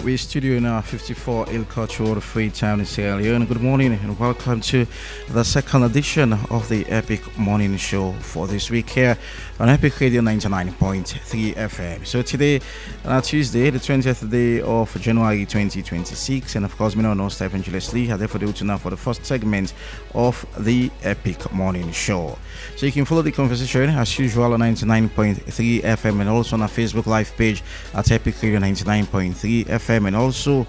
we studio in our 54 Il Cultural Freetown in Sierra Leone. Good morning and welcome to the second edition of the Epic Morning Show for this week here on Epic Radio 99.3 FM. So today, Tuesday, the 20th day of January 2026, and of course, me no Stephen Julius Lee. I therefore do now for the first segment of the Epic Morning Show. So you can follow the conversation as usual on 99.3 FM and also on our Facebook Live page at Epic Radio 99.3 FM and also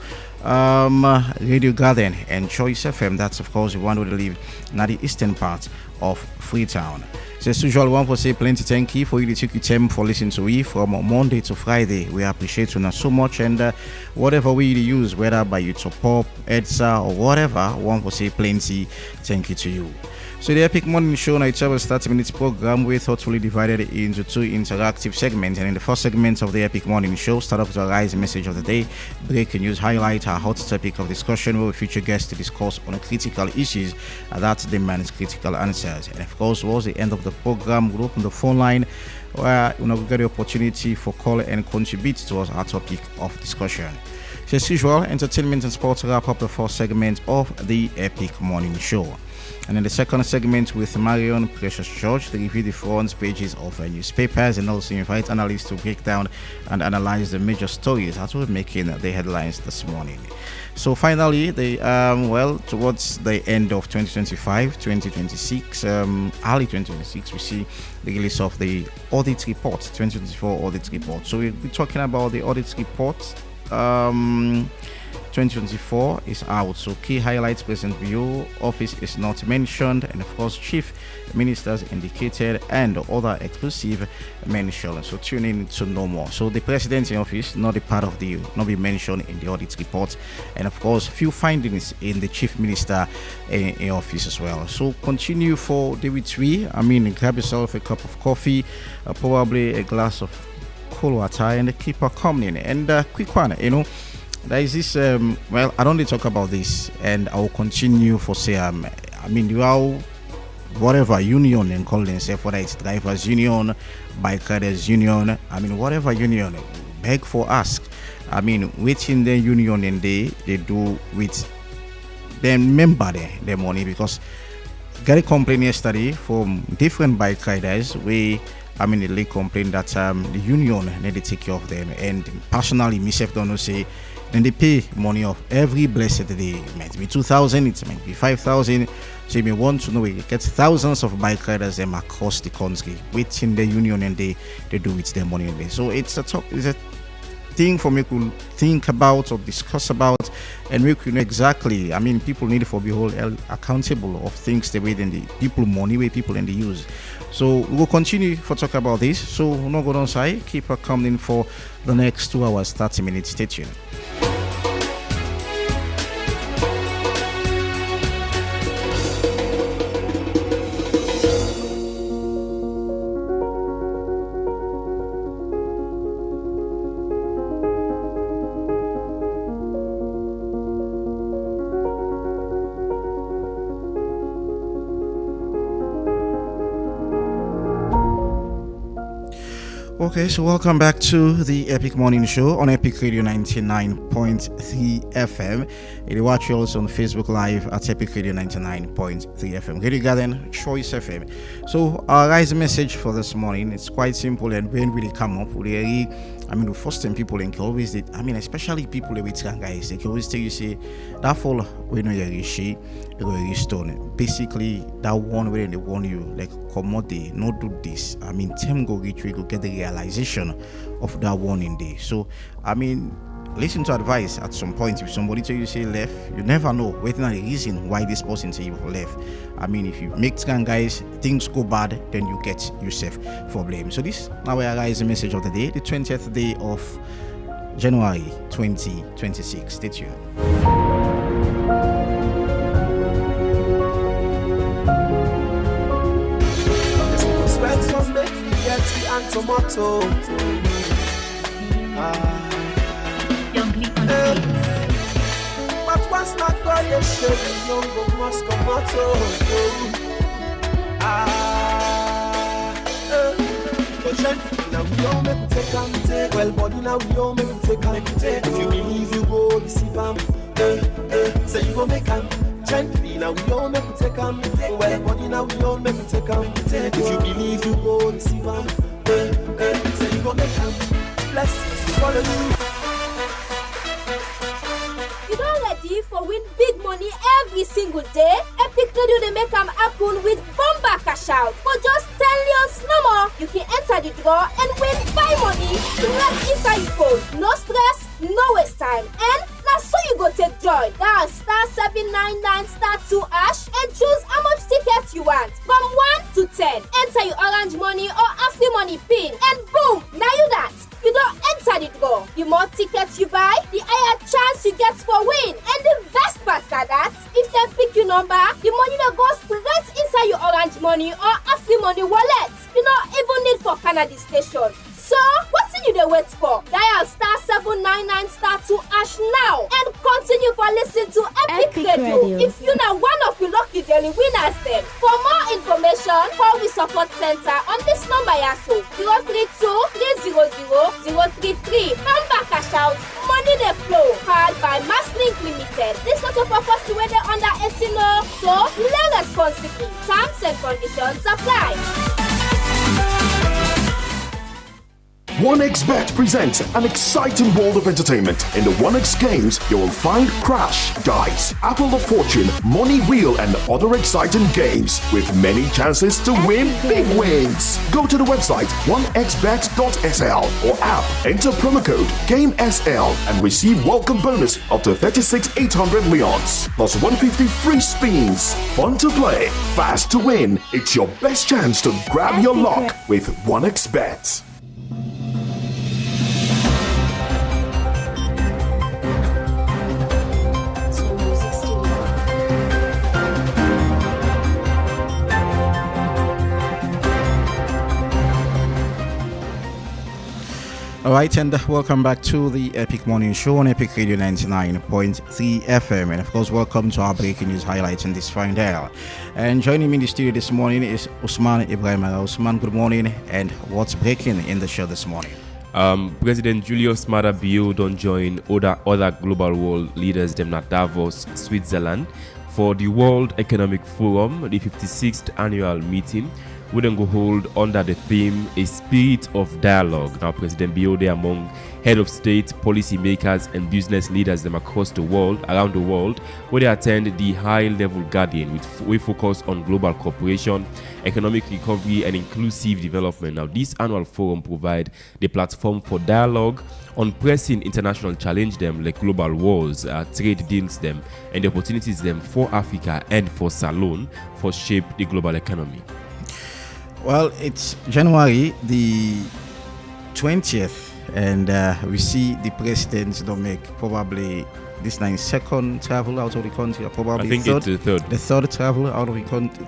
Radio Garden and Choice FM. That's of course the one who live in the eastern part of Freetown. So as usual, one for say plenty thank you for you to take your time for listening to we from Monday to Friday. We appreciate you so much, and whatever we use, whether by you to pop, EDSA or whatever, one for say plenty thank you to you. So the Epic Morning Show now it's our 30-minute program. We thoughtfully divided into two interactive segments, and in the first segment of the Epic Morning Show, start off with our rise message of the day, breaking news, highlight our hot topic of discussion where we feature guests to discuss on critical issues that demands critical answers. And of course, towards the end of the program, we'll open the phone line where we get the opportunity for call and contribute towards our topic of discussion. So as usual, entertainment and sports wrap up the first segment of the Epic Morning Show. And in the second segment with Marion Precious George, they review the front pages of newspapers and also invite analysts to break down and analyze the major stories that were making the headlines this morning. So finally, towards the end of 2025, 2026, early 2026, we see the release of the audit report, 2024 audit report. So we'll be talking about the audit report. 2024 is out, so key highlights: President Bio office is not mentioned, and of course chief ministers indicated and other exclusive mentioned. So tune in to know more. So the president in office not be mentioned in the audit report, and of course few findings in the chief minister in office as well. So continue for David 3. Grab yourself a cup of coffee, probably a glass of cool water, and keep coming. And quick one, there is this, I don't need to talk about this, and I will continue for say, you are whatever union and call themselves, whether it's drivers union, bike riders union, whatever union, beg for ask. Waiting the union and they do with them member their money, because got a complaint yesterday from different bike riders they complain that the union need to take care of them, and personally myself don't know say then they pay money off every blessed day. It might be 2,000, it might be 5,000. So you may want to know we get thousands of bike riders them across the country within the union, and they do with their money. So it's a thing for me to think about or discuss about, and we could know exactly. People need to be held accountable of things the way then the people money way people in the use. So we will continue for talk about this. So no go downside, keep coming for the next 2 hours, 30 minutes. Stay tuned. Okay, so welcome back to the Epic Morning Show on Epic Radio 99.3 FM. You watch also on Facebook Live at Epic Radio 99.3 FM. Radio Garden, Choice FM. So our guys' message for this morning, it's quite simple, and when we come up with the first time people can always did, especially people with guys, they can always tell you say that fall we know you're stone. Basically that one way they warn you like commodity, not do this. Time go reach we go get the realization of that warning day. So listen to advice at some point. If somebody tell you say left, you never know waiting on the reason why this person say you left. If you make guys things go bad, then you get yourself for blame. So this now we are the message of the day, the 20th day of January 2026. Stay tuned. Tomato. But once not got the shit, young go must come out. But now we all make we take 'em, take. Well, body now we all make we take 'em, take. If you believe you go receive 'em, say you go make 'em. Gently now we all make we take 'em, take. Well, body now we all make we take 'em, take. If you believe you go receive 'em, say you go make 'em. Blessings follow you. You don't ready for win big money every single day? Epic Radio they make them happen with bomba cash out. For just 10 leons no more, you can enter the draw and win buy money straight inside your phone. No stress, no waste time. And that's so you go take joy. Dial *799*2# and choose how much tickets you want. From 1 to 10. Enter your orange money or Afri money pin. And boom, now you that. You don't enter the draw. The more tickets you buy, the higher chance you get for win. And the best part is that if they pick your number, the money will go straight inside your orange money or Afri money wallet. You don't even need for Canada station. So, what's you dey wait for? Dial *799*2# now and continue for listening to Epic Radio. If you know one of the lucky daily winners them. For more information, call the support center on this number yaso 032-300-033. Number cash out, money dey flow. Powered by Masslink Limited. This not a purpose to whether under 18 or so play responsibly. Terms and conditions apply. OneXBet presents an exciting world of entertainment. In the OneX games, you will find Crash, Dice, Apple of Fortune, Money Wheel, and other exciting games with many chances to win big wins. Go to the website onexbet.sl or app, enter promo code GAMESL and receive welcome bonus up to 36,800 leons plus 150 free spins. Fun to play, fast to win. It's your best chance to grab your luck with OneXBet. All right, and welcome back to the Epic Morning Show on Epic Radio 99.3 FM. And of course, welcome to our breaking news highlights in this fine day. And joining me in the studio this morning is Usman Ibrahim. Usman, good morning. And what's breaking in the show this morning? President Julius Maada Bio don't join other global world leaders them at Davos, Switzerland, for the World Economic Forum, the 56th annual meeting. We then go hold under the theme A Spirit of Dialogue. Now, President Biode among head of state, policymakers, and business leaders them across the world, around the world, where they attend the high-level gathering with we focus on global cooperation, economic recovery, and inclusive development. Now, this annual forum provide the platform for dialogue on pressing international challenge them like global wars, trade deals them, and the opportunities them for Africa and for Salon for shape the global economy. Well, it's January the 20th, and we see the president don't make probably this second travel out of the country, probably I think third, it's the third. The third travel out of the country.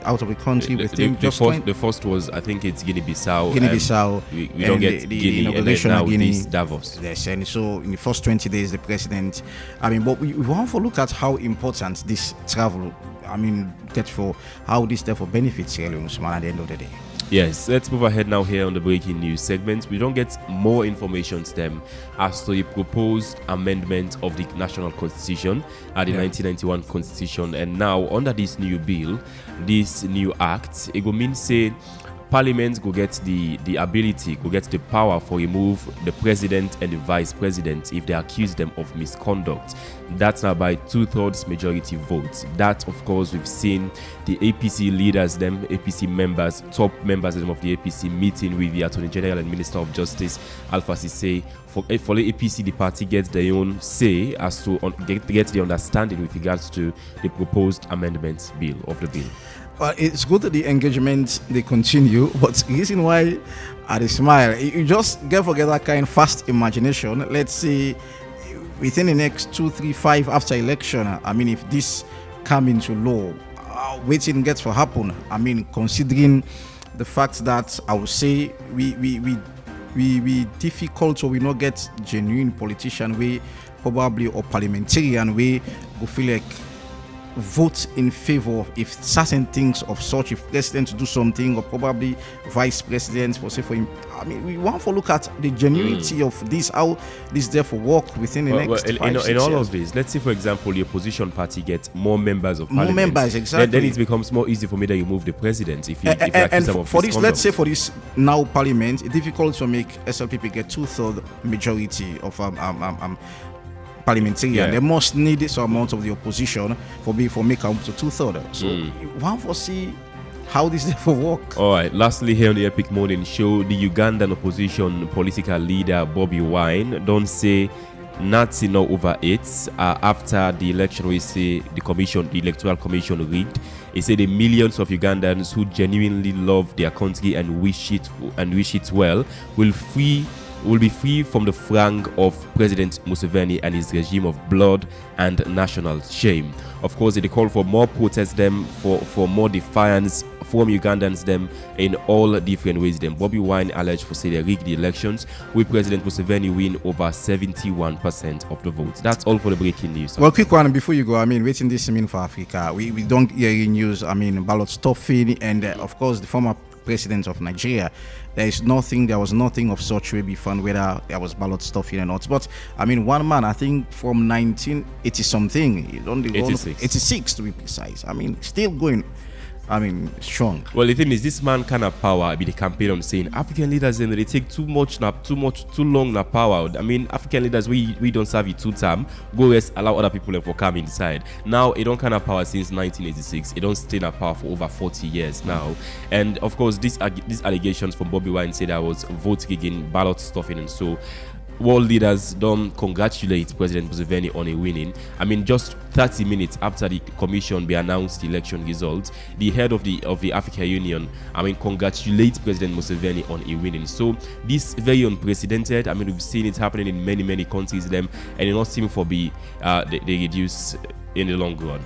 The first was, I think it's Guinea-Bissau. We don't get the Guinea, inauguration and then now of Guinea, this Davos. Yes, and so in the first 20 days, the president. But we want to look at how important this travel. Get for how this therefore benefits really Usman at the end of the day. Yes, let's move ahead now here on the breaking news segment. We don't get more information stem as to the proposed amendment of the national constitution, the 1991 constitution, and now under this new bill, this new act, it will mean say Parliament go get the ability, go get the power for remove the president and the vice president if they accuse them of misconduct. That's now by 2/3 majority votes. That, of course, we've seen the APC leaders, them APC members, top members of the APC meeting with the Attorney General and Minister of Justice Alpha Sise. For the APC, the party gets their own say as to get the understanding with regards to the proposed amendment bill of the bill. Well, it's good that the engagement they continue, but the reason why I smile, you just forget that kind of fast imagination. Let's say within the next 2, 3, 5 after election, if this come into law, waiting gets to happen. Considering the fact that I would say we difficult or we not get genuine politician way, probably or parliamentarian way, who feel like vote in favor of if certain things of such, if president do something, or probably vice president for say for him. I mean, we want to look at the genuinity of this, how this therefore work within the next in 5, 6 all years. of this, let's say for example the opposition party gets more members of More parliament. members, exactly. Then it becomes more easy for me that you move the president if you accuse And them of for this, let's say misconduct. for this now parliament, it's difficult to make SLPP get 2/3 majority of parliamentarian. Yeah. They must need some amount of the opposition for make up to 2/3. So one foresee how this therefore work. All right. Lastly, here on the Epic Morning Show, the Ugandan opposition political leader Bobby Wine don't say nothing over it after the election. We say the electoral commission rigged. He said the millions of Ugandans who genuinely love their country and wish it well will be free from the fang of President Museveni and his regime of blood and national shame. Of course, they call for more protests, them for more defiance from Ugandans, them in all different ways. Them Bobby Wine alleged for say they rigged the elections, with President Museveni win over 71% of the votes. That's all for the breaking news. Well, quick one before you go. I mean, waiting this mean for Africa. We don't hear in news. I mean, ballot stuffing, and of course the former president of Nigeria. There was nothing of such way be found whether there was ballot stuffing or not. But I mean, one man, I think from 1980 something, 86 to be precise. I mean, still going. I mean, strong. Well, the thing is, this man kind of power be the campaign on saying African leaders and they take too long na power. I mean, African leaders we don't serve it 2 term. Go rest, allow other people to come inside. Now it don't kind of power since 1986. It don't stay in power for over 40 years now. And of course, these allegations from Bobby Wine say that was vote rigging, ballot stuffing, and so. World leaders don't congratulate President Museveni on a winning. I mean, just 30 minutes after the commission be announced the election results, the head of the African Union, I mean, congratulate President Museveni on a winning. So this very unprecedented. I mean, we've seen it happening in many countries, and it not seem for be they reduce in the long run.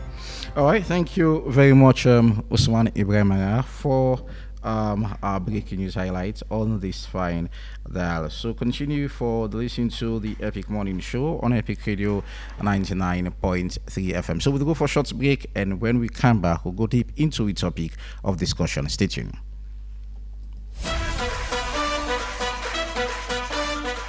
All right, thank you very much, Usman Ibrahim, for our breaking news highlights on this fine dial. So continue for listening to the Epic Morning Show on Epic Radio 99.3 FM. So we'll go for a short break, and when we come back, we'll go deep into the topic of discussion. Stay tuned.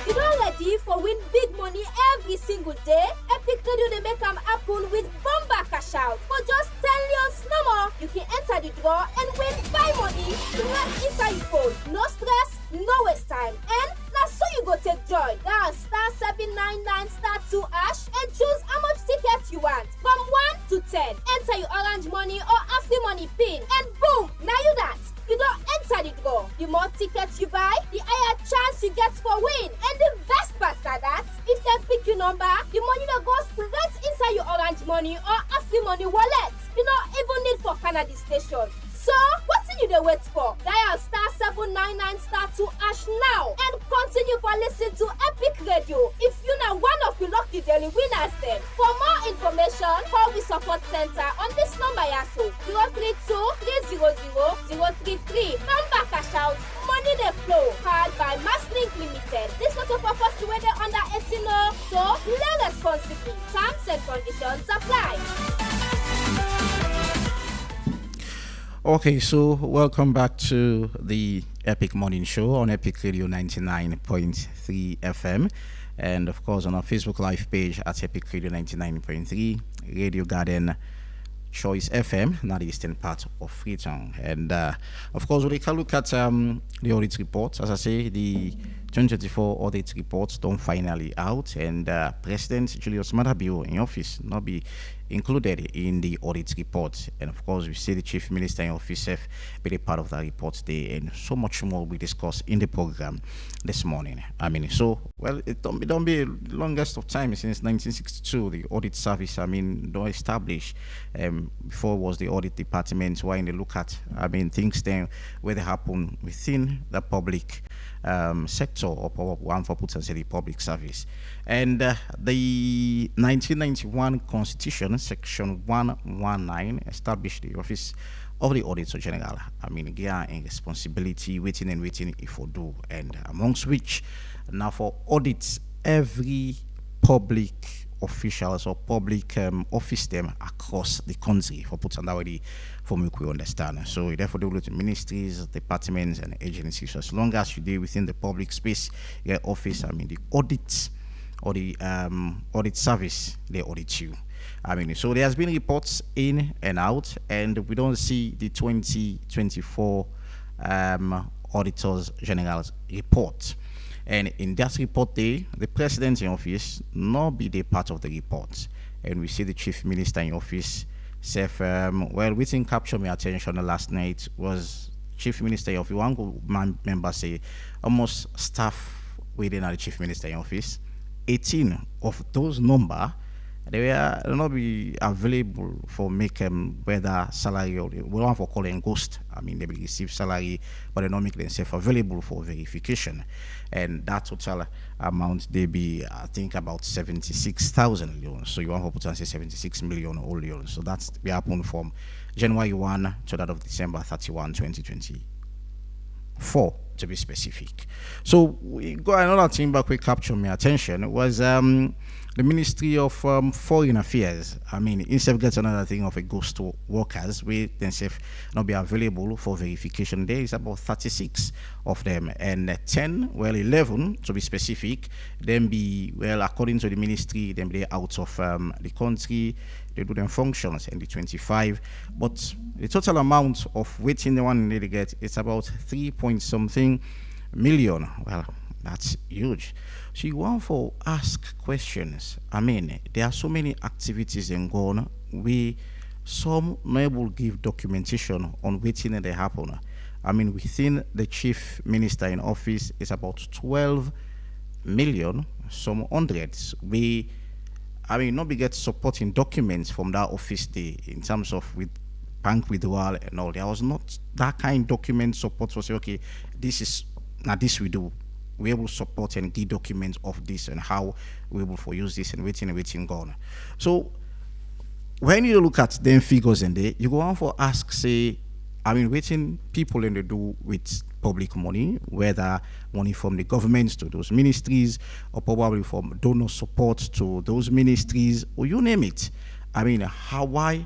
You don't ready for win big money every single day? Epic Radio they make them happen with bomba cash out. For just 10 years no more, you can enter the draw and win 5 money straight inside your phone. No stress, no waste time. And now so you go take joy. Dial *799*2# and choose how much tickets you want. From 1 to 10. Enter your orange money or Afri money pin. And boom, now you that. You don't enter the draw. The more tickets you buy, the higher chance you get for win. And the best part is that if they pick your number, the money will go straight inside your orange money or Afri money wallet. You don't even need for Canada station. So, what do you wait for? Dial *799*2# now and continue for listening to Epic Radio. If you're not one of the lucky daily winners, then for more information, call the support center on this number, Yaso 032-300-033. Number cash out, money they flow, powered by Masslink Limited. This not a purpose to whether under 18 or so, play responsibly. Terms and conditions apply. Okay, so welcome back to the Epic Morning Show on Epic Radio 99.3 FM, and of course on our Facebook live page at Epic Radio 99.3, Radio Garden, Choice FM, not the eastern part of Freetown. And of course, we can look at the audit report. As I say, the 2024 audit reports don't finally out, and President Julius Maada in office not be included in the audit report. And of course, we see the Chief Minister in office be a part of that report today, and so much more we discussed in the program this morning. I mean, so well, it don't be the longest of time since 1962 the audit service. I mean, don't establish. Before was the audit department, why they look at things then where they happen within the public sector, or one for put and say the public service. And the 1991 Constitution, Section 119, established the office of the Auditor General. Again, responsibility, waiting if we do, and amongst which now for audits, every public officials or public office them across the country for put that way for me we understand. So therefore they will to ministries, departments and agencies. So as long as you do within the public space, your office, I mean the audits or the audit service, they audit you. I mean, so there has been reports in and out, and we don't see the 2024 Auditors General's report. And in that report, the president in office not be the part of the report. And we see the chief minister in office say, well, within capture my attention last night was chief minister in office. One member say almost staff within the chief minister in office. 18 of those number they will not be available for make whether salary or we want for calling ghost. I mean, they will receive salary, but they not make themselves available for verification. And that total amount they be, I think, about 76,000 loans. So you want to put on say 76 million all loans. So that's be happen from January 1 to that of December 31, 2024. To be specific. So we got another thing back we captured my attention was the Ministry of Foreign Affairs. I mean, instead of getting another thing of a ghost to workers, we themselves not be available for verification. There is about 36 of them, and 10, well, 11 to be specific, then be, well, according to the ministry, then they out of the country, they do them functions, and the 25. But the total amount of waiting the one they get, it's about 3 point something million. Well, that's huge. So you want to ask questions. I mean, there are so many activities in Ghana. Some not able to give documentation on waiting that they happen. I mean, within the chief minister in office is about 12 million, some hundreds. Not be get supporting documents from that office day in terms of with bank withdrawal and all. There was not that kind of document support for say, okay, this is now this we do. We're able to support and give documents of this and how we're able to use this and waiting gone. So when you look at them figures in there, you go on for ask, say, I mean, waiting people in the do with public money, whether money from the governments to those ministries or probably from donor support to those ministries or you name it. I mean, why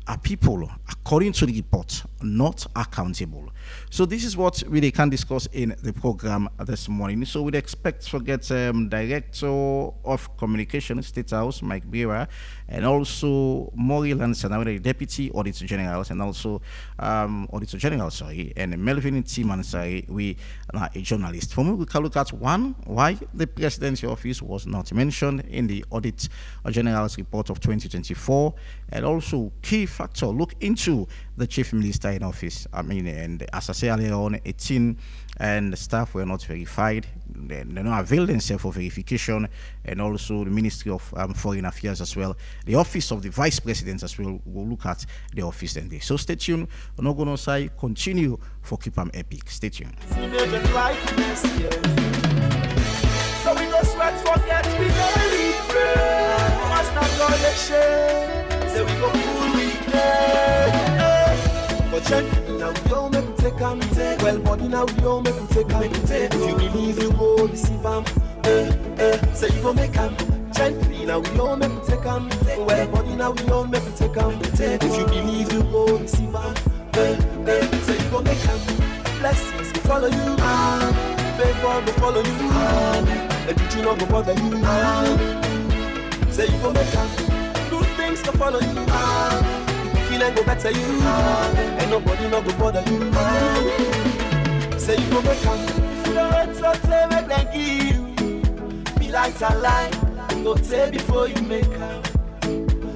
are people, according to the report, not accountable? So this is what we can discuss in the program this morning. So we'd expect to get Director of Communication, State House, Mike Bira, and also Maureen Lanson, Deputy Auditor General, and also Auditor General, and Melvin Timan, we are a journalist. For me, we can look at one, why the Presidency Office was not mentioned in the Audit General's report of 2024, and also key factor, look into the Chief Minister in office. I mean, and as I said earlier on, 18 and the staff were not verified. They not availed themselves for verification, and also the Ministry of Foreign Affairs as well. The Office of the Vice President as well will look at the office and day. So stay tuned. We're not going to say continue for Keep 'em Epic. Stay tuned. So we go sweat, forget, we very brave. Must not go the shame. So we go cool weekend. But gently now we all make take and take. Well, body now we all make take and take. If you believe you go receive them. So you go make them. Gently now we all make take and take. Well, body now we all make take and take. If you believe you go receive them. So you go make them. Blessings will follow you. Favor will follow you. Everything not go bother you. Say you go make them. Good things will follow you. Feeling go better you. And nobody not go bother you. Say you go make them. If you don't wait so tell me they give you. Be like a lie. Go tell before you make them.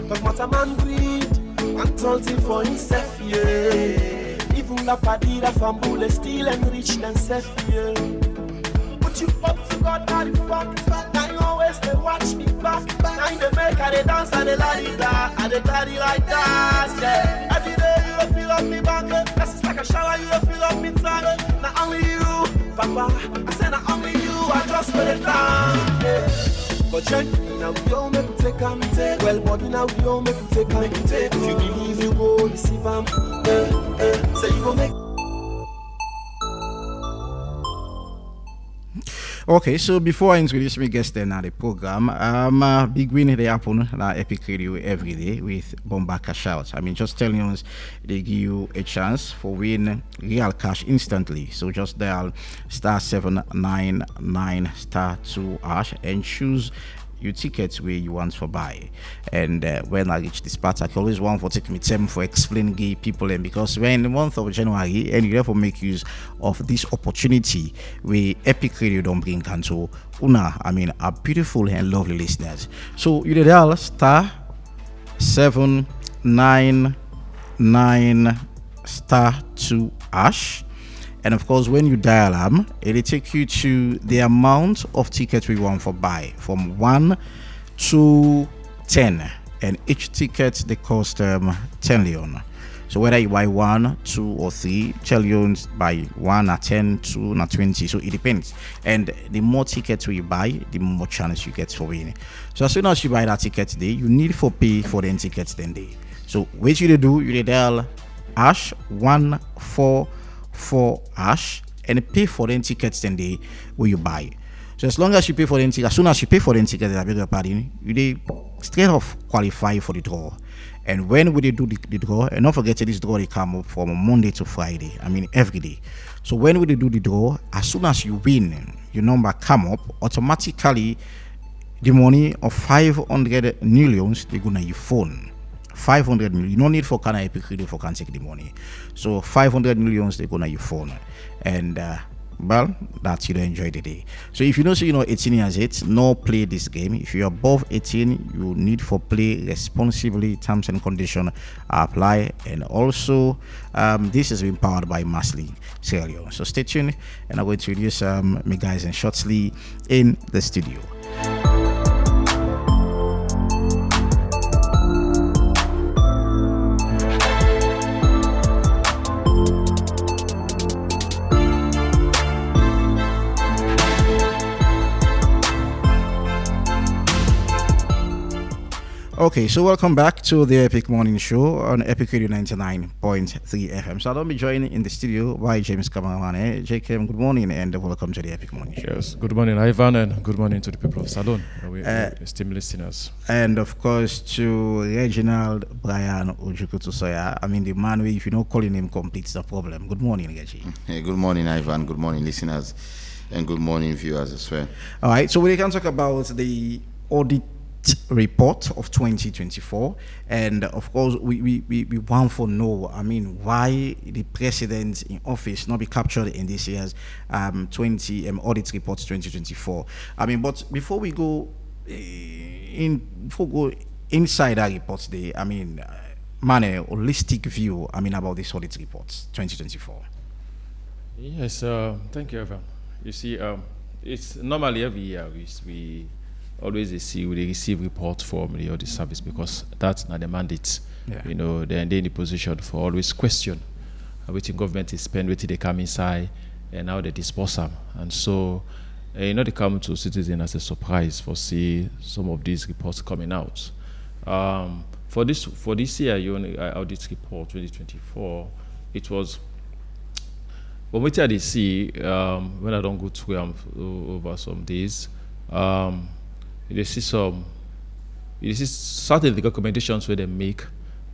Cause what a man breed. And told him for himself, yeah. Even la padira from bullet steal and rich and self, yeah. Put you up to God, now the fuck. Now you always they watch me back. Now you they make her they dance and they like that. And they daddy like that, yeah. Every day you will feel up me back. That's just like a shower, you will feel up me tongue. Not only you, Papa. I said not only you, I just put it down, yeah. But gently now we all make take and take. Well, body now we all make take and take. If you believe you go receive them. Say you go make. Okay, so before I introduce my guest then at the program, big win they happen at Epic Radio every day with Bomba Cash Out. I mean, just telling us they give you a chance for win real cash instantly. So just dial *799 *2# and choose your tickets where you want for buy. And when I reach this part, I can always want for take me time for explain gay people, and because we're in the month of January and you therefore make use of this opportunity where Epic Radio don't bring cancel una, I mean, our beautiful and lovely listeners. So you dial *799 *2#. And of course, when you dial them, it'll take you to the amount of tickets we want for buy from 1 to 10. And each ticket they cost 10 leon. So whether you buy 1, 2, or 3, 10 leons by 1 or 10, 2 or 20. So it depends. And the more tickets you buy, the more chance you get for winning. So as soon as you buy that ticket today, you need for pay for the tickets then day. So what you do, you dial #144# and pay for the tickets then day where you buy. So as long as you pay for the ticket, as soon as you pay for the tickets, I beg your pardon, you they straight off qualify for the draw. And when we do the draw, and don't forget this draw they come up from Monday to Friday. I mean every day. So when we do the draw, as soon as you win, your number come up automatically. The money of 500 millions they go to your phone. 500 million. You don't need for Kana Epic Radio for can take the money. So 500 millions they go to your phone. And well, that's you don't enjoy the day. So if you know 18 years it, no play this game. If you're above 18, you need for play responsibly. Terms and conditions apply. And also this has been powered by Mass League Sierra Leone. So stay tuned, and I'm going to introduce my guys and shortly in the studio. Okay, so welcome back to the Epic Morning Show on Epic Radio 99.3 FM. So I'll be joined in the studio by James Kamarawane. JKM, good morning and welcome to the Epic Morning Show. Yes, good morning, Ivan, and good morning to the people of Salon, esteemed listeners. And of course to Reginald Brian Ojukutusoya. I mean, the man, if you don't call him completes the problem. Good morning, Reggie. Hey, good morning, Ivan. Good morning, listeners. And good morning, viewers as well. All right, so we can talk about the audit report of 2024, and of course we want to know, I mean, why the president in office not be captured in this year's 20 audit report 2024. I mean, but before we go inside that report today, I mean, man, a holistic view, I mean, about this audit report 2024. Yes, thank you, Evan. You see, it's normally every year we always we receive report from the audit service, because that's not the mandate. Yeah. You know, they're in the position for always question which government is spend, which they come inside, and how they dispose them. And so, they come to citizens as a surprise for see some of these reports coming out. For this year, audit report 2024, it was. But what I see when I don't go through over some days. You see certain recommendations where they make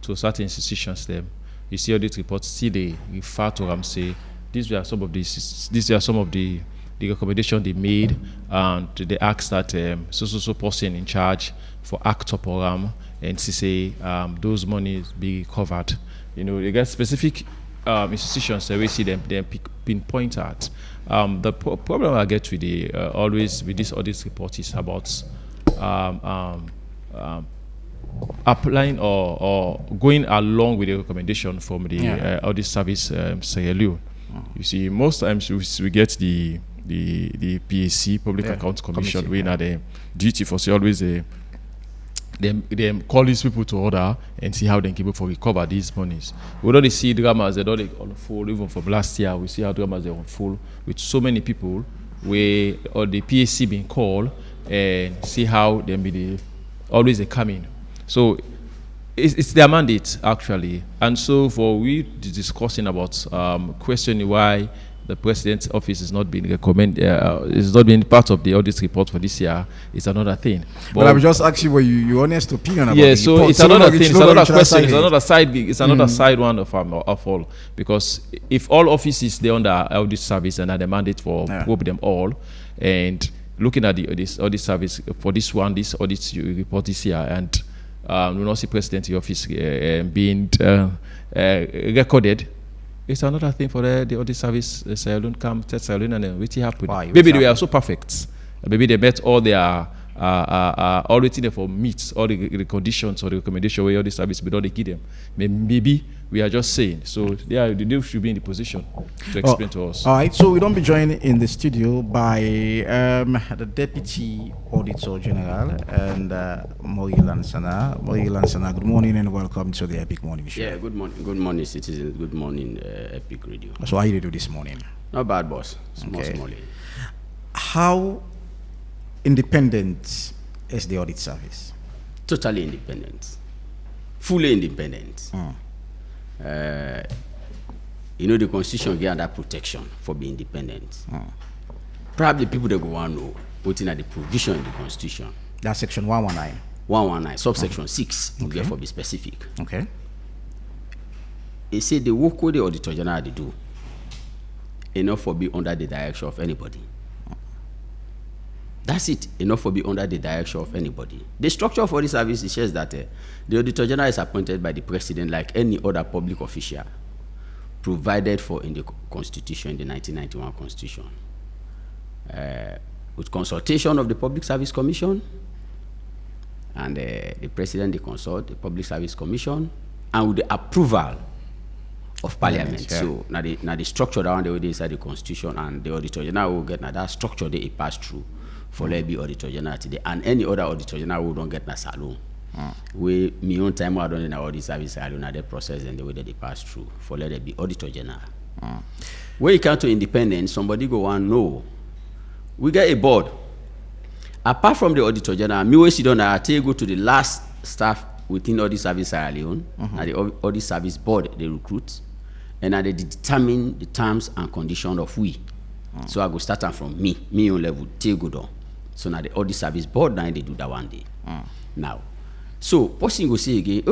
to certain institutions. Them, you see audit reports. See they refer to them. Say these are some of the recommendations they made, and they ask that so person in charge for act upon and to say those monies be covered. You know, you get specific institutions that we see them pinpoint at. The problem I get with always with this audit report is about applying or going along with the recommendation from the audit service Sierra Leone. You see, most times we get the PAC, Public Account Commission, we have the duty for always they call these people to order and see how they can for recover these monies. We don't see dramas that don't unfold. Even from last year, we see how dramas they unfold with so many people where or the PAC being called and see how they be always they come in. So it's their mandate actually. And so for we discussing about questioning why the president's office is not being is not being part of the audit report for this year. It's another thing. But I'm just asking what you honest opinion about. Yeah, the so report. it's another thing. It's another question. Side It's another side. It's another side one of all. Because if all offices they under audit service and are the mandate for probe them all, and looking at this audit service for this audit report this year, and we not see president office being recorded. It's another thing for the audit service. Salon come test salon and then what happened. Maybe they were so perfect. Maybe they met all their all waiting for meets all the conditions or the recommendation where all the service but they give them. Maybe we are just saying. So they should be in the position to explain to us. All right. So we don't be joined in the studio by the Deputy Auditor General and Moyi Lansana. Moyi Lansana, good morning and welcome to the Epic Morning Show. Yeah, good morning. Good morning, citizens. Good morning, Epic Radio. So how you do this morning? Not bad, boss. Small. How independent is the audit service? Totally independent. Fully independent. The Constitution gives that protection for being independent. Probably people that go on know what's in the provision in the Constitution. That's section 119. 119, subsection 6, okay. Therefore be specific. Okay. It said the work with the Auditor General they do enough for be under the direction of anybody. That's it. Enough for be under the direction of anybody. The structure of audit service says that the Auditor General is appointed by the President like any other public official provided for in the Constitution, in the 1991 Constitution. With consultation of the Public Service Commission, and the President they consult the Public Service Commission, and with the approval of Parliament. Yeah. So now the structure that one they will inside the Constitution, and the Auditor General will get now that structure they pass through for let be Auditor General today, and any other Auditor General who don't get na salon. We me own time I don't in our audit service salon at the process and the way that they pass through for let it be Auditor General. When you come to independence, somebody go on no. We get a board. Apart from the Auditor General, me we sit down I take go to the last staff within audit service Sierra Leone, and the audit service board they recruit, and they determine the terms and conditions of we. So I go start from me on level take go down. So now the audit service board now they do that one day. Now, so person go say again,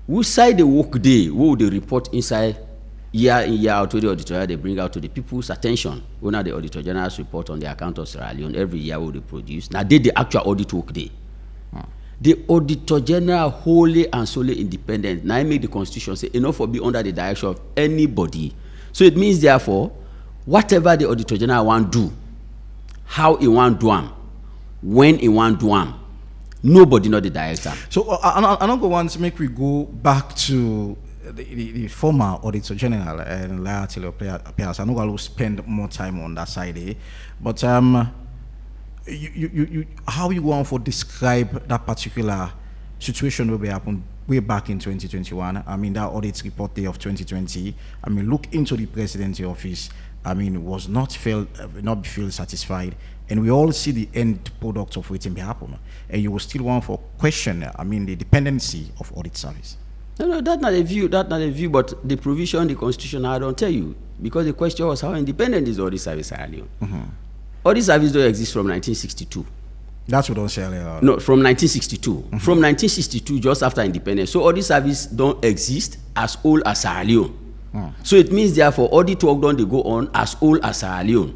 who side the work day, who the report inside year in year out to the auditor they bring out to the people's attention. When the Auditor General's report on the account of Sierra Leone every year will they produce. Now they the actual audit work day. The Auditor General wholly and solely independent. Now I make the Constitution say enough for be under the direction of anybody. So it means therefore, whatever the Auditor General want do, how he want do them, when he want do them, nobody know the director. So I don't go want to make we go back to the former Auditor General and Laatile Pierce. I know I will spend more time on that side, but you how you want to describe that particular situation will happen way back in 2021. I mean that audit report day of 2020. I mean look into the presidency office. I mean was not feel satisfied, and we all see the end product of waiting to happen, and you will still want for question. I mean the dependency of audit service. No, that's not a view. That's not a view. But the provision, the Constitution, I don't tell you because the question was how independent is audit service Sierra Leone. Audit service don't exist from 1962. That's what don't say. No, from 1962. From 1962, just after independence. So audit service don't exist as old as Sierra Leone. So it means therefore audit work done they go on as old as Sierra Leone.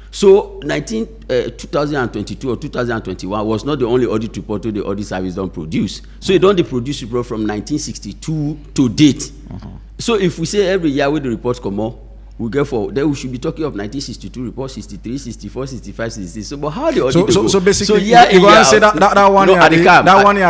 So 2022 or 2021 was not the only audit report the audit service don't produce. So it don't they produce report from 1962 to date. So if we say every year when the reports come out, we get for then we should be talking of 1962 report, 63, 64, 65, 66. So but how the audit so basically so yeah, you want to say that one no, year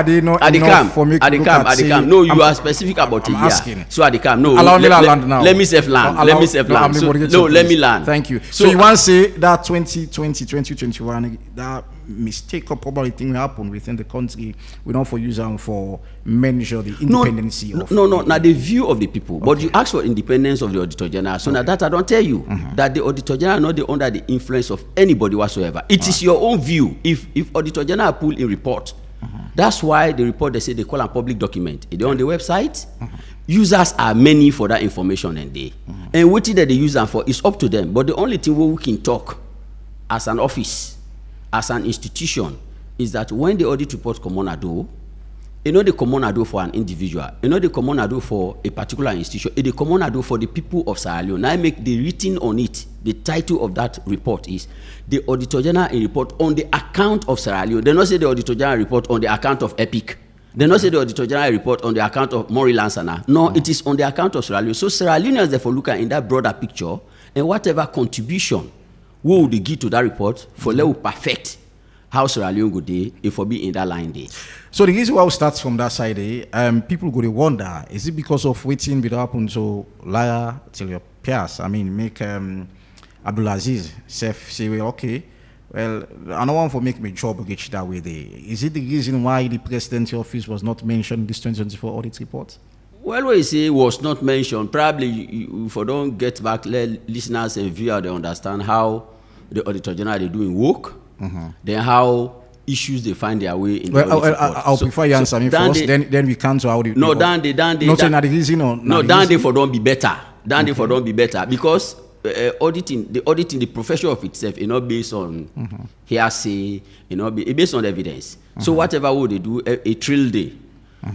they no enough for me to look at say, no, you are specific about I'm a year. Asking. So at the camp, no, allow me land now. Let me save land. Let me save land. No, let me land. Thank you. So you want to say that 2020, 2021, that mistake or probably thing will happen within the country. We don't for use them for measure the independency of now the view of the people. Okay. But you ask for independence of the Auditor General. So now that I don't tell you that the Auditor General not the under the influence of anybody whatsoever. It is your own view. If Auditor General pull in report, that's why the report they say they call a public document. It's on the website. users are many for that information and they. And what that they use them for is up to them. But the only thing we can talk as an office, as an institution, is that when the audit report come on a do, you know they come on a do for an individual, you know they come on a do for a particular institution, they come on a do for the people of Sierra Leone. Now I make the written on it, the title of that report is the Auditor General report on the account of Sierra Leone. They not say the Auditor General report on the account of EPIC. They not say the Auditor General report on the account of Mori Lansana. No, it is on the account of Sierra Leone. So Sierra Leoneans therefore look at in that broader picture, and whatever contribution we will give to that report for let perfect how Sierra Leone go day if we be in that line day. So the reason why we start from that side, people go to wonder, is it because of waiting will happen to liar till your peers? I mean, make Abdulaziz say, well, okay, well, I don't want to make my job reach that way there. Is it the reason why the presidency office was not mentioned in this 2024 audit report? Well, what you say was not mentioned. Probably if I don't get back, let listeners and viewers they understand how the Auditor General they doing work, then how issues they find their way in the audit report. I'll prefer you answer me first, then we come to how the... No, Dan they not saying that the reason or... No, Dan they for don't be better. Dan they for don't be better because auditing the profession of itself, you know, based on hearsay, you know, based on evidence. So whatever would they do, a trail day.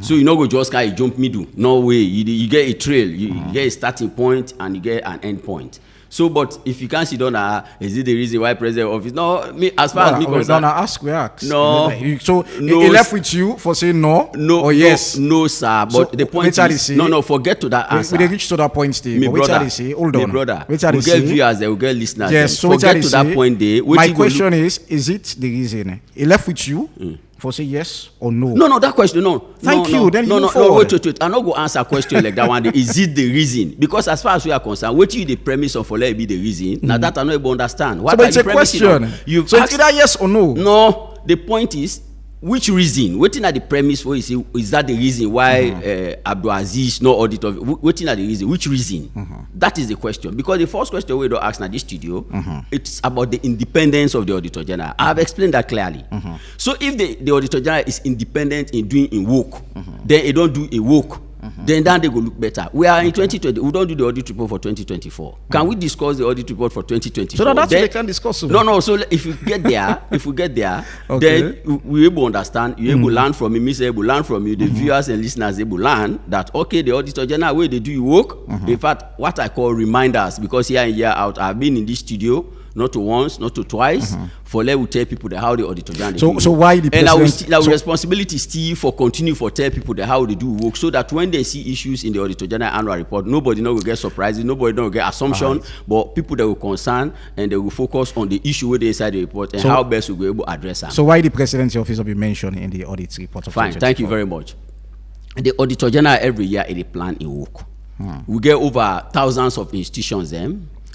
So you know go just kind of jump middle. No way. You get a trail, you get a starting point and you get an end point. So, but if you can't sit down, is it the reason why president office? No, me as far as me concerned. No, ask. No. So no, he left with you for saying no or yes? No, sir. But so, the point is, no, forget to that answer. We reach to that point, Steve. Me brother, hold on. Me brother. We get viewers, we get listeners. Yes, so forget to that point there. My question is it the reason he left with you? For say yes or no? No, that question, no. Thank you. Then no, wait. I'm not going to answer a question like that one. Is it the reason? Because as far as we are concerned, what is the premise of let it be the reason? Now that I not able to understand. What so it's a question. So it's either yes or no? No, the point is, which reason? Waiting at the premise where you say, is that the reason why Abdulaziz no auditor? Waiting at the reason. Which reason? That is the question. Because the first question we don't ask in this studio, it's about the independence of the Auditor General. I have explained that clearly. So if the Auditor General is independent in doing a work, then he don't do a work. Then they go look better. We are in 2020. We don't do the audit report for 2024. Can we discuss the audit report for 2024? So that's what we can discuss. No. So if you get there, okay. Then we able to understand. You able to learn from me. Me say able to learn from you. The viewers and listeners able to learn that okay, the Auditor General way they do your work. In fact, what I call reminders, because year in year out, I've been in this studio. Not to once, not to twice. For let we tell people that how the Auditor General. So why the president? And our responsibility still for continue for tell people that how they do work, so that when they see issues in the Auditor General annual report, nobody will get surprises, nobody will get assumption, but people that will concern and they will focus on the issue where they inside the report and how best we will be able to address them. So why the presidency office will be mentioned in the audit report? Fine, thank you very much. The Auditor General every year they plan in work. We get over thousands of institutions.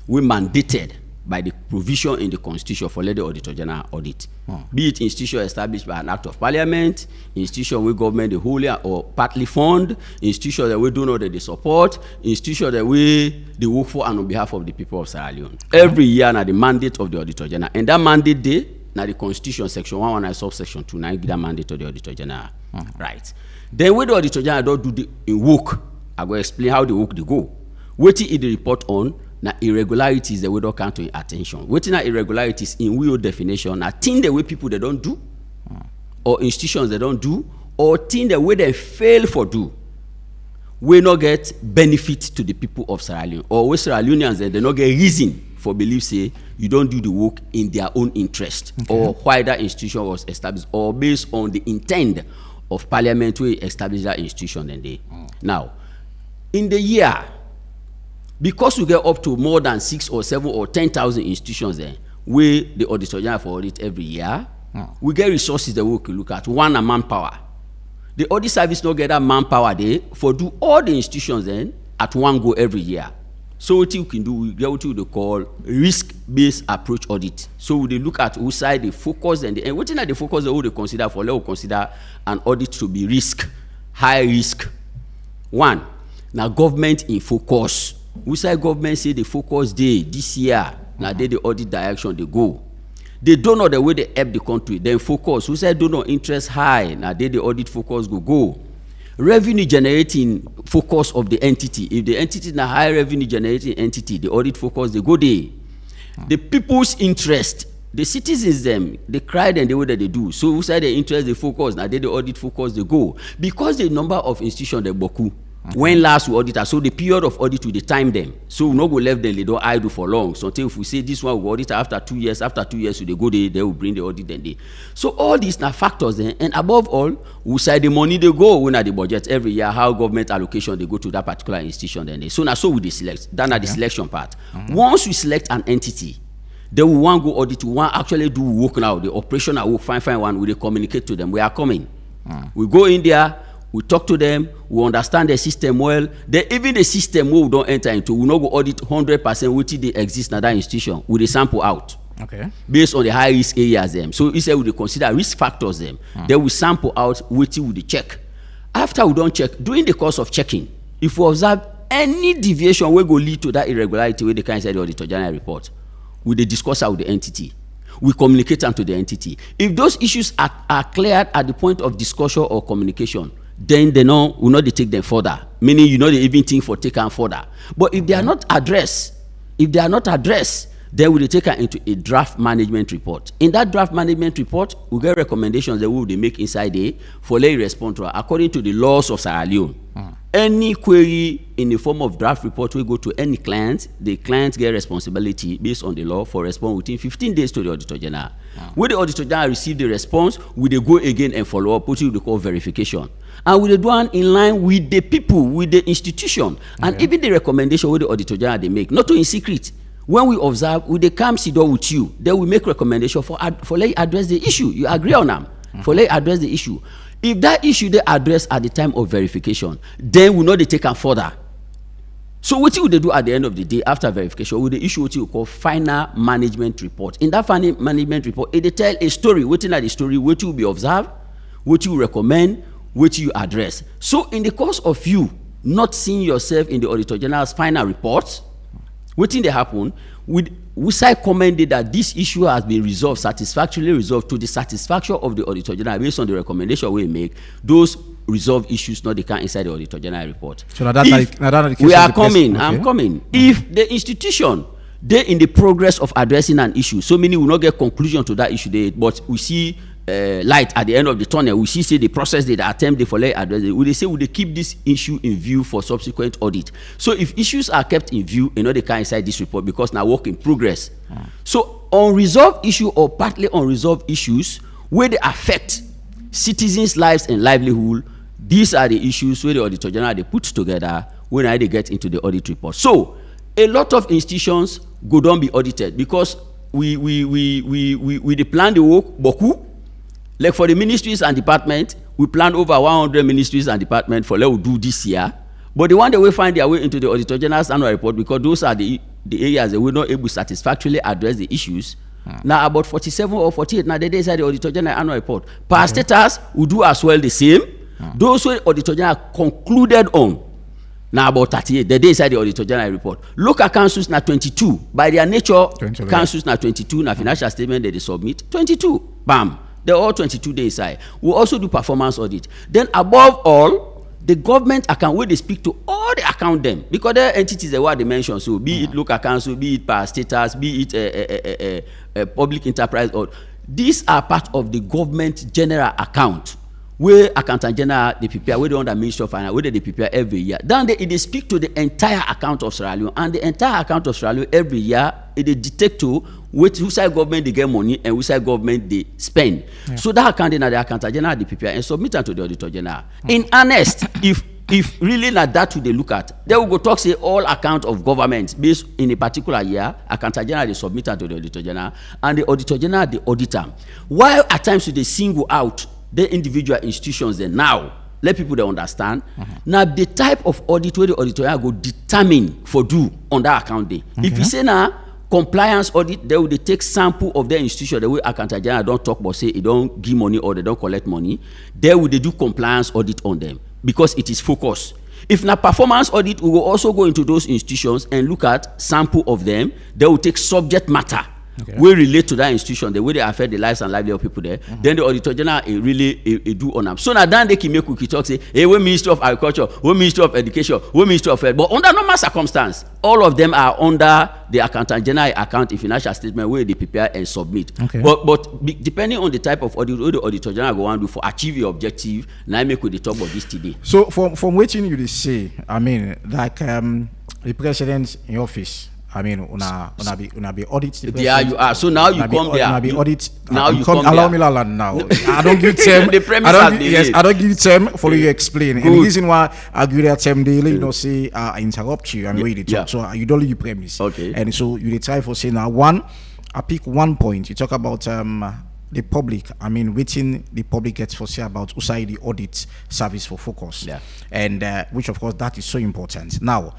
We mandated by the provision in the Constitution for let the Auditor General audit. Be it institution established by an act of parliament, institution where government the wholly or partly fund, institution that we do not that they support, institution that we they work for and on behalf of the people of Sierra Leone. Every year now the mandate of the Auditor General. And that mandate day, now the Constitution section 119 subsection 29 give that mandate to the Auditor General. Right. Then when the Auditor General don't do the in work, I go explain how the work they go. Waiting in the report on now irregularities that we don't come to attention. Waiting at irregularities in real definition, now thing the way people they don't do, or institutions they don't do, or thing the way they fail for do, we not get benefit to the people of Sierra Leone, or we Sierra Leoneans they not get reason for belief say you don't do the work in their own interest, or why that institution was established, or based on the intent of parliament to establish that institution. And they now in the year. Because we get up to more than 6 or 7 or 10,000 institutions there, we the Auditor General for audit every year, we get resources that we can look at. One, a manpower. The audit service not get that manpower there for do all the institutions then at one go every year. So what you can do, we get what we call risk-based approach audit. So we look at who side the focus and what in the focus that we consider for let we consider an audit to be high risk. One, now government in focus. We say government say the focus day this year, now they the audit direction they go. They don't know the way they help the country, then focus. We say don't know interest high, now they the audit focus go. revenue generating focus of the entity. If the entity is a high revenue generating entity, the audit focus, they go there. The people's interest, the citizens them, they cry and the way that they do. So who say the interest, they focus, now they the audit focus, they go. Because the number of institutions, they boku. When last we audit, so the period of audit will the time them. So we no go left them, they don't idle for long. So until if we say this one we audit after 2 years, so they go there, they will bring the audit then they. So all these now factors then, and above all, we say the money they go when at the budget every year, how government allocation they go to that particular institution then they. So now so we select, that na the selection part. Once we select an entity, then we want go audit, we want actually do work now, the operational work, fine one, we communicate to them, we are coming. We go in there, we talk to them, we understand the system well. Then even the system we don't enter into, we not go audit 100% which they exist in that institution. We dey sample out. Okay. Based on the high risk areas them. So instead we dey consider risk factors them. Then we sample out which we dey check. After we don't check, during the course of checking, if we observe any deviation wey go lead to that irregularity wey dey come inside the auditor general report, we dey discuss out with the entity. We communicate them to the entity. If those issues are cleared at the point of discussion or communication, then they know will not take them further. Meaning you know they even think for taking further. But if they are not addressed, then we will take her into a draft management report. In that draft management report, we get recommendations that we will make inside there for lay respond to according to the laws of Sierra Leone. Any query in the form of draft report will go to any client. The client get responsibility based on the law for respond within 15 days to the Auditor General. When the Auditor General receive the response, we they go again and follow up, what we call verification. And we do one in line with the people, with the institution, and even the recommendation with the Auditor General they make, not to in secret. When we observe, we they come sit down with you, then we make recommendation for let address the issue. You agree on them for let address the issue. If that issue they address at the time of verification, then we know they take them further. So what will they do at the end of the day after verification? Will they issue what you call final management report? In that final management report, they tell a story. What in the story? What will be observed? What you recommend? What you address? So in the course of you not seeing yourself in the Auditor General's final report, what thing they happen? We say commented that this issue has been resolved, satisfactorily resolved to the satisfaction of the Auditor General based on the recommendation we make. Those resolved issues not they can inside the Auditor General report. So we are coming. Okay. I'm coming. If the institution they in the progress of addressing an issue, so many will not get conclusion to that issue there, but we see light at the end of the tunnel. We see say the process they attempt they for let address it. Will they say will they keep this issue in view for subsequent audit? So if issues are kept in view, you know they can inside this report because now work in progress. So unresolved issue or partly unresolved issues where they affect citizens' lives and livelihood, these are the issues where the Auditor General they put together when they get into the audit report. So a lot of institutions go down be audited because we plan the work boku. Like for the ministries and departments, we plan over 100 ministries and departments for let we do this year. But the one that will find their way into the Auditor General's annual report because those are the areas that we're not able to satisfactorily address the issues. Now about 47 or 48 now they inside the Auditor General annual report. Per status we do as well the same. Those who Auditor General concluded on now about 38 the day inside the Auditor General report. Local councils now 22. By their nature, councils now 22. Now financial statement that they submit 22. Bam. They're all 22 days inside. We also do performance audit. Then above all, the government account where they speak to all the account them because there are entities that what they mentioned. So be it local council, be it per status, be it a public enterprise, or these are part of the government general account where accountant general they prepare, where they under Ministry of Finance, where they prepare every year. Then they speak to the entire account of Sierra Leone, and the entire account of Sierra Leone every year they detect to which side government they get money and which side government they spend. So that account the accountant general they prepare and submit it to the Auditor General. In earnest, if really like that they look at, they will go talk say all account of government based in a particular year, accountant general they submit it to the Auditor General, and the Auditor General they audit them. While at times they single out the individual institutions then now let people they understand. Now the type of audit where the Auditor General go determine for do on that account day. If you say now compliance audit, they will take sample of the institution the way accountant general don't talk about say it don't give money or they don't collect money. They will do compliance audit on them because it is focused. If na performance audit, we will also go into those institutions and look at sample of them. They will take subject matter we relate to that institution, the way they affect the lives and livelihood of people there, then the Auditor General really do on them. So now then they can make we talk say, hey, we Ministry of Agriculture, we Ministry of Education, we Ministry of Health. But under normal circumstance, all of them are under the Accountant General account in financial statement where they prepare and submit. Okay. But depending on the type of audit, what the Auditor General go on do for achieve your objective, now I make we talk about this today. So from what you say, I mean, like the president in office, I mean, una be audit. There you are. So now you come there. Una be audit. Now you come. come Allow there. me land now. I don't give term. The premise I has don't. been Yes, laid. I don't give term. Follow you explain. Good. And the reason why I give that term daily, you know, say I interrupt you and wait to talk. Yeah. So you don't leave your premise. Okay. And so you try for saying now one. I pick one point. You talk about the public. I mean, waiting the public gets for say about USAID the audit service for focus. Yeah. And which of course that is so important. Now,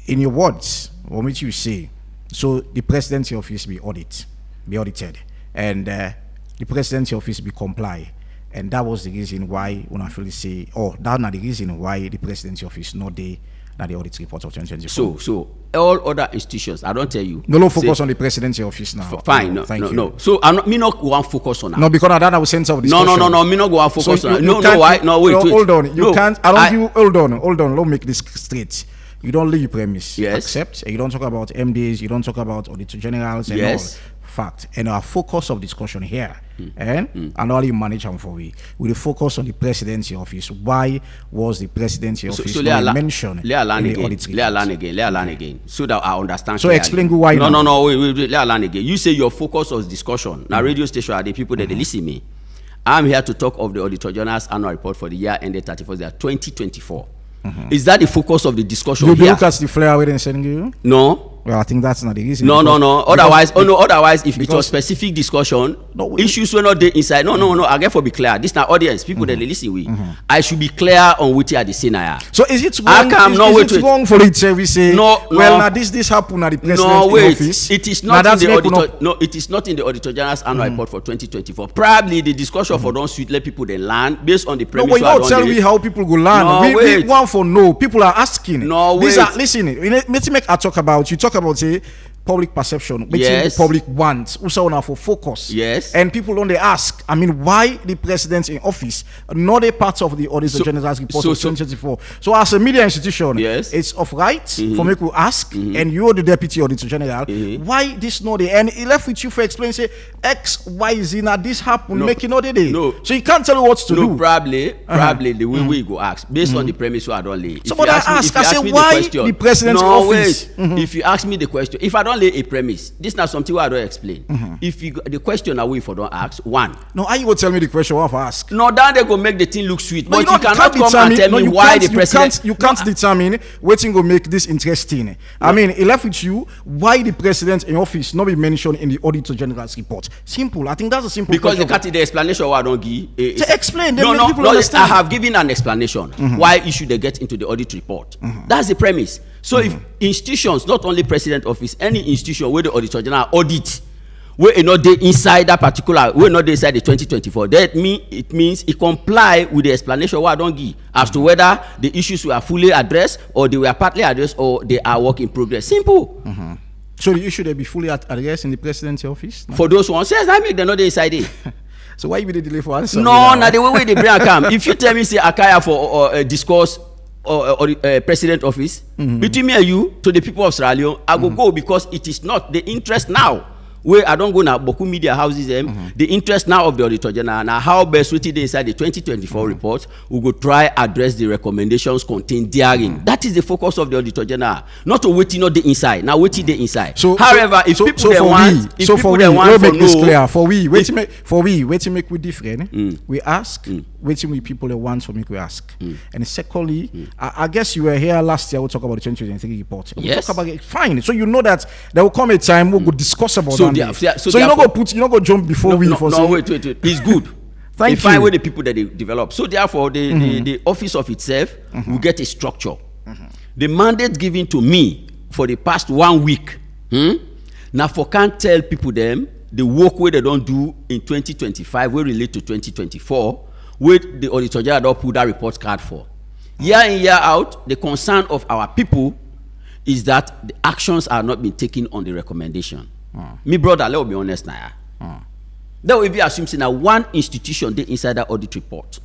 in your words, what which you say, so the presidency office be audited, and the presidency office be comply, and that was the reason why when I feel say, oh, that's not the reason why the presidency office not the audit report of 2024. So all other institutions, I don't tell you. No focus on the presidency office now. Fine, no. So me not go and focus on that. No, because that was sense of discussion. No. Me not go and focus So on that. you No, can't- why? No, wait. Hold on. You No, can't. I don't give. Hold on. Let me make this straight. You don't leave your premise. Yes. Accept. And you don't talk about MDs. You don't talk about auditor generals and Yes. all. Fact. And our focus of discussion here, and all you manage them for we will focus on the presidency office. Why was the presidency office not mentioned in the audit report? Let her learn again. So that I understand. So clearly. explain why now. No. Wait. Let her learn again. You say your focus was discussion. Now radio station are the people that they listen me. I'm here to talk of the Auditor General's annual report for the year ended 31st 2024. Is that the focus of the discussion You here? look at the flare where they sending you. No. Well, I think that's not the reason. No. Otherwise, if it was because- specific discussion, No, issues were not there inside. No. I get for be clear. This now audience, people that they listen with. I should be clear on what are the scenario. So is it I wrong? can- Is, no, is wait, it wait. wrong for it to we say? No. Well, now this happened at the president No, in wait. office. It is Now not in that's the make we auditor. not- No, it is not in the Auditor General's annual report for 2024. Probably the discussion for don't suit let people they learn based on the No, premise. but you I don't don't tell dey- me how people go learn. No, we wait. want for no. People are asking. No, These wait. are listen. Let's make I talk about. You talk about say public perception. Which Yes. the public wants. Also now for focus. Yes. And people don't they ask. I mean, why the president in office not a part of the Auditor General's report of 2024? So as a media institution, Yes. it's of right for me to ask. And you're the deputy Auditor General. Why this not the and it left with you for explain say X Y Z now this happened No. making all the day. No. So you can't tell me what to No, do. probably the way we go ask based on the premise where I don't lay. If So, but you I ask me- ask, if you I say, me why question- the president's no, office? Wait. If you ask me the question, if I don't lay a premise, this is not something where I don't explain. If you the question away if I don't ask, one. No, how you go tell me the question what I ask? No, then they go make the thing look sweet. No, But you cannot come and tell me you why can't- the president. You can't determine waiting go make this interesting. I mean, it left with you why the president in office not be mentioned in the Auditor General's report. Simple. I think that's a simple Because question. they can't the explanation why I don't give. To explain, then no, make no, people no. understand. I have given an explanation why you should get into the audit report. That's the premise. So if institutions, not only president office, any institution where the Auditor General audit, where not they inside that particular, where not they inside the 2024, it means it comply with the explanation why I don't give as to whether the issues were fully addressed or they were partly addressed or they are work in progress. Simple. So the issue they be fully addressed in the presidency office. No? For those ones, yes, I make them not they inside it. So why you be the delay for answer? No, the way they bring a come. If you tell me say Akaya for discourse or president office between me and you to the people of Sierra Leone, I will go because it is not the interest now. Where I don't go now, Boku media houses them. The interest now of the Auditor General now how best with it inside the 2024 report, we go try address the recommendations contained therein. That is the focus of the Auditor General, not to waiting not the inside. Now waiting the inside. So, however, if so, people so they for want, we, if so people for they we, want we'll for make this no, clear. For we, waiting make we different. We ask, waiting with people they want for make we ask. And secondly, I guess you were here last year. We'll talk about the 2023 report. We'll Yes. talk about it. Fine. So you know that there will come a time we'll go discuss about So that. so You not go jump before we. No, for no, say, wait. It's good. Thank they find you. where the people that they develop. So therefore, the office of itself will get a structure. The mandate given to me for the past 1 week, now for can't tell people them the work where they don't do in 2025 will relate to 2024, where the Auditor General don't put that report card for. Year in, year out, the concern of our people is that the actions are not being taken on the recommendation. Me brother, let me be honest now. That will be assumed that one institution they inside that audit report.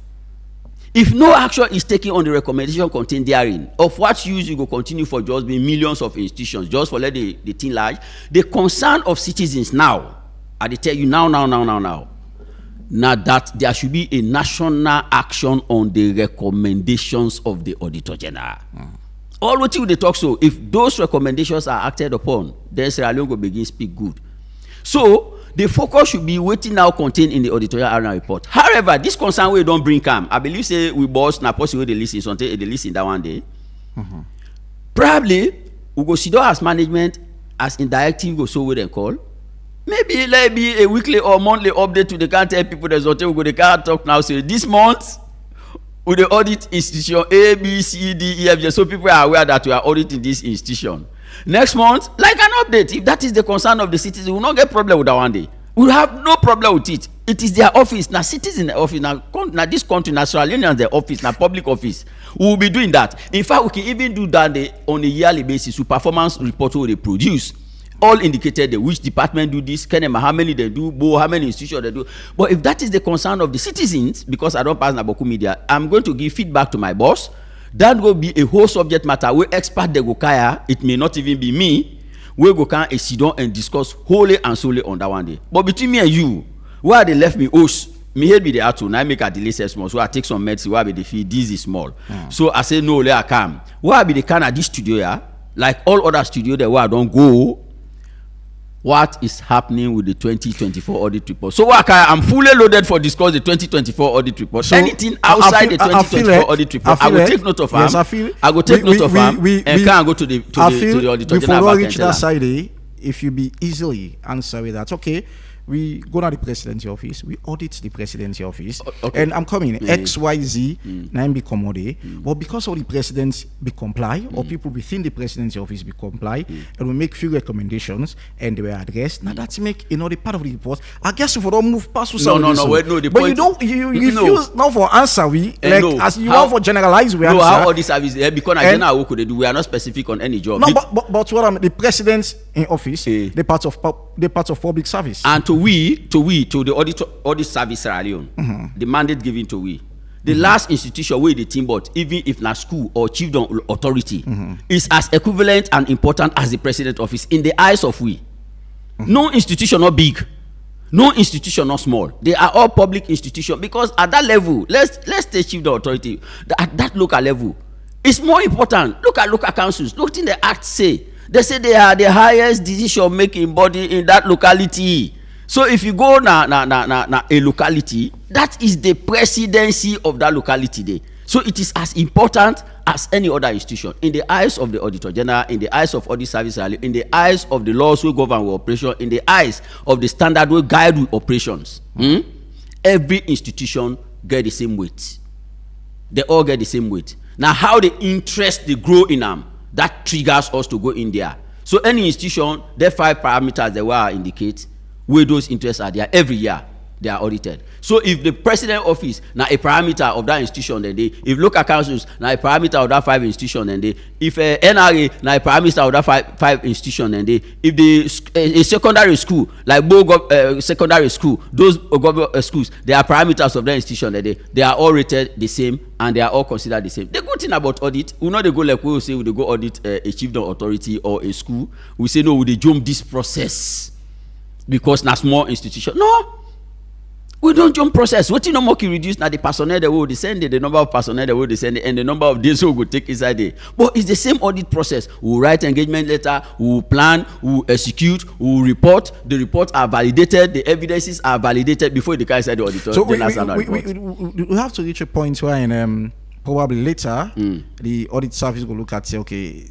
If no action is taken on the recommendation contained therein, of what use you go continue for just being millions of institutions, just for let the thing large, the concern of citizens now, I tell you now that there should be a national action on the recommendations of the Auditor General. All what you they talk so, if those recommendations are acted upon, then Sierra Leone will begin speak good. So the focus should be waiting now contained in the editorial annual report. However, this concern we don't bring calm. I believe say we boss na possible they listen something they listen that one day. Probably we go sit down as management as indirective go so we then call. Maybe let be a weekly or monthly update to the can't tell people there's something we go they can't talk now. Say this month with the audit institution A, B, C, D, E, F, G, so people are aware that we are auditing this institution. Next month, like an update, if that is the concern of the citizens, we will not get problem with that one day. We will have no problem with it. It is their office. Now, citizens' office, now this country, now Australians, their office, now public office. We will be doing that. In fact, we can even do that on a yearly basis with performance report we produce. All indicated which department do this, how many they do, how many institutions they do. But if that is the concern of the citizens, because I don't pass Naboku Media, I'm going to give feedback to my boss. That will be a whole subject matter where expert they go kaya. It may not even be me. We go can sit down and discuss wholly and solely on that one day. But between me and you, where they left me me head be the out now I make a delay small. So I take some medicine. Where be the fee? This is small. So I say no, let I come. Where be the kind of this studio here? Like all other studio there where I don't go. What is happening with the 2024 audit report? So I'm fully loaded for discuss the 2024 audit report. So anything outside the 2024 audit report, I will take note of. Yes, I will take note of and can go to the auditor general. Before we reach that side, if you be easily answer with that, okay. We go to the presidency office, we audit the presidency office, and I'm coming, XYZ, now be commodity, but because all the presidents be comply, or people within the presidency office be comply, and we make few recommendations, and they were addressed, now that's make, the part of the report, I guess if we don't move past the but you refuse now for answer, as you want for generalize, we answer. How all this service, because again, what could they do? We are not specific on any job. No, but what the presidents in office, the parts of public service. And to the audit service Sierra Leone, the mandate given to we. The last institution where the team but even if na school or chiefdom authority is as equivalent and important as the president office in the eyes of we. No institution not big, no institution not small. They are all public institutions because at that level, let's take chiefdom authority at that local level. It's more important. Look at local councils. Look in the act say. They say they are the highest decision making body in that locality. So if you go na a locality, that is the presidency of that locality there. So it is as important as any other institution in the eyes of the Auditor General, in the eyes of Audit Service, in the eyes of the laws who govern our operation, in the eyes of the standard who guide with operations. Every institution get the same weight. They all get the same weight. Now how the interest they grow in them, that triggers us to go in there. So any institution, there 5 parameters that will indicate where those interests are there every year. They are audited. So if the president office now a parameter of that institution, then if local councils now a parameter of that 5 institution, then if NRA now a parameter of that 5 institution, then if the a secondary school like secondary school, those schools, they are parameters of that institution, then they are all rated the same and they are all considered the same. The good thing about audit, we not they go like we will say we go audit a chiefdom authority or a school. We say no, we they jump this process because na small institution. No. We don't jump process. What you know more can reduce now the personnel that will descend, the number of personnel that will descend, and the number of days we will take inside there. But it's the same audit process. We will write engagement letter, we will plan, we will execute, we will report. The reports are validated, the evidences are validated before the guy inside the auditor. So we have to reach a point where probably later the audit service will look at say, okay,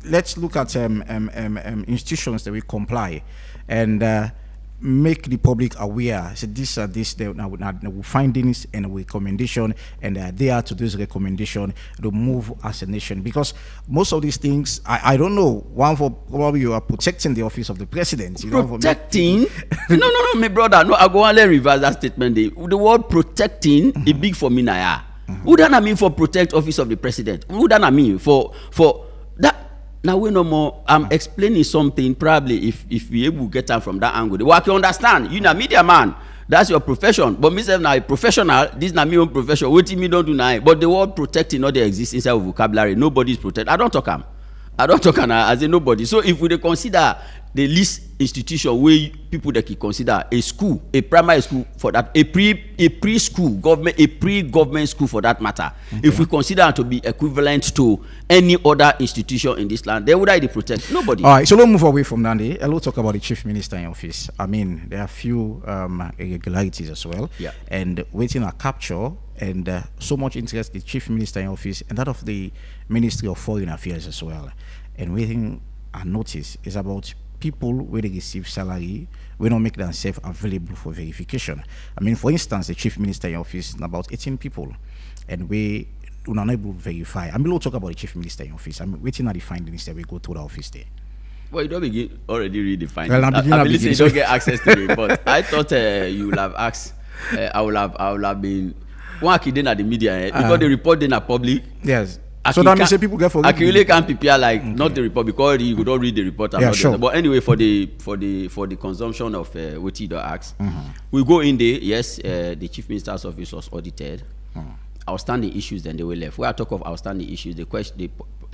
let's look at institutions that will comply and make the public aware. So this findings and recommendation, and they are there to this recommendation to move as a nation. Because most of these things, I don't know. One for probably you are protecting the office of the president. Protecting? No, my brother. No, I go and let reverse that statement. The word protecting is big for me now. Who does not mean for protect office of the president? Who does not mean for that? Now we no more. I'm explaining something. Probably if we able to get them from that angle, they work. You understand? You na media man. That's your profession. But myself now a professional. This na my own profession. What me don't do now. But the word protecting not the exist inside of vocabulary. Nobody is protected. I don't talk as a nobody. So if we dey consider the least institution where people that can consider a school, a primary school for that, a preschool government, a pre-government school for that matter. Okay. If we consider to be equivalent to any other institution in this land, they would either protect nobody. All right, so let's move away from that. Let's talk about the chief minister in office. I mean, there are a few irregularities as well, and waiting a capture and so much interest the chief minister in office and that of the Ministry of Foreign Affairs as well. And waiting a notice is about people where they receive salary, we don't make themselves available for verification. I mean, for instance, the chief minister in office, about 18 people, and we are not able to verify. I mean, we'll talk about the chief minister in office. I'm waiting at the findings that we go to the office there. Well, you don't begin already read the findings. Well, I believe you don't get access to the report. I thought you would have asked. I would have been one kid at the media because the report then are public. Yes. So that means people get forgiven. I really can't prepare not the report because you don't read the report. Sure. But anyway, for the consumption of what you don't ask, we go in there. Yes, the chief minister's office was audited. Outstanding issues, then they were left. Where I talk of outstanding issues, the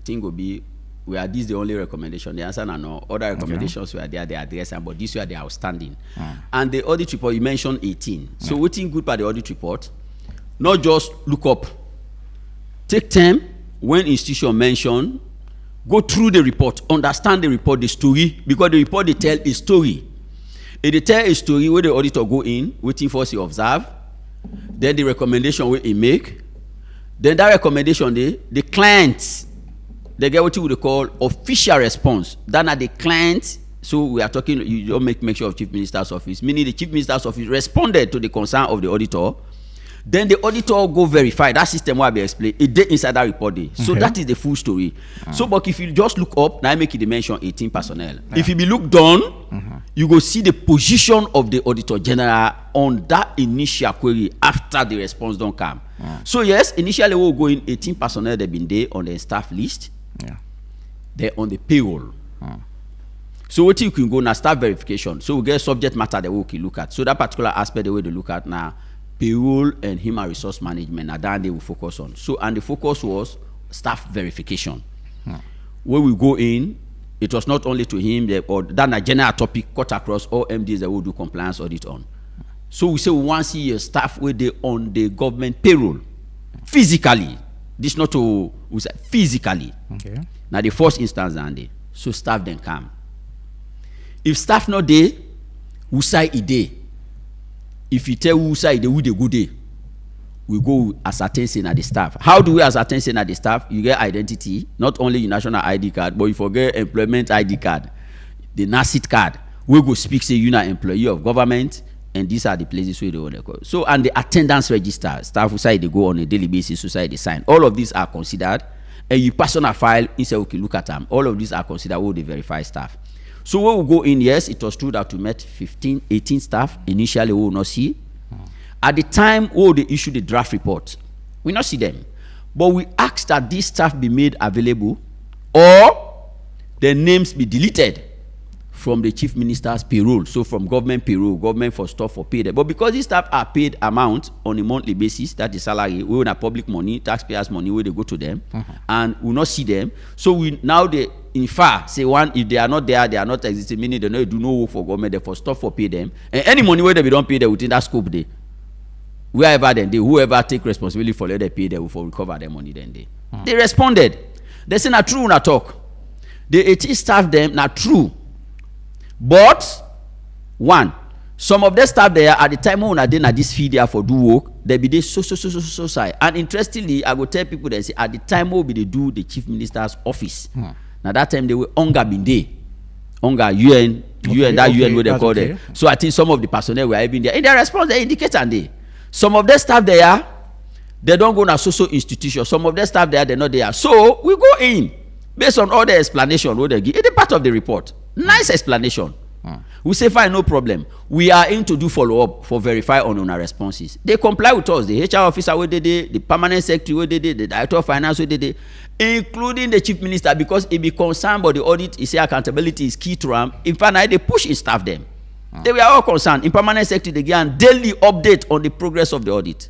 thing will be, were these the only recommendation? The answer is no. Other recommendations were there, they address them, but these were the outstanding. And the audit report, you mentioned 18. So what thing good by the audit report? Not just look up, take time. When institution mention, go through the report, understand the report, the story, because the report they tell a story. If they tell a story where the auditor go in, waiting for us to observe, then the recommendation where he make, then that recommendation the clients, they get what we call official response. Then at the client, so we are talking, you don't make mention of chief minister's office, meaning the chief minister's office responded to the concern of the auditor. Then the auditor go verify that system what I be explain. It did inside that report day. So that is the full story. So, but if you just look up, now I make it dimension 18 personnel. If you be look down, you go see the position of the auditor general on that initial query after the response don't come. So yes, initially we'll go in 18 personnel they've been there on the staff list. They're on the payroll. So what you can go now staff verification. So we get subject matter that we can look at. So that particular aspect the way to look at now. Payroll and human resource management are that they will focus on. So, and the focus was staff verification. When we go in, it was not only to him, or that a general topic cut across all MDs that will do compliance audit on. So we say we want to see your staff where they on the government payroll physically. This not to we say physically. Okay. Now the first instance and they so staff then come. If staff not there, we say a day. If you tell who side they would a good day, we go ascertain saying at the staff. How do we ascertain saying at the staff? You get identity, not only your national ID card, but you forget employment ID card, the NACIT card. We go speak say you're an employee of government, and these are the places where they want to go. So, and the attendance register, staff who side they go on a daily basis, who side they sign. All of these are considered, and you personal file instead we can look at them. All of these are considered who they verify staff. So when we go in, yes, it was true that we met 15, 18 staff. Initially, we will not see. At the time, they issue the draft report, we not see them. But we asked that these staff be made available or their names be deleted from the chief minister's payroll. So from government payroll, government for stuff for paid. But because these staff are paid amount on a monthly basis, that is salary, we own a public money, taxpayers' money, where they go to them, and we not see them. So we now they infer, say one, if they are not there, they are not existing, meaning they do no work for government, they for stuff for pay them. And any money where they don't pay them within that scope they. Wherever then they, whoever take responsibility for let them pay, they will for recover their money then they. They responded. They say not true, not talk. The 18 staff them not true. But one, some of the staff there at the time when I did this feed there for do work, they be there so side. And interestingly, I go tell people that say at the time when they do the chief minister's office. Now that time they were hunger been there. Hunger UN where they call them. So I think some of the personnel were even there. In their response, they indicate and they. Some of the staff there, they don't go to social institution. Some of the staff there, they're not there. So we go in based on all the explanation what they give. It's a part of the report. Nice explanation. We say fine, no problem. We are in to do follow-up for verify on our responses. They comply with us. The HR officer what they did, the permanent secretary what they did, the director of finance what they did. including the chief minister, because he be concerned about the audit. He say accountability is key to him. In fact, they push his staff them. They were all concerned. In permanent secretary, they give a daily update on the progress of the audit.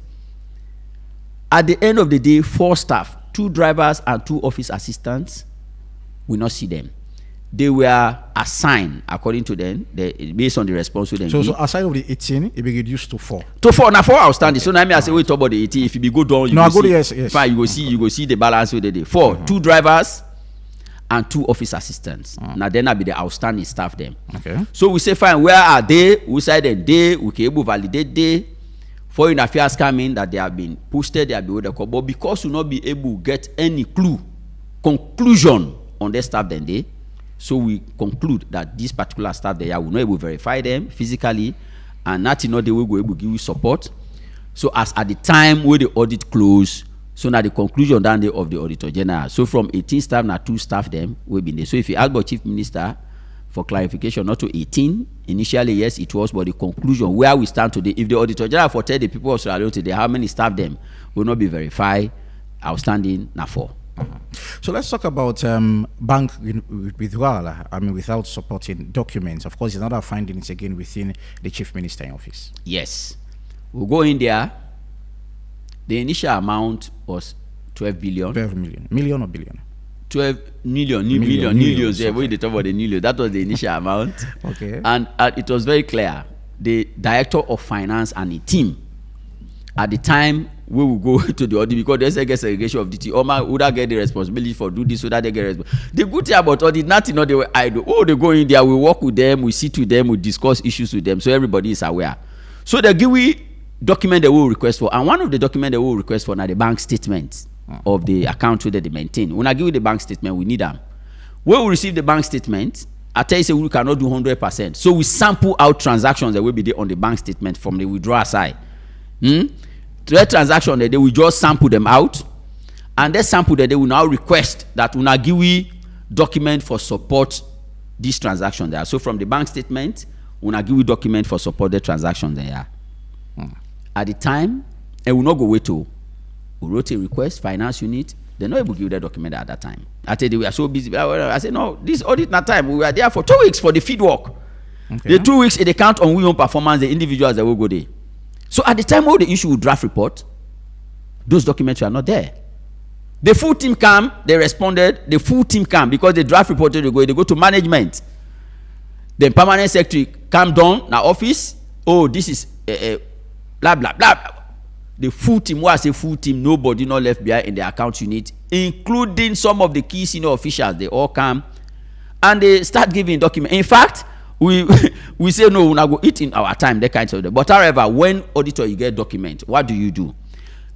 At the end of the day, 4 staff, 2 drivers and 2 office assistants, will not see them. They were assigned, according to them, based on the response to them. So aside of the 18, it be reduced to 4. To 4, now 4 outstanding. So now I say we talk about the 18. If you be go down, you no, go see. Yes. Fine, you go see the balance with the day. 4, 2 drivers and 2 office assistants. Now then I be the outstanding staff them. Okay. So we say fine, where are they? We say them they, we can able validate they. Foreign affairs come in that they have been posted, they have been with the call. But because we not be able to get any conclusion on their staff then they. So we conclude that this particular staff there will not able to verify them physically, and nothing not they will go able to give you support. So as at the time where the audit close, so now the conclusion down there of the auditor general. So from 18 staff now 2 staff them will be there. So if you ask about chief minister for clarification, not to 18 initially, yes it was, but the conclusion where we stand today, if the auditor general for tell the people of Sierra Leone today how many staff them will not be verified, outstanding now 4. So let's talk about bank withdrawal. I mean, without supporting documents. Of course, another findings again within the chief minister in office. Yes, we'll go in there. The initial amount was 12 billion. 12 million. Million or billion? 12 million. Millions. Yeah, when they talk about the million, that was the initial amount. Okay. And it was very clear. The director of finance and the team at the time we will go to the audit, because there's a segregation of duty. Oma would get the responsibility for do this, so that they get responsibility. The good thing about audit, nothing not they were idle. Oh, they go in there, we work with them, we sit with them, we discuss issues with them, so everybody is aware. So they give we document they will request for, and one of the documents they will request for now the bank statement of the account that they maintain. When I give you the bank statement, we need them. When we receive the bank statement, I tell you say we cannot do 100%. So we sample out transactions that will be there on the bank statement from the withdrawal side. To that transaction, they will just sample them out, and that sample that they will now request that we now give we document for support this transaction there. So from the bank statement, we now give we document for support the transaction there. At the time, and we not go wait to. We wrote a request, finance unit. They're not able to give that document at that time. I said they were so busy. I said no, this audit not time. We were there for 2 weeks for the feed work. Okay. The 2 weeks they count on we own performance. The individuals that will go there. So at the time all the issue with draft report, those documents are not there. The full team come, they responded, the full team come because the draft report they go to management. The permanent secretary come down na office. Oh, this is blah blah blah. The full team, when I say full team, nobody not left behind in the account unit, including some of the key senior officials. They all come and they start giving documents. In fact, we say no, we now go eat in our time, that kind of thing. But however, when auditor you get document, what do?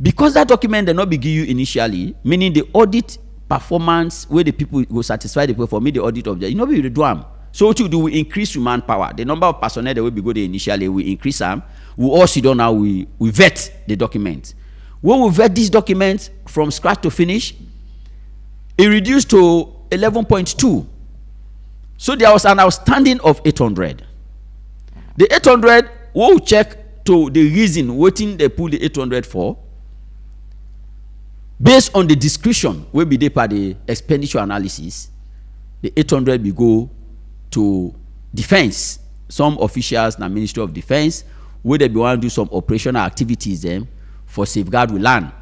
Because that document they not be give you initially, meaning the audit performance where the people go satisfy the people for me the audit object, you know we do them. So what you do, we increase your manpower. The number of personnel that will be go there initially, we increase them. We also do now we vet the document. When we vet this document from scratch to finish, it reduced to 11.2. So there was an outstanding of 800. The 800, we'll check to the reason waiting they pull the 800 for. Based on the description, will be there by the expenditure analysis, the 800 will go to defense. Some officials in the Ministry of Defense, where they be want to do some operational activities them for safeguard with land.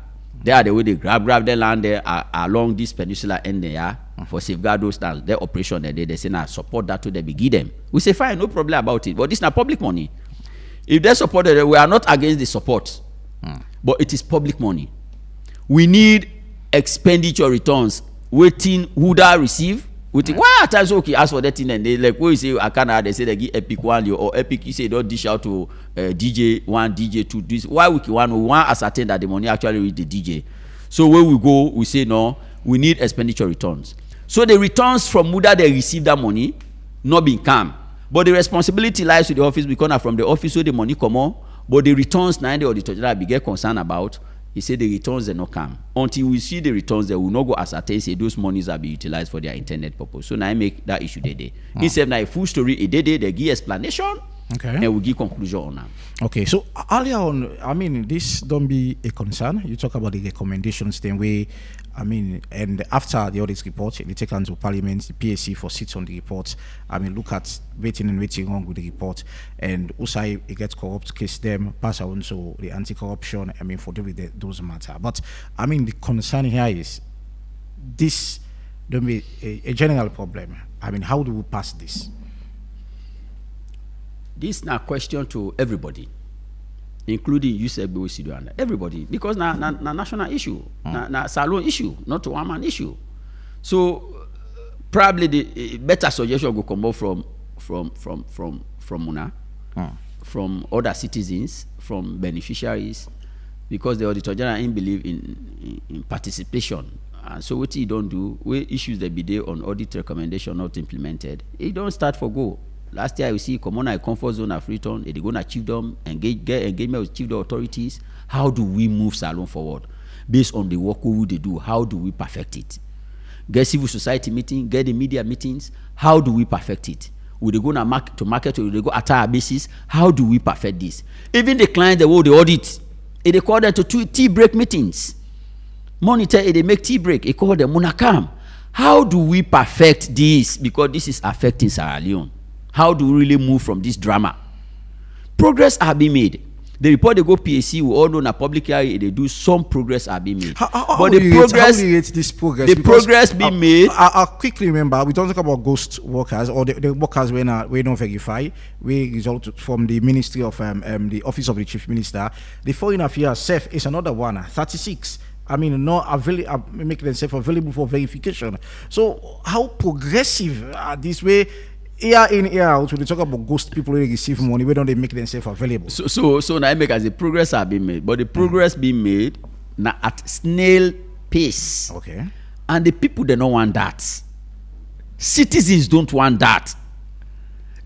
They are the way they grab the land there along this peninsula end there for safeguard those lands. Their operation they say now support that to they be give them. We say fine, no problem about it. But this is not public money. If they support it, we are not against the support. But it is public money. We need expenditure returns. Waiting who that receive. Waiting. Why at times okay ask for that thing and they like when you say I can't they say they give Epic 1 or Epic you say don't dish out to DJ 1, DJ 2. This why we want ascertain that the money actually reach the DJ. So when we go, we say no, we need expenditure returns. So the returns from Muda they receive that money, not being calm. But the responsibility lies with the office because from the office where the money come on, but the returns now the auditor general be get concerned about. He said the returns they not come. Until we see the returns, they will not go ascertain say those monies are be utilized for their intended purpose. So now I make that issue they. Instead now a full story, they give explanation Okay. And we give conclusion on them. Okay, so earlier on, I mean, this don't be a concern. You talk about the recommendations, then and after the audit report, they take into Parliament, the PAC for sits on the report. I mean, look at waiting wrong with the report, and also it gets corrupt case them pass on so the anti-corruption. I mean, for deal with those matter. But I mean, the concern here is this don't be a general problem. I mean, how do we pass this? This is now a question to everybody, including you said everybody, because now national issue, na salon issue, not a one man issue. So probably the better suggestion will come out from Muna, from other citizens, from beneficiaries, because the Auditor General believe in participation. And so what he don't do, where issues that be there on audit recommendation not implemented, he don't start for go. Last year, we see common and comfort zone of return. They go to achieve them, get engagement with chief authorities. How do we move Salon forward? Based on the work we do, how do we perfect it? Get civil society meeting, get the media meetings. How do we perfect it? Will they go to market or will they go at our basis? How do we perfect this? Even the clients that will the audit, they call them to tea break meetings. Monitor, they make tea break. They call them Munakam. How do we perfect this? Because this is affecting Sierra Leone. How do we really move from this drama? Progress are being made. The report they go PAC, we all know in a public area they do some progress are being made. But the progress, how do you rate this progress? The progress being made. I quickly remember we don't talk about ghost workers or the workers we don't verify. We result from the Ministry of the Office of the Chief Minister. The Foreign Affairs SEF is another one, 36. I mean, make themselves available for verification. So how progressive this way? Year in, year out, when they talk about ghost people who receive money, why don't they make themselves available? So now I make as the progress are being made, but the progress being made now at snail pace. Okay. And the people they don't want that. Citizens don't want that.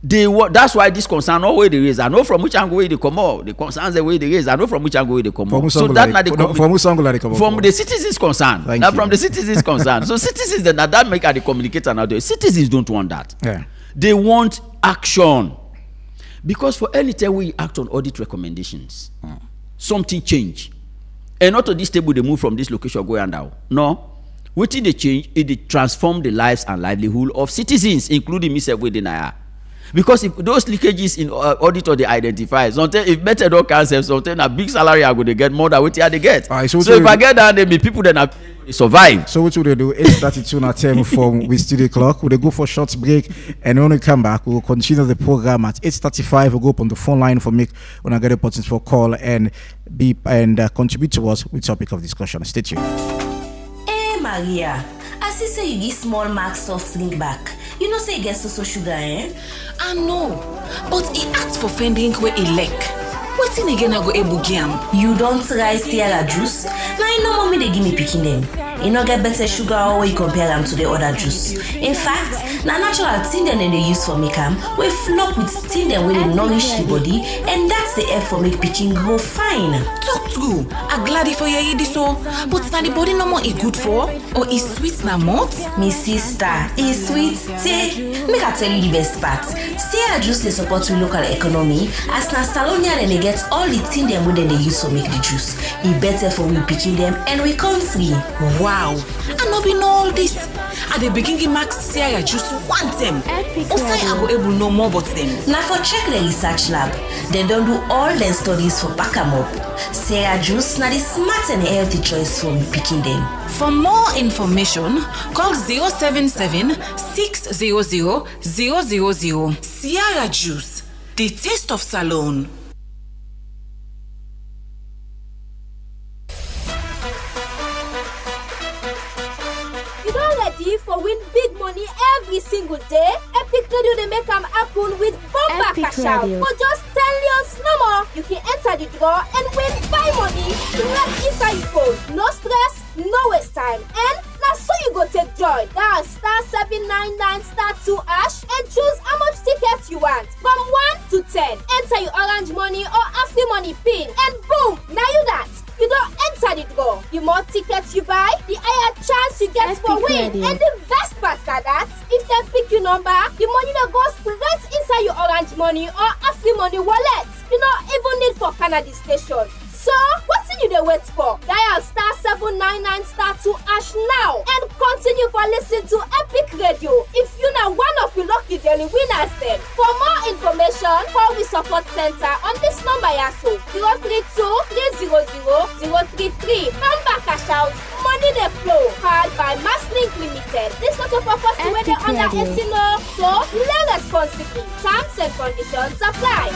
That's why this concern all way they raise. I know from which angle they come out. The concerns the way they raise. I know from which angle they come out. So that's not the from the citizens concern. Now from the citizens concern. So citizens that make the communicator now. Citizens don't want that. Yeah. They want action. Because for any time we act on audit recommendations, something change. And not to this table they move from this location go and out. No. What did they change? It transform the lives and livelihood of citizens, including myself within IR. Because if those leakages in audit or they identify, sometimes if better don't cancel, sometimes a big salary I go to get more than what they get. Right, so if I get that, there be people that have survive. So what will they do? 8:32 now 10 from with studio clock. We'll go for a short break, and when we come back, we'll continue the program at 8:35. We'll go up on the phone line for make when I get opportunity for call and contribute to us with topic of discussion. Stay tuned. Hey Maria, I see you give small mark soft drink back. You know say you get so sugar, eh? I know, but he asked for fending where he like. What's in again? I go able game. You don't try Sierra juice. Now you know mommy they give me picking them. You know get better sugar or you compare them to the other juice. In fact, na natural thing that they use for make them. We flop with thing that will nourish the body, and that's the air for make picking grow fine. Talk true. I'm glad for you this so, but now the body no more is good for, or is sweet na mouth. Me sister, is sweet. Say, make I tell you the best part. Sierra juice they support the local economy. As na Salonia then they get all the things them when they use to make the juice. It better for we picking them and we country. Wow, I know be know all this. At the beginning, Max Sierra juice want them. Also, I go able know more about them. Now for check the research lab, they don't do all their studies for back 'em up. Sierra juice now the smart and healthy choice for we picking them. For more information, call 077 600 000. Sierra juice, the taste of Salon. For win big money every single day, Epic Radio they make them happen with bumper cash out. For just 10 years no more, you can enter the draw and win buy money straight inside your phone. No stress, no waste time. And now so you go take joy. Dial *799*2# and choose how much tickets you want. From 1 to 10. Enter your orange money or Afri money pin and boom, now you that. You don't enter the draw. The more tickets you buy, the higher chance you get Epic for win. Radio. And the best part is that if they pick your number, the money that goes straight inside enter your Orange Money or Afri Money wallet. You don't even need for Canada station. So, what you dey wait for? Dial *799*2# now and continue for listening to Epic Radio. If you now one of the lucky daily winners then. For more information, call the support center on this number yaso 032-300-033. Number cash out, money dey flow, powered by Masslink Limited. This not a purpose to where they under 18 law, so play responsibly. Terms and conditions apply.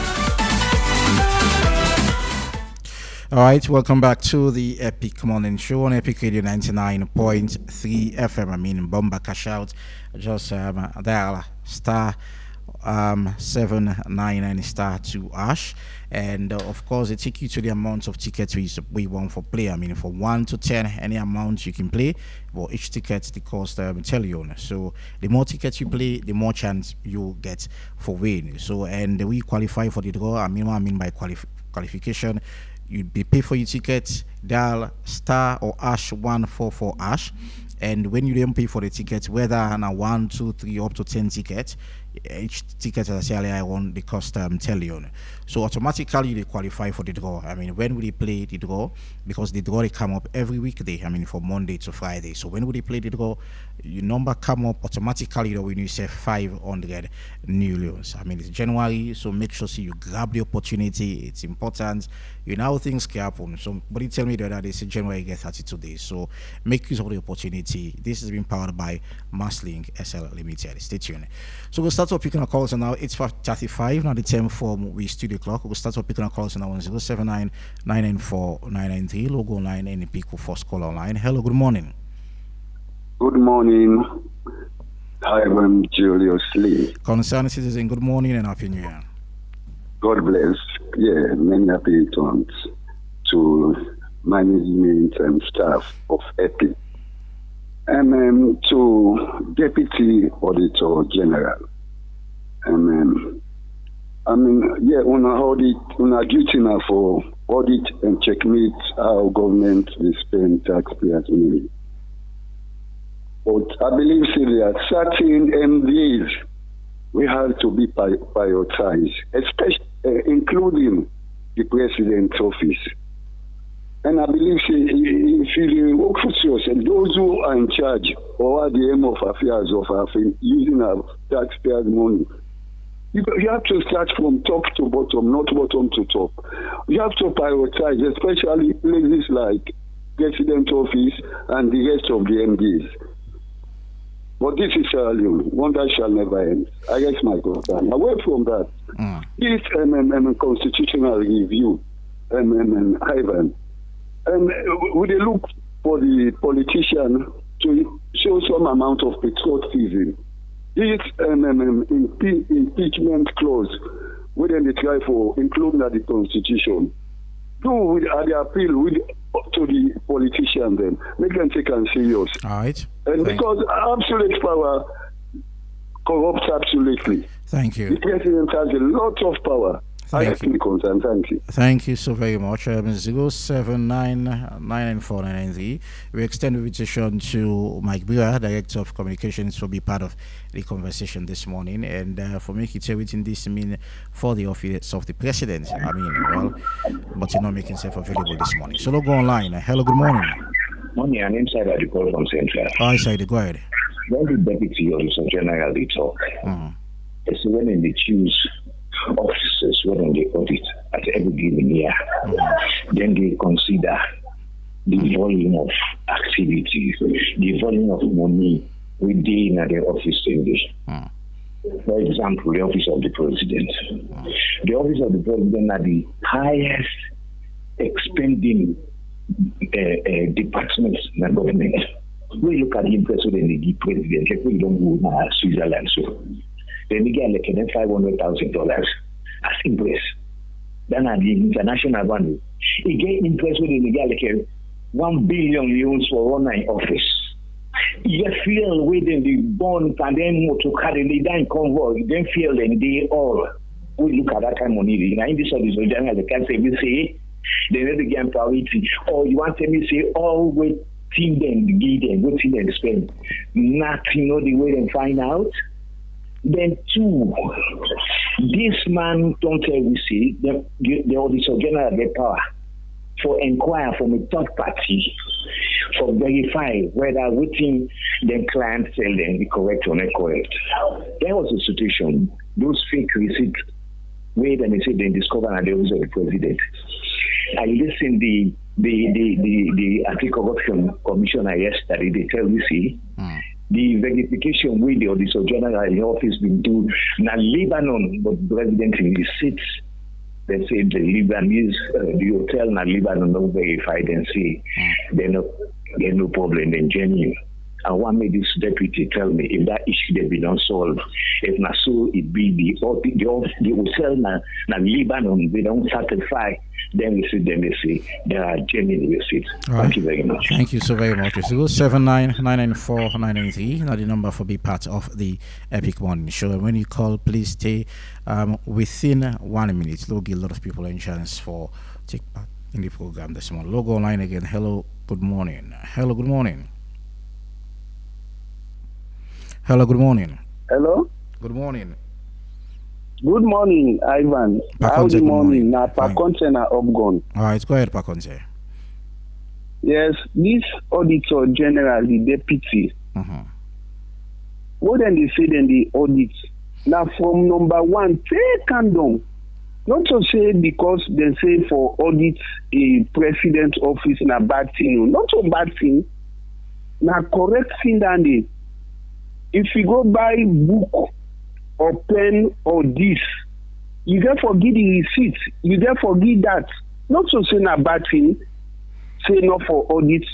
All right, welcome back to the Epic Morning Show on Epic Radio 99.3 FM. I mean, Bomba Cash Out, just dial *799*2#, and of course, it take you to the amount of tickets we want for play. I mean, from 1 to 10, any amount you can play. For each ticket, the cost tell you. So, the more tickets you play, the more chance you get for win. So, and we qualify for the draw. I mean, what I mean by qualification. You'd be pay for your ticket, dial star or #144#, and when you don't pay for the ticket, whether on a 1, 2, 3 up to 10 tickets, each ticket, as I say earlier, I want the cost tell you. So automatically they qualify for the draw. I mean, when will they play the draw? Because the draw they come up every weekday. I mean, from Monday to Friday. So when will they play the draw? Your number come up automatically when you say 500 new loans. I mean, it's January, so make sure you grab the opportunity. It's important. You know how things can happen. Somebody tell me that they say January get 32 days. So make use of the opportunity. This has been powered by Masslink SL Limited. Stay tuned. So we'll start picking our calls now. It's 5:35. Now the time from we studio clock. We'll start picking our calls now on 079 994 993. Logo online and pick first call online. Hello, good morning. Good morning. I'm Julius Lee. Concerned citizen, good morning and happy new year. God bless. Yeah, many happy returns to management and staff of EPIC. And to Deputy Auditor General. Una duty now for audit and checkmate how government will spend taxpayers' money. But I believe there are certain MDs we have to be prioritized, especially including the president's office. And I believe if you work for and those who are in charge or are the aim of affairs of using our taxpayers' money, you have to start from top to bottom, not bottom to top. You have to prioritize, especially places like president's office and the rest of the MDs. But this is one that shall never end. I guess my concern. Away from that, this constitutional review, Ivan, would they look for the politician to show some amount of patriotism? This impeachment clause, whether they try for including the constitution, do the appeal to the politician then make them take them serious. All right. And because absolute power corrupts absolutely. Thank you. The president has a lot of power. Thank you. Thank you. Thank you so very much. 079999493. We extend the invitation to Mike Bira, Director of Communications, to be part of the conversation this morning, and for making everything this mean for the office of the president. I mean, well, but you're not making himself available this morning. So, go online. Hello, good morning. Morning, I'm inside the call from Central. Hi, side. Go ahead. When the deputy auditor general they talk, it's when they choose officers when they audit at every given year, then they consider the volume of activities, the volume of money within their office English. For example, the office of the president. The office of the president are the highest expending departments in the government. We look at the interest when they give president, like we don't go now Switzerland, so then they get like $500,000 as interest. Then at the international value, he get interest when they get like 1 billion euros for online office. You feel within the bond and then to carry the down convoy, then feel then they all we look at that kind of money. Now in this office, general, they can say, we say, they never get priority. Or you want me to say, all wait till then, give them, wait till then spend. Nothing, the way they find out. Then two, this man don't tell we see the Auditor General get power for inquire from a third party for verify whether within the client tell them the correct or not correct. There was a situation, those fake receipts where they say they discover and they was the president. I listened the anti-corruption commissioner yesterday, they tell me see the verification with the Auditor General in the office been done now Lebanon, but president in the seats. They say the Lebanese, the hotel in Lebanon not verified and say they no problem, then genuine. And one made this deputy tell me if that issue they be not solved, if not so it be the hotel in Lebanon, they don't certify, then we see them, they say there are genuine receipts. Thank you very much. Thank you so very much. It's 079-994-993. Now the number for be part of the Epic Morning Show. And when you call, please stay within 1 minute. It'll give a lot of people a chance for take part in the program this morning. Logo online again. Hello, good morning. Hello, good morning. Hello, good morning. Hello? Good morning. Good morning, Ivan. Good morning. Now, Pakonte na Obgon. All right, go ahead, Pakonte. Yes, this Auditor General, the deputy, what then they say then the audit? Now, from number one, take and down. Not to say because they say for audit a president office na bad thing. Not a bad thing. Now, correct thing than it. If you go buy book or pen or this, you get forget the receipt. You get forget that. Not to say a bad thing. Say not for audit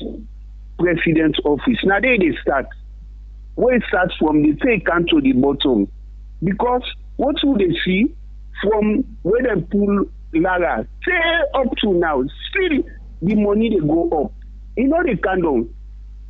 president office. Now they start. Where it starts from the take and to the bottom. Because what will they see from where they pull Lara? Say up to now, still the money they go up. You know they can't do.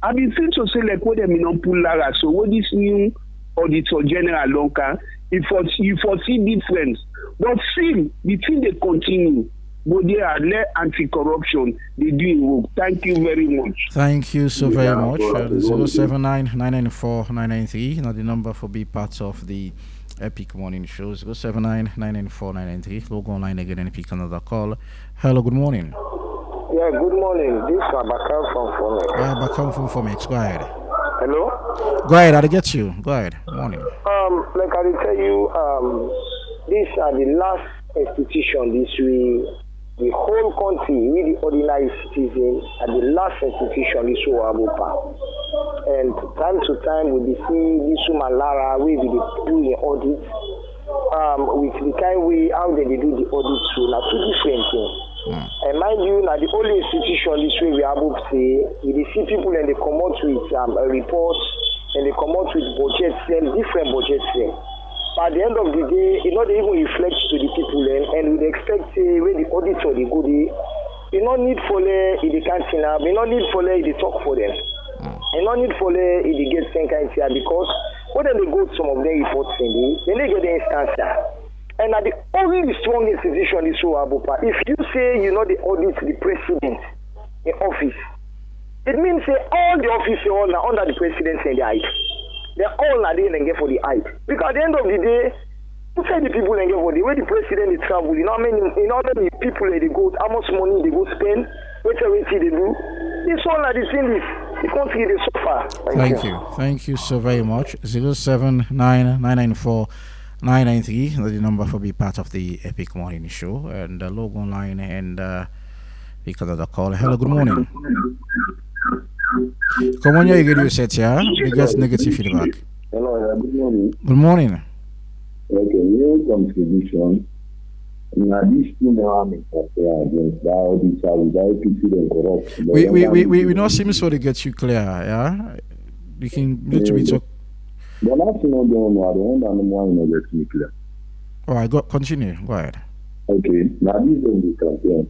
I've been saying to say like what they mean pull Lara. So what this new Auditor General Lonka, you foresee difference. But still, the thing they continue. But they are less anti-corruption. They do work. Thank you very much. Thank you so very much. 079-994-993. Now the number for be part of the Epic Morning Show. 079-994-993. Logo online again and pick another call. Hello, good morning. Yeah, good morning. This is Abakar from Fomex. Abakar from Fomex. Go ahead. Hello? Go ahead, I'll get you. Go ahead. Morning. Like I will tell you, these are the last institution this week. The whole country, we the ordinary citizens, are the last institution this will Abupa. And time to time we be seeing this woman Lara, we be doing the audit. With the kind way how they do the audit too, now two different things. And mind you, now the only institution this way we are able to say, we see people and they come out with a report and they come out with budgets and different budgets. But at the end of the day, it not even reflects to the people and we expect when the auditor they go there, you no need for the canteen, you no need for the talk for them. You no need for the get same kind of because when they go to some of their reports then they get the instance. And at the only strong institution is so Abupa. If you say you know the audit the president in office, it means all the offices are under the president and the height. They're all not there and get for the height. Because at the end of the day, who say the people and get for the way the president is travel, you know how many people they go, how much money they go spend, what they do. This all are the thing is the country they suffer. Thank you. Thank you so very much. 079-994-993, the number for be part of the Epic Morning Show, and log online and pick another call. Hello, good morning. Come on, you get your set here. We get negative feedback. Hello, good morning. Good morning. Okay, new contribution. Now, this thing now I'm against the auditor without people and corrupt. We not seem so to get you clear, yeah? We can literally talk. The last thing I'm doing, I don't want to get me clear. All right, continue. Go ahead. Okay, now this is the campaign.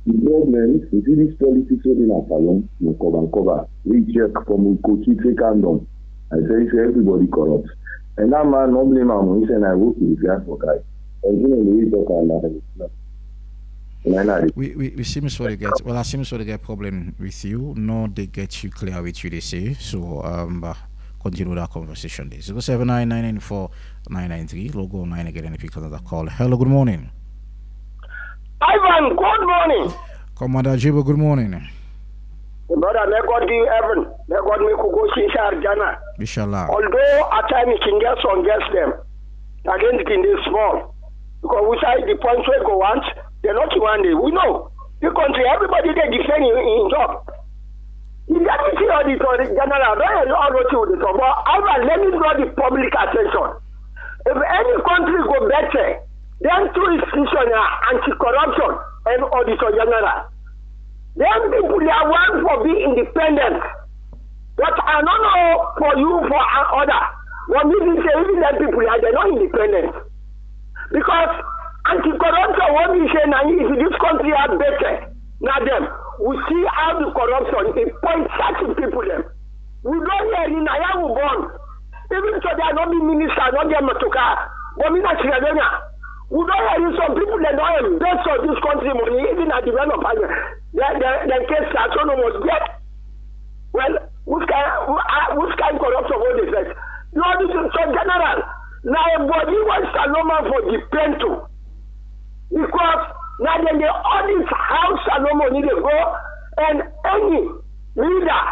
The problem is, you see this politics in a salon, you cover. We check from Kochi to Kandom. I say everybody corrupt. And that man, no blame him. He said, I work with the guy for guy. And you know, we talk about we seem so to get, well, I seem so to get problem with you. No, they get you clear with you, they say. So, continue that conversation. 079-994-993. Logo 9 again and pick another call. Hello, good morning. Ivan, good morning. Commander Jibo, good morning. Brother, may God give heaven. May God make you go see Jana. Inshallah. Although at times you can get some against them, against the small. Because we say the points we go want, they're not one day. We know. The country, everybody they defend in job. The deputy auditor general, don't know what to do. But Ivan, let me draw the public attention. If any country go better, then two institutions are anti-corruption and auditor general. Then people they are one for being independent. But I don't know for you for other. But maybe say even that people they're not independent. Because anti-corruption what we say now if this country are better. Now them we see how the corruption it points certain people them. We don't hear in Ayahu born. Even so they are not the minister, not the Matoka, but we not we don't hear some people that don't invest of this country money, even at the end of the case that almost get. Well, which kind of corruption will they face? You know, this is so general. Now, everybody wants a normal for depend to. Because now then they audit how Salomon need to go and any leader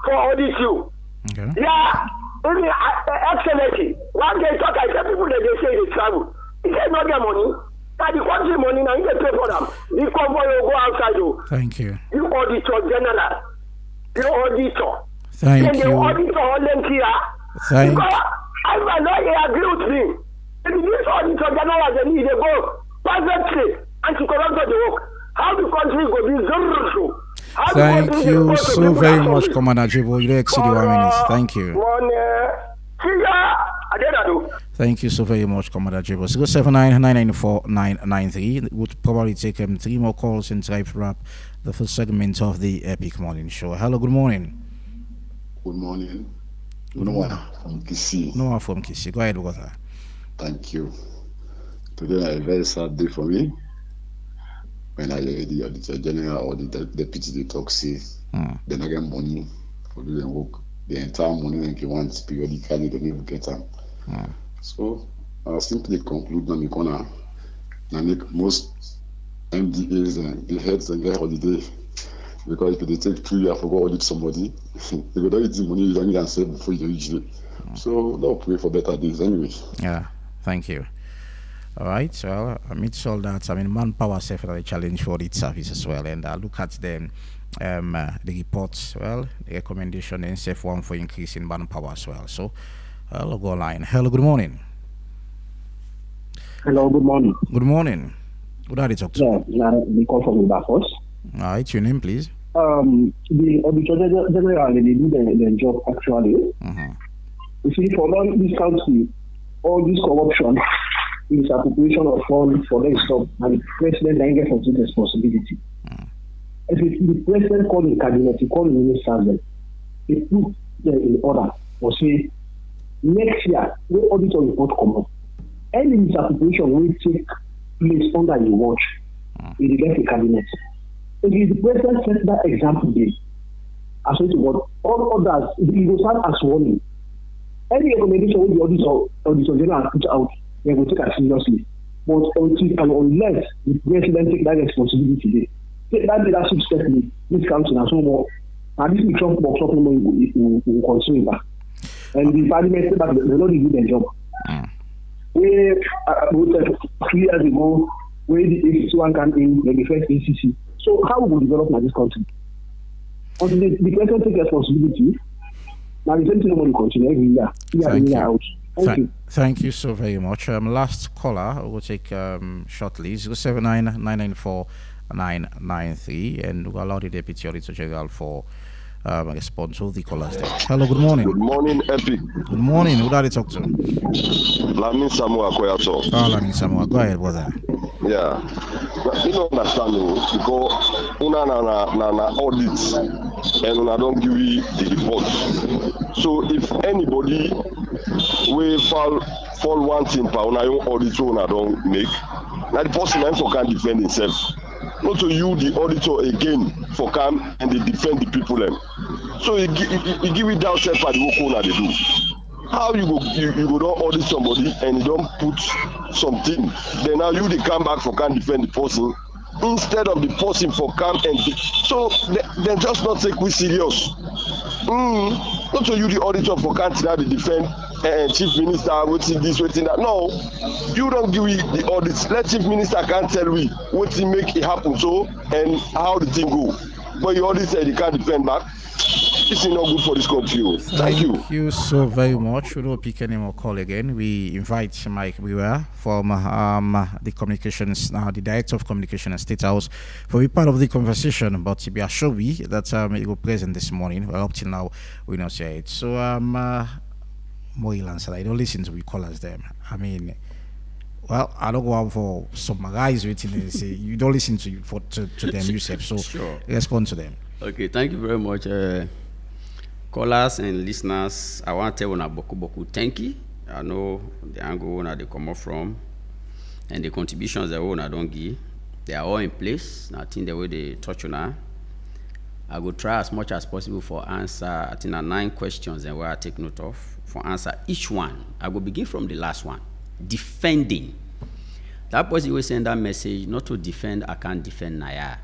for audit you. Okay. Yeah, any excellency. One day talk, I tell people that they say they travel. They not their money. Now the country money now you pay for them. The convoy will go outside you. Thank you. You auditor general. You auditor. Thank then you. the auditor all them here. Thank because I might not agree with me. If this auditor general they need to go perfectly anti-corruption the work. How the country go be zero. Thank you so very much, Commander Jibo. You exceed your 1 minute. Thank you. Thank you so very much, Commander Jibo. 079-994-993. Would probably take 3 more calls and try to wrap the first segment of the Epic Morning Show. Hello, good morning. Good morning. Noah from Kisi. Noah from Kisi. Go ahead, brother. Thank you. Today is a very sad day for me. When I heard the Auditor General or the Deputy they talk say, then I get money for doing work. The entire money that you want periodically, don't even get them. So I'll simply conclude on the corner and make most MDAs and the heads and get holiday. Because if they take 3 years to go audit somebody, they go don't eat the money you don't even save before you reach it. So they'll pray for better days anyway. Yeah, thank you. All right, well, amidst all that, I mean, manpower is definitely a challenge for audit service as well. And look at the reports, well, the recommendation and safe one for increasing manpower as well. So, I'll go online. Hello, good morning. Hello, good morning. Good morning. Good are you talk to? Yeah, we call from the first. All right, your name, please. The Auditor General, they do their job actually. You see, for this country, all this corruption is appropriation of funds for them stop, and the president then gets some responsibility. If the president call the cabinet, he call the ministers, they put them in order or say, next year, we auditor report come up. Any misappropriation will take place under your watch. It will get the cabinet. If the president set that example there, as well as what all others, it will start as warning. Any recommendation will the auditor general put out, they will take it seriously. But until and unless the president take that responsibility, take that leadership step in this country and so more, and this will Trump box up will continue back. And the parliament said that they don't do their job. Where 3 years ago, where the ACC1 came in, the first ACC. So how will we develop this country? Until the president take responsibility, now the same thing will continue every year. Thank you. Out. Thank you. Thank you so very much. Last caller, we'll take shortly. 079-994-993, and we'll allow the Deputy Auditor General for response to the callers there. Hello, good morning. Good morning, Epic. Good morning. Who are you talk to? Lamin Samoa Koyato. Lamin Samoa. Go ahead, brother. Yeah. You don't understand me because una na audit and una don't give you the report. So if anybody will fall one thing per una own audit una don't make, now the person can defend himself. Not to you, the auditor, again, for come and they defend the people. So you give it down self at the work owner they do. How you go don't audit somebody and you don't put something, then now you they come back for can defend the person instead of the person for come and so they just not take we serious. Not so you the auditor for can't now the defend chief minister waiting this waiting that. No, you don't give me the audits. Let chief minister can't tell me what he make it happen so and how the thing go. But you already said you can't defend back. This is not good for this country. Thank you. Thank you so very much. We don't pick any more call again. We invite Mike Beware from the communications, the director of communication at State House, for be part of the conversation. But to be assured that he will present this morning. Well, up till now we not say it. So more answer. I don't listen to we callers them. I mean. Well, I don't go out for some guys waiting and say you don't listen to them yourself. So sure. Respond to them. Okay, thank you very much. Callers and listeners, I want to tell you boku thank you. I know the angle where they come up from and the contributions that I don't give. They are all in place. I think the way they touch on now. I will try as much as possible for answer. I think 9 questions and where I take note of for answer each one. I will begin from the last one. Defending. That person will send that message not to defend, I can't defend Naya.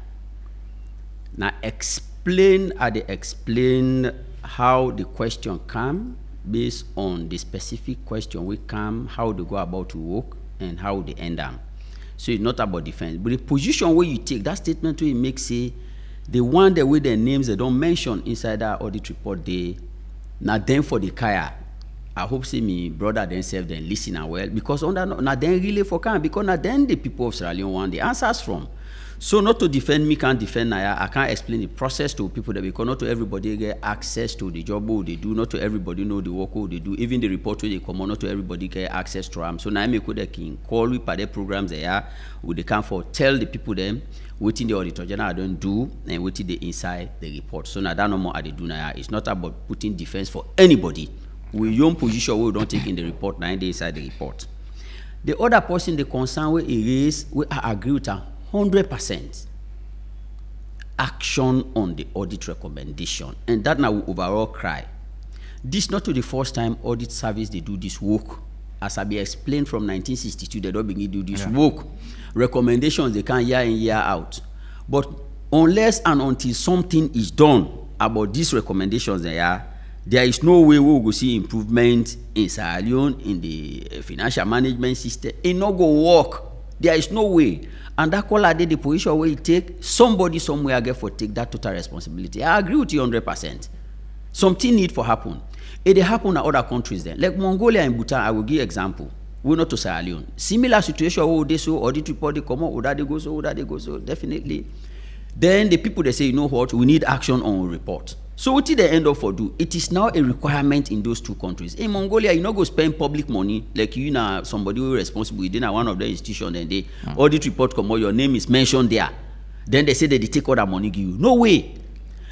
Now explain how the question come based on the specific question we come, how they go about to work and how they end them. So it's not about defense. But the position where you take, that statement where you make say the one that with their names they don't mention inside that audit report they now then for the kaya. I hope see me brother themselves then listen and well because on that now then really for can because now then the people of Sierra Leone want the answers from. So not to defend me can't defend Naya. I can't explain the process to people that because not to everybody get access to the job they do, not to everybody know the work they do, even the report they come on, not to everybody get access to them. So now I make the king call we the programs they are with the can for tell the people them waiting the auditor general don't do and waiting the inside the report. So now that no more I do now. It's not about putting defense for anybody. We young position we don't take in the report, 9 days inside the report. The other person, the concern we erase, we agree with 100% action on the audit recommendation. And that now we overall cry. This not to the first time audit service they do this work. As I be explained from 1962, they don't begin to do this work. Recommendations they can year in, year out. But unless and until something is done about these recommendations there is no way we will see improvement in Sierra Leone, in the financial management system. It not go work. There is no way. And that call the position where you take, somebody somewhere get for take that total responsibility. I agree with you 100%. Something need for happen. It happen in other countries then. Like Mongolia and Bhutan, I will give example. We're not to Sierra Leone. Similar situation where they so audit report they come out, would that they go so, definitely. Then the people they say, you know what, we need action on report. So what did they end up for do? It is now a requirement in those 2 countries. In Mongolia, you not go spend public money like you know somebody who is responsible within one of the institutions and they audit report come out, your name is mentioned there. Then they say that they take all that money give you. No way.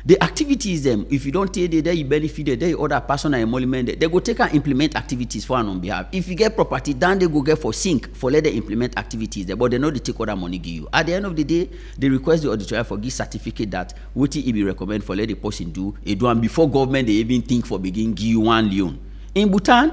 The activities them, if you don't take it, then you benefit it, then you other person and emolument, they go take and implement activities for and on behalf. If you get property, then they go get for sink for let them implement activities there, but they know they take all that money give you. At the end of the day, they request the auditor for give certificate that what he be recommend for let the person do, and before government they even think for begin give you 1 loan. In Bhutan,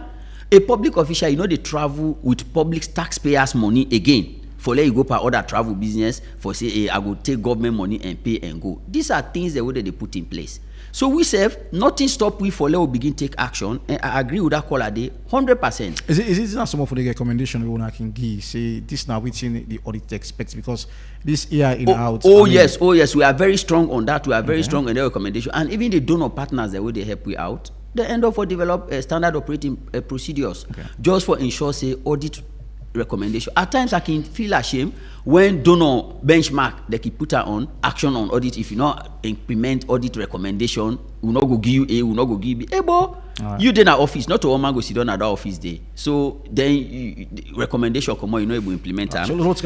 a public official, you know, they travel with public taxpayers' money again. For let you go per other travel business, for say, hey, I go take government money and pay and go. These are things that they put in place. So we say, nothing stop we for let we begin take action. And I agree with that call a day, 100%. Is it not some of the recommendation we can give? Say this now within the audit expects because this year in out. Oh yes, we are very strong on that. We are very strong on the recommendation, and even the donor partners that way they help we out. They end up for develop standard operating procedures just for ensure say audit recommendation. At times I can feel ashamed when donor benchmark they can put her on action on audit. If you not implement audit recommendation, we not go give you A, we not go give B. Hey, boy, you did an office, not to one man go sit down at that office day. So then the recommendation come on, you know able to implement them.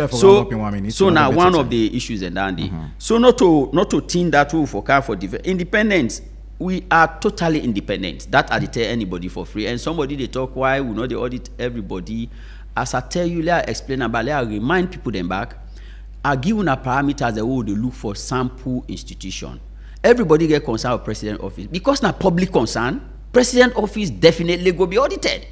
So now one of the issues and dandy. So not to think that we for independence. We are totally independent. That I tell anybody for free. And somebody they talk why we know they audit everybody. As I tell you, let I explain about, let I remind people them back. I give una parameters that we look for sample institution. everybody get concern of president office because na public concern. President office definitely go be audited.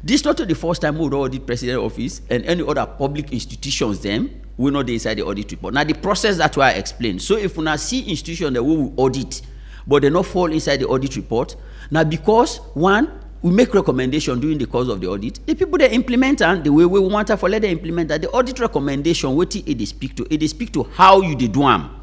This not the first time we would audit president office and any other public institutions. Them we know they inside the audit report. Now the process that I explained. So if we now see institutions that we will audit, but they not fall inside the audit report, now because one, we make recommendation during the course of the audit. The people that implement and the way we want to let them implement that. The audit recommendation, what it speak to? It speak to how you did do them.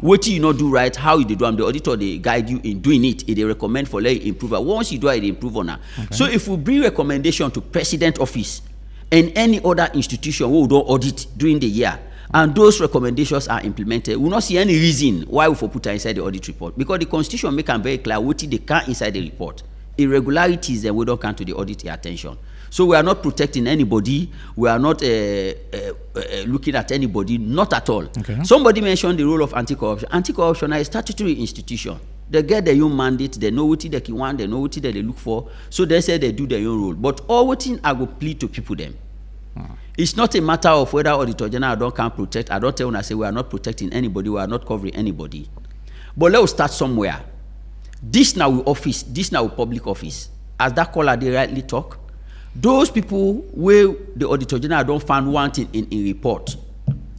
What you not do right, how you did do them. The auditor they guide you in doing it. They recommend for let you improve. Once you do it, they improve on that. Okay. So if we bring recommendation to president office and any other institution we do audit during the year, and those recommendations are implemented, we will not see any reason why we put that inside the audit report because the constitution make them very clear what they can inside the report. Irregularities that we don't come to the audit attention. So we are not protecting anybody. We are not looking at anybody. Not at all. Okay. Somebody mentioned the role of anti-corruption. Anti-corruption is a statutory institution. They get their own mandate. They know what they want. They know what they look for. So they say they do their own role. But all what I go plead to people them. It's not a matter of whether Auditor General don't can protect. I don't tell when I say we are not protecting anybody. We are not covering anybody. But let's start somewhere. This now office, this now public office. As that caller they rightly talk, those people where the Auditor General don't find wanting in report,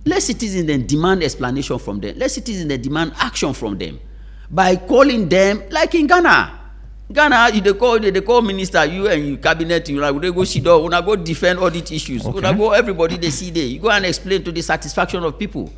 let citizens then demand explanation from them. Let citizens then demand action from them by calling them like in Ghana. Ghana, they call minister, you and you cabinet, you like they go sit down, when I go defend audit issues, when I go everybody they see there, you go and explain to the satisfaction of people.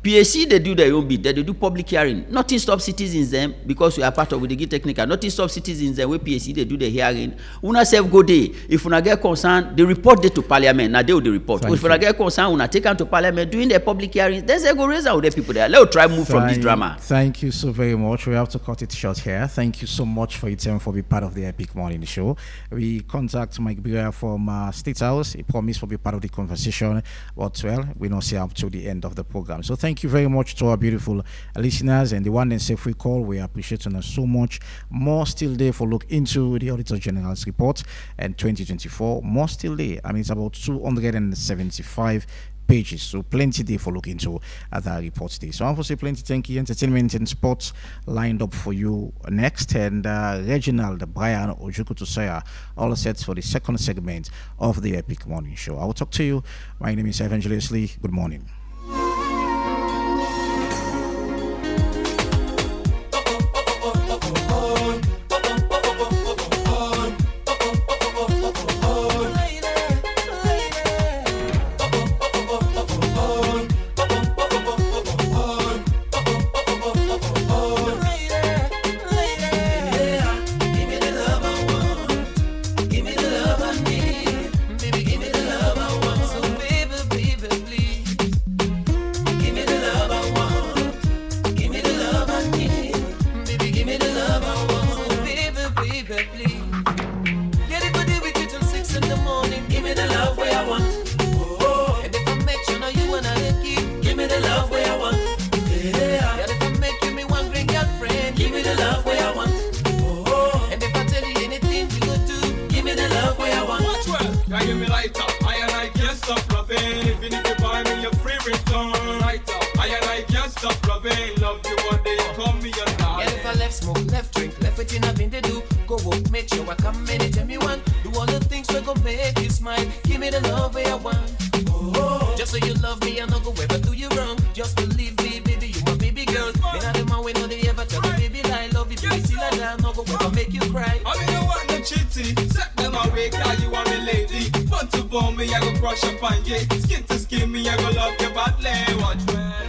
PAC, they do their own bit. They do public hearing. Nothing stops citizens them because we are part of the technical. Nothing stops citizens them where PAC they do the hearing. Una self go there. If una get concerned, they report it to parliament. Now they will report. If una get concerned, una take them to parliament doing their public hearings. Then they go raise out the people there. Let's try move from this drama. Thank you so very much. We have to cut it short here. Thank you so much for your time for being part of the Epic Morning Show. We contact Mike Bria from State House. He promised to be part of the conversation, but well, we don't see up to the end of the program. So thank you very much to our beautiful listeners and the one and safe we call. We appreciate you so much. More still there for look into the Auditor General's report and 2024. More still there. I mean, it's about 275 pages, so plenty there for look into that report today. So I'm for say plenty. Thank you. Entertainment and sports lined up for you next, and Reginald Brian Ojukutusaya all set for the second segment of the Epic Morning Show. I will talk to you. My name is Evangelist Lee. Good morning.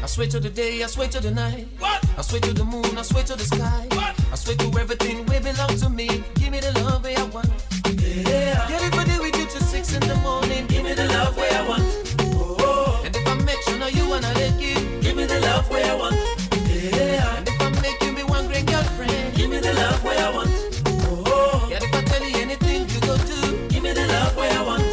I swear to the night. What? I swear to the moon. I swear to the sky. What? I swear to everything will belong to me. Give me the love where I want. Yeah. Get it ready with you till 6 in the morning. Give me the love where I want. Oh. And if I make sure now you wanna let you. Give me the love where I want. Yeah. And if I make you be one great girlfriend. Give me the love where I want. Oh. Yeah. If I tell you anything you go do. Give me the love where I want.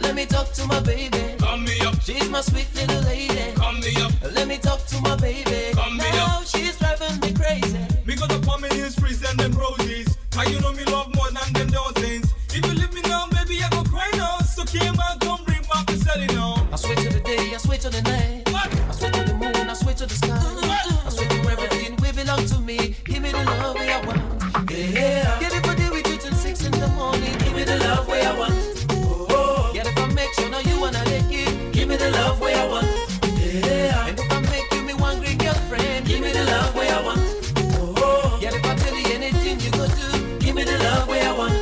Let me talk to my baby. Come me up. She's my sweet little lady. Come me up. Let me talk to my baby. Come me now up. she's driving me crazy. Because the pommy is free and them roses. Cause you know me love more than them dozens. If you leave me now, baby, I go cry now. So came out, come bring back the selling now. I swear to the day, I swear to the night. What? I swear to the moon, I swear to the sky. I swear to everything we belong to me. Give me the love where I want. Yeah. Get it for day with you till 6 in the morning. Give me the love where I want. Oh. Get if I make sure now you wanna lick it. Give me the love where I want. Yeah. And if I make you me one great girlfriend, give me the love where I want. Oh. Get if I tell you anything you go do, give me the love where I want.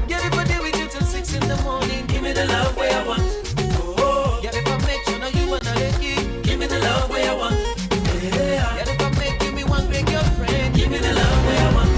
Get it for day with you till 6 in the morning. Give me the love where I want. Oh. Get if I make sure now you wanna lick it. Give me the love where I want. Yeah. Get if I make you me one great girlfriend, give me the love where I want.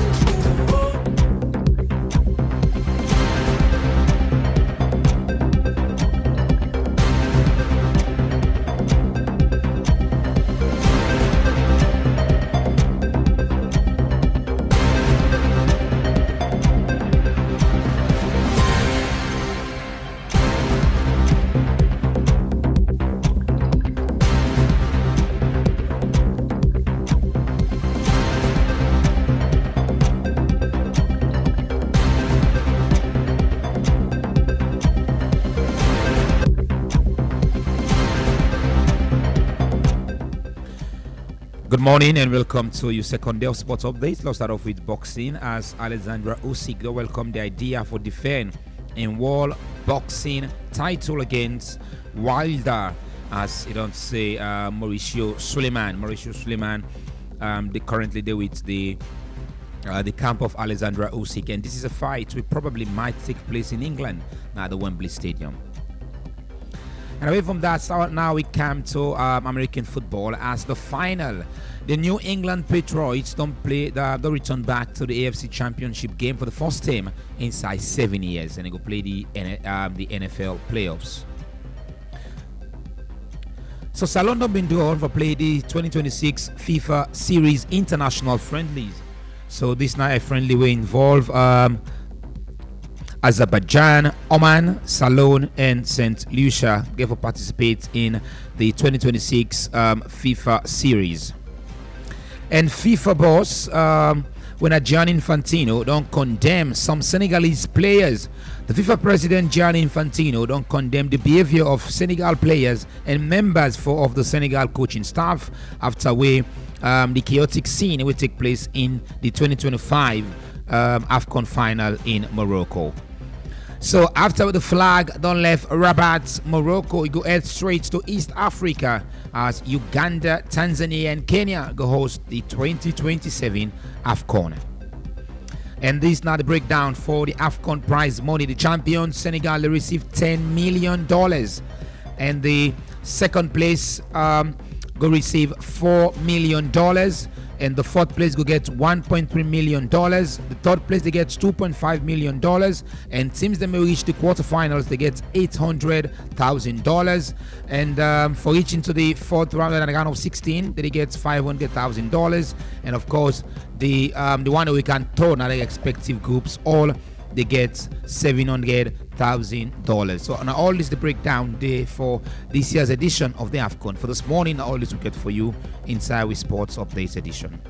Good morning and welcome to your second day of sports updates. Let's start off with boxing as Alexandra Usyk welcomed the idea for defend in world boxing title against Wilder, as you don't say Mauricio Suleiman. They currently there with the camp of Alexandra Usyk, and this is a fight which probably might take place in England at the Wembley Stadium. And away from that, so now we come to American football as the final. The New England Patriots don't return back to the AFC Championship game for the first time inside 7 years, and they go play the NFL playoffs. So Salon don't been doing for play the 2026 FIFA Series International Friendlies. So this night a friendly will involve Azerbaijan, Oman, Salon, and St. Lucia get to participate in the 2026 FIFA series. And FIFA boss, when Gianni Infantino don't condemn some Senegalese players, the FIFA president Gianni Infantino don't condemn the behavior of Senegal players and members of the Senegal coaching staff after the chaotic scene will take place in the 2025 AFCON final in Morocco. So after the flag done left Rabat, Morocco, you go head straight to East Africa as Uganda, Tanzania, and Kenya go host the 2027 AFCON. And this is now the breakdown for the AFCON prize money. The champion Senegal received $10 million, and the second place go receive $4 million. And the fourth place go get $1.3 million. The third place they get $2.5 million, and teams that may reach the quarterfinals they get $800,000. And for reaching to the fourth round and a round of 16, they get $500,000. And of course, the one that we can turn at the respective groups, all they get $700,000. So now all this the breakdown there for this year's edition of the AFCON. For this morning, all this we get for you inside with Sports Updates edition.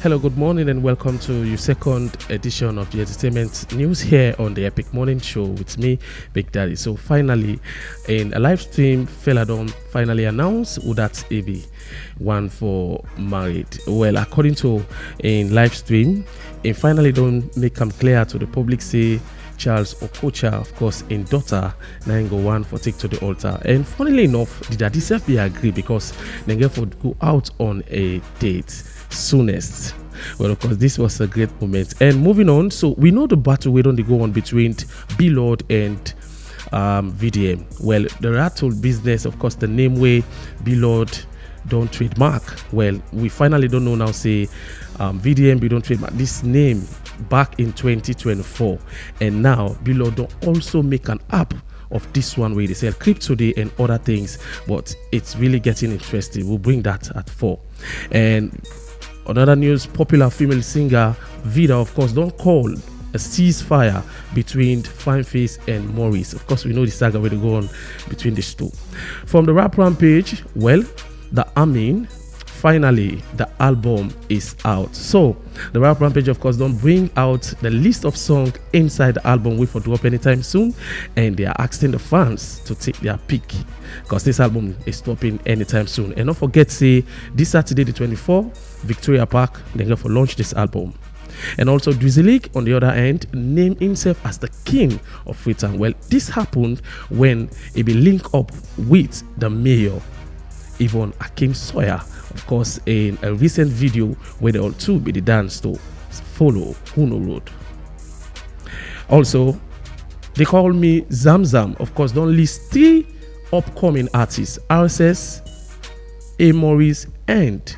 Hello, good morning, and welcome to your second edition of the entertainment news here on the Epic Morning Show with me, Big Daddy. So finally, in a live stream, Feladon finally announced Udat Ebi one for married. Well, according to in live stream, it finally don't make them clear to the public say Charles Okocha, of course, in daughter, Nango one for take to the altar. And funnily enough, the daddy self be agree because they get for go out on a date soonest. Well, of course, this was a great moment. And moving on, so we know the battle we don't go on between B-Lord and VDM. Well, the rattle business, of course, the name way B-Lord don't trademark. Well, we finally don't know now, say VDM, we don't trademark this name back in 2024. And now B-Lord don't also make an app of this one where they sell crypto day and other things, but it's really getting interesting. We'll bring that at 4. And another news, popular female singer Vida, of course, don't call a ceasefire between Fineface and Maurice. Of course, we know the saga will go on between these two. From the rap rampage, well, the Amin, finally, the album is out. So, the rap rampage, of course, don't bring out the list of songs inside the album we for drop anytime soon, and they are asking the fans to take their pick because this album is stopping anytime soon. And don't forget, say this Saturday, the 24th, Victoria Park, they're going to launch this album. And also, Drizzly, on the other hand, named himself as the king of Freetown. Well, this happened when he be linked up with the mayor, Yvonne Akim Sawyer, of course, in a recent video where they all two be the dance to follow Huno Road. Also, they call me Zamzam. Of course, don't list 3 upcoming artists: RSS, A. Morris, and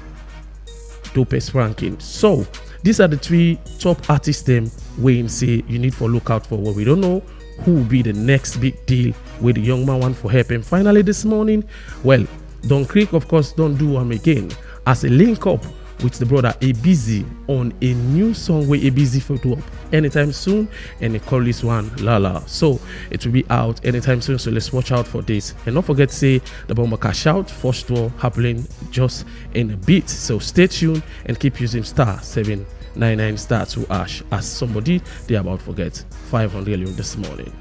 Dopes Franklin. So, these are the 3 top artists them where say you need for look out for. What we don't know who will be the next big deal with the young man one for help. And finally this morning, well, Don Creek, of course, don't do one again as a link up with the brother ABZ on a new song where ABZ for do up anytime soon, and they call this one Lala. So it will be out anytime soon, so let's watch out for this. And don't forget to say the Bomber Cash Out first tour happening just in a bit, so stay tuned and keep using *799 *2# as somebody they about forget 500 this morning.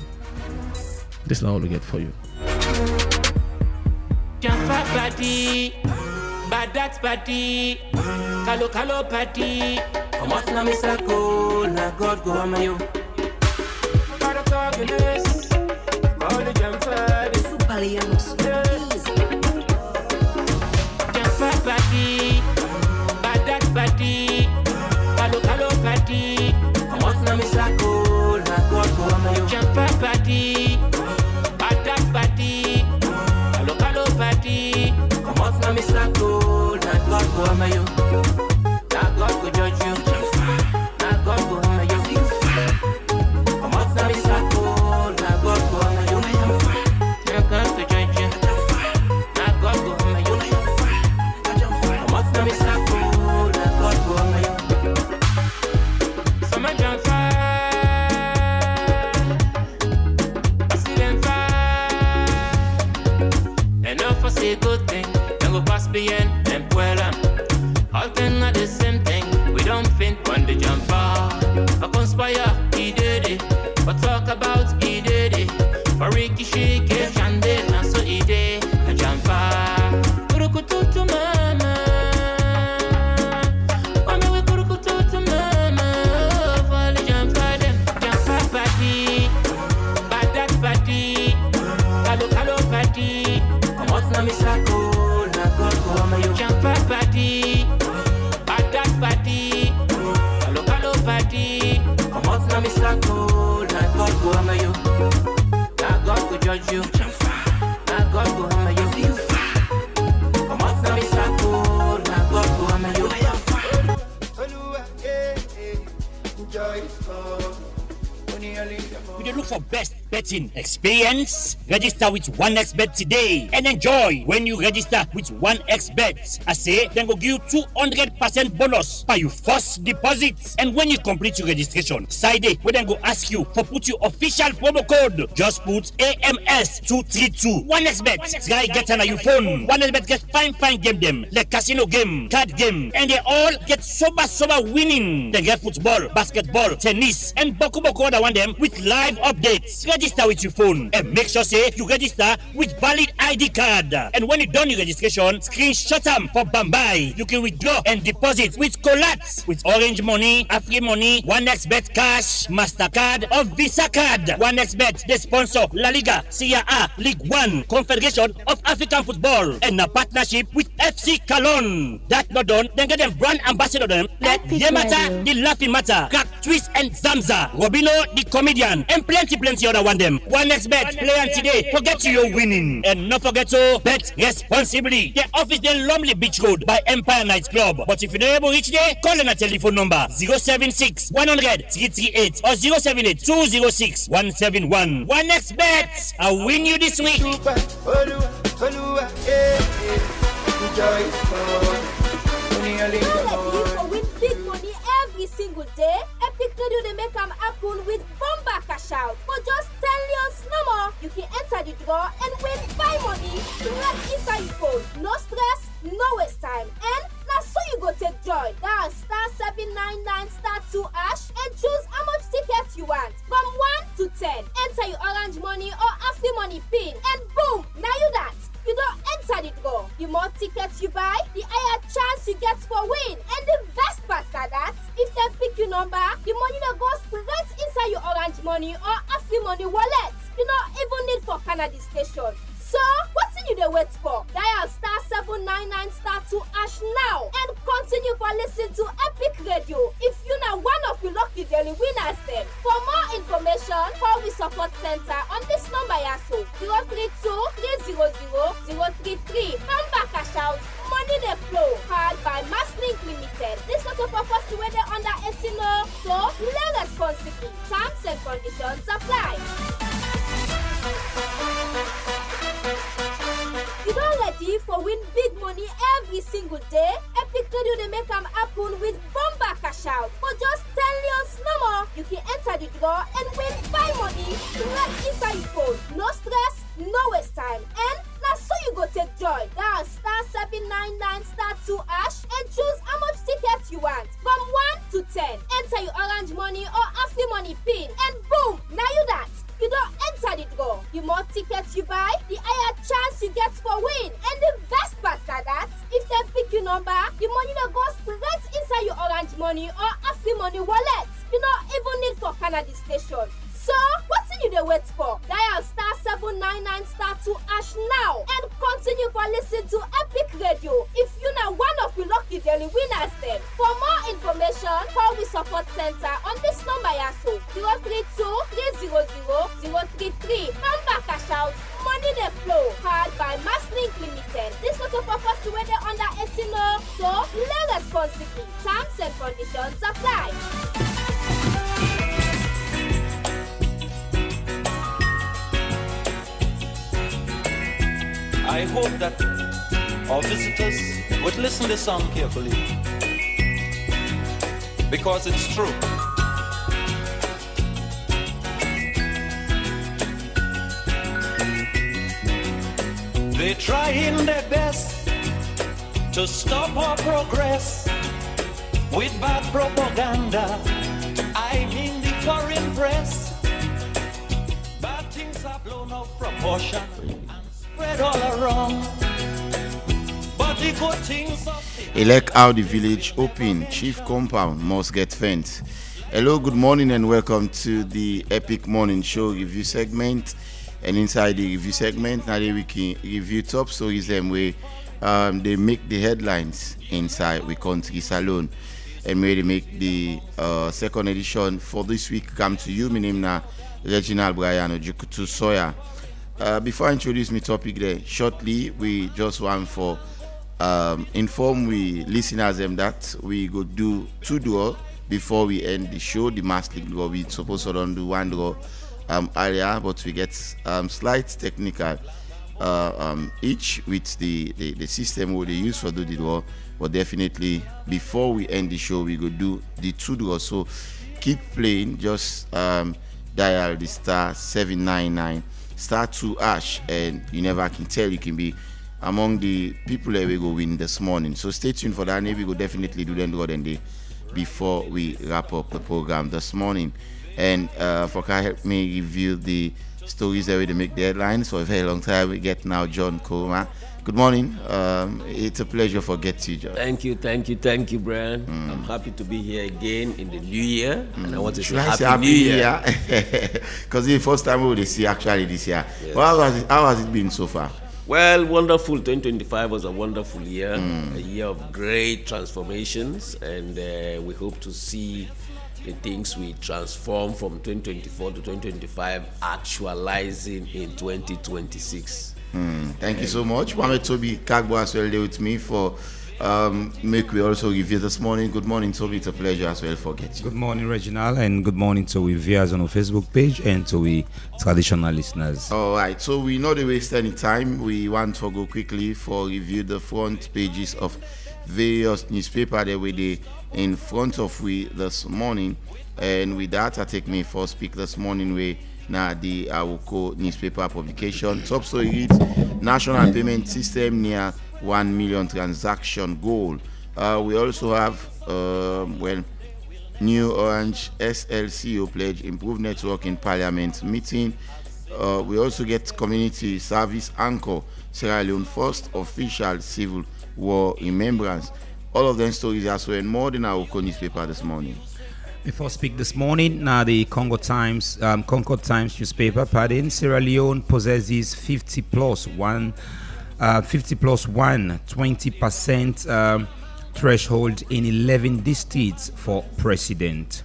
This is all we get for you. Jamfa party, bad that party, kalo party. Come out na misako, na God go am you. Para talkiness, all the jamfa, the supalianos. Jamfa party, bad that party, kalo party. Come out na misako, na God go am you. Jamfa party, bad that party. Party, come off na misako, na God go ama you, na God go judge you, na God go ama you. Come off na misako, na God go ama you, na God go judge you, na God go ama you. Come off na misako, na God go ama you. Some jump fire, I see them fire. Enough for say good thing, then go pass beyond and puelam. All things are the same thing, we don't think when they jump far. I conspire, he did it, but talk about he did it. For Ricky Shake, Shanded, now so he did, I jump far. Kurukutu mama, wame we kurukutu mama, for the jump far them, jump far party, bad that party, kalo party. Na misako, na God go ama you. Jamfa party, bad that party, kalo party. Come out na misako, na God go ama you. Na God go judge you. Na God go ama you. Come out na misako, na God go ama you. We dey look for best betting experience? Register with 1xBet today and enjoy when you register with 1xBet. I say, then go give you 200% bonus by your first deposit. And when you complete your registration, side day, we then go ask you for put your official promo code. Just put AMS 232. 1xBet. Try get on your phone. 1xBet get fine game them like casino game, card game, and they all get sober winning. They get football, basketball, tennis, and boku other one them with live updates. Register with your phone and make sure say you register with valid ID card. And when you done your registration, screenshot them for Bambai. You can withdraw and deposit with Colats, with Orange Money, Afri Money, 1xBet Cash, MasterCard, or Visa Card. 1xBet, the sponsor La Liga, Serie A, League One, Confederation of African Football, and a partnership with FC Cologne. That not done, then get them brand ambassador them. Let Yemata, the laughing matter, Crack, Twist, and Zamza, Robino, the comedian, and plenty other one them. 1xBet, play on today, forget you're winning. And not forget to bet responsibly. The office in Lumley Beach Road by Empire Night Club. But if you're not able to reach there, call on a telephone number 076 100 338 or 078 206 171. 1xBet, I'll win you this week. Win big money every single day. Epic Radio they make them happen with Bomba Cash Out. For just 10 years no more, you can enter the draw and win 5 money straight inside your phone. No stress, no waste time. And now so you go take joy. Dial *799*2# and choose how much tickets you want. From 1 to 10. Enter your orange money or Afri money pin. And boom, now you that. You don't enter the draw. The more tickets you buy, the higher chance you get for win. And the best part is that if they pick your number, the money that goes straight inside your orange money or Afri money wallet. You don't even need for Canada station. So, what's in you the wait for? Dial *799*2# now and continue for listening to Epic Radio. If you know one of your lucky daily winners then. For more information, call the support center on this number also 032 300 033. Number Cash Out, money they flow, powered by Masslink Limited. This not a purpose to whether under 18 so play responsibly. Terms and conditions apply. You don't ready for win big money every single day? Epic Radio they make them happen with Bomba Cash Out. For just 10 years no more, you can enter the draw and win 5 money straight inside your phone. No stress, no waste time. And now so you go take joy. Dial *799*2# and choose how much tickets you want. From 1 to 10. Enter your orange money or Afri money pin. And boom, now you that. You don't enter the draw. The more tickets you buy, the higher chance you get for win. And the best part is that if they pick your number, the money that goes straight inside your orange money or Afri money wallet. You don't even need for Canada station. So, what's in you the wait for? Dial *799*2# now and continue for listening to Epic Radio. If you know one of your lucky daily winners then. For more information, call the support center on this number also 032 300 033. Number Cash Out, money they flow, powered by Masslink Limited. This not a purpose to whether under 18 so play responsibly. Terms and conditions apply. I hope that our visitors would listen to this song carefully because it's true. They're trying their best to stop our progress with bad propaganda. I mean the foreign press. Bad things are blown out of proportion. All around. But the good things of Elect how the village open, chief compound must get fence. Hello, good morning and welcome to the Epic Morning Show review segment. And inside the review segment, now we can review top stories them where they make the headlines inside we country salon. And where they make the second edition for this week come to you. My name is Reginald Brian Ojukutu Soya. Before I introduce my topic there, shortly, we just want for inform we listeners them that we go do 2 draw before we end the show. The Masslink draw, we supposed to do 1 draw earlier, but we get slight technical each with the system where they use for do the draw. But definitely before we end the show, we go do the 2 draws. So keep playing. Just dial the star 799 star 2 hash, and you never can tell. You can be among the people that we go win this morning. So stay tuned for that. Maybe we go definitely do them draw day before we wrap up the program this morning. And for can help me review the stories that we make the headlines for a very long time. We get now John Koma. Good morning. It's a pleasure for getting you, John. Thank you, Brian. I'm happy to be here again in the new year, and I want to say happy new year. Because the first time we will see actually this year. Yes. Well, how has it been so far? Well, wonderful. 2025 was a wonderful year, a year of great transformations, and we hope to see the things we transform from 2024 to 2025 actualizing in 2026. Thank you so much. Mohamed Toby Kagbo as well there with me for make we also review this morning. Good morning, Toby. It's a pleasure as well for getting. Good morning, Reginald, and good morning to we viewers on our Facebook page and to we traditional listeners. All right, so we not waste any time. We want to go quickly for review the front pages of various newspapers that we in front of we this morning. And with that, I take me for speak this morning we now the Awoko newspaper publication. Top story reads National Payment System near 1 million transaction goal. We also have New Orange SLCO pledge improved network in Parliament meeting. We also get community service anchor Sierra Leone first official civil war remembrance. All of them stories as well and more than our newspaper this morning. Before I speak this morning, now the Concord Times newspaper, Sierra Leone possesses 50 plus 1 20% threshold in 11 districts for president.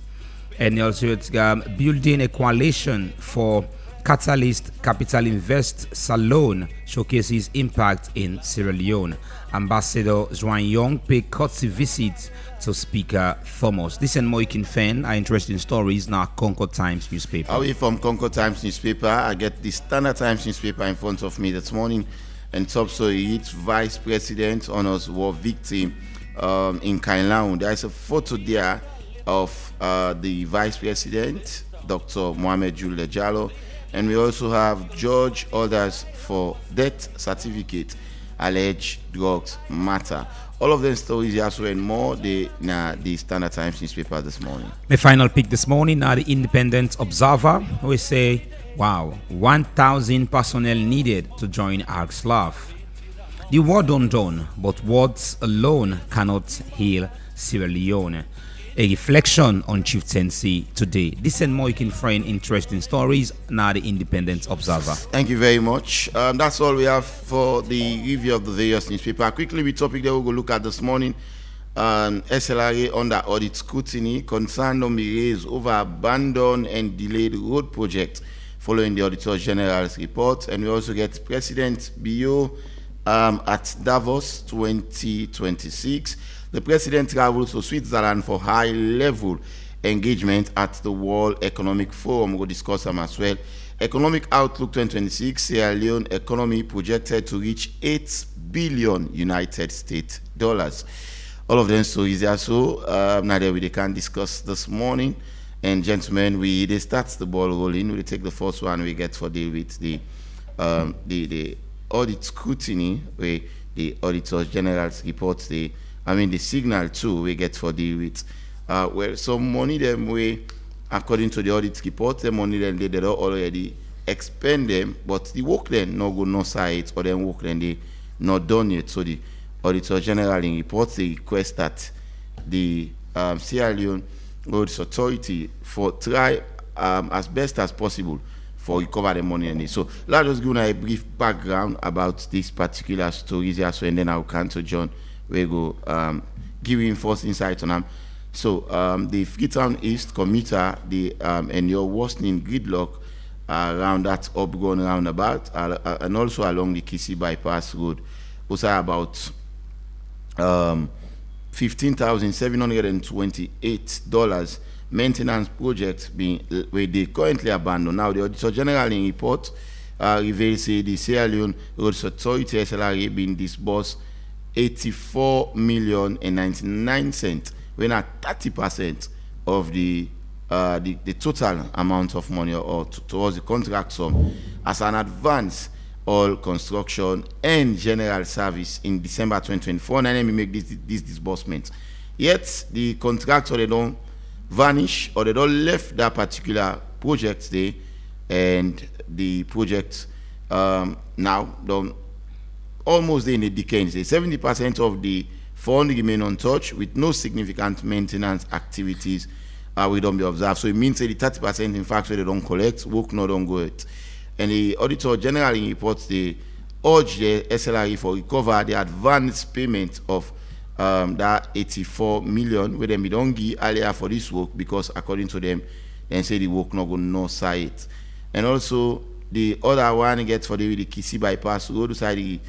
And also it's building a coalition for Catalyst Capital Invest Salon showcases impact in Sierra Leone. Ambassador Zhuan Yong paid courtesy visit to Speaker Thomas. This and more you can find are interesting stories in our Concord Times newspaper. Away from Concord Times newspaper, I get the Standard Times newspaper in front of me this morning, and top story reads Vice President honors war victim in Kainlaun. There is a photo there of the Vice President, Dr. Mohamed Jules Jallo. And we also have George orders for death certificate, alleged drugs matter. All of them stories as well and more the Standard Times newspaper this morning. My final pick this morning are the Independent Observer. We say, wow, 1,000 personnel needed to join ARCSLAF. The war done, but words alone cannot heal Sierra Leone. A reflection on chieftaincy today. This and more you can find interesting stories now the Independent Observer. Thank you very much. That's all we have for the review of the various newspapers. Quickly, the topic that we'll go look at this morning. SLRA under audit scrutiny, concern on the raised over abandoned and delayed road project following the Auditor General's report. And we also get President Bio at Davos 2026. The president travels to Switzerland for high-level engagement at the World Economic Forum. We'll discuss them as well. Economic Outlook 2026, Sierra Leone economy projected to reach $8 billion United States dollars. All of them stories are so now that we can discuss this morning. And gentlemen, they start the ball rolling. We take the first one we get for deal with the audit scrutiny, where the Auditor General's reports the signal too we get for deal with where some money them way according to the audit report, the money then they don't already expend them, but the work then no go no side or then work then they not done yet. So the Auditor General in reports they request that the Sierra Leone Roads Authority for try as best as possible for recover the money and so let's just give a brief background about this particular stories here, so and then I'll come to John. We go give him first insight on them. So the Freetown East commuter, and your worsening gridlock around that Upgrown roundabout, and also along the Kisi bypass road, also about $15,728 maintenance projects where they currently abandoned. Now, the Auditor General in report reveals say the Sierra Leone Roads Authority SLRA been disbursed 84,099,000, when at 30% of the total amount of money or towards the contract sum as an advance all construction and general service in December 2024. And then we make this disbursement. Yet the contractor, they don't vanish or they don't left that particular project there, and the project now don't almost in a decade. 70% of the fund remain untouched with no significant maintenance activities we don't be observed. So it means that the 30% in fact where they don't collect, work not don't go it. And the Auditor General in reports they urge the SLRA for recover the advance payment of that 84 million where they don't give earlier for this work, because according to them, they say the work not going to no site. And also the other one gets for the Kisi bypass road side the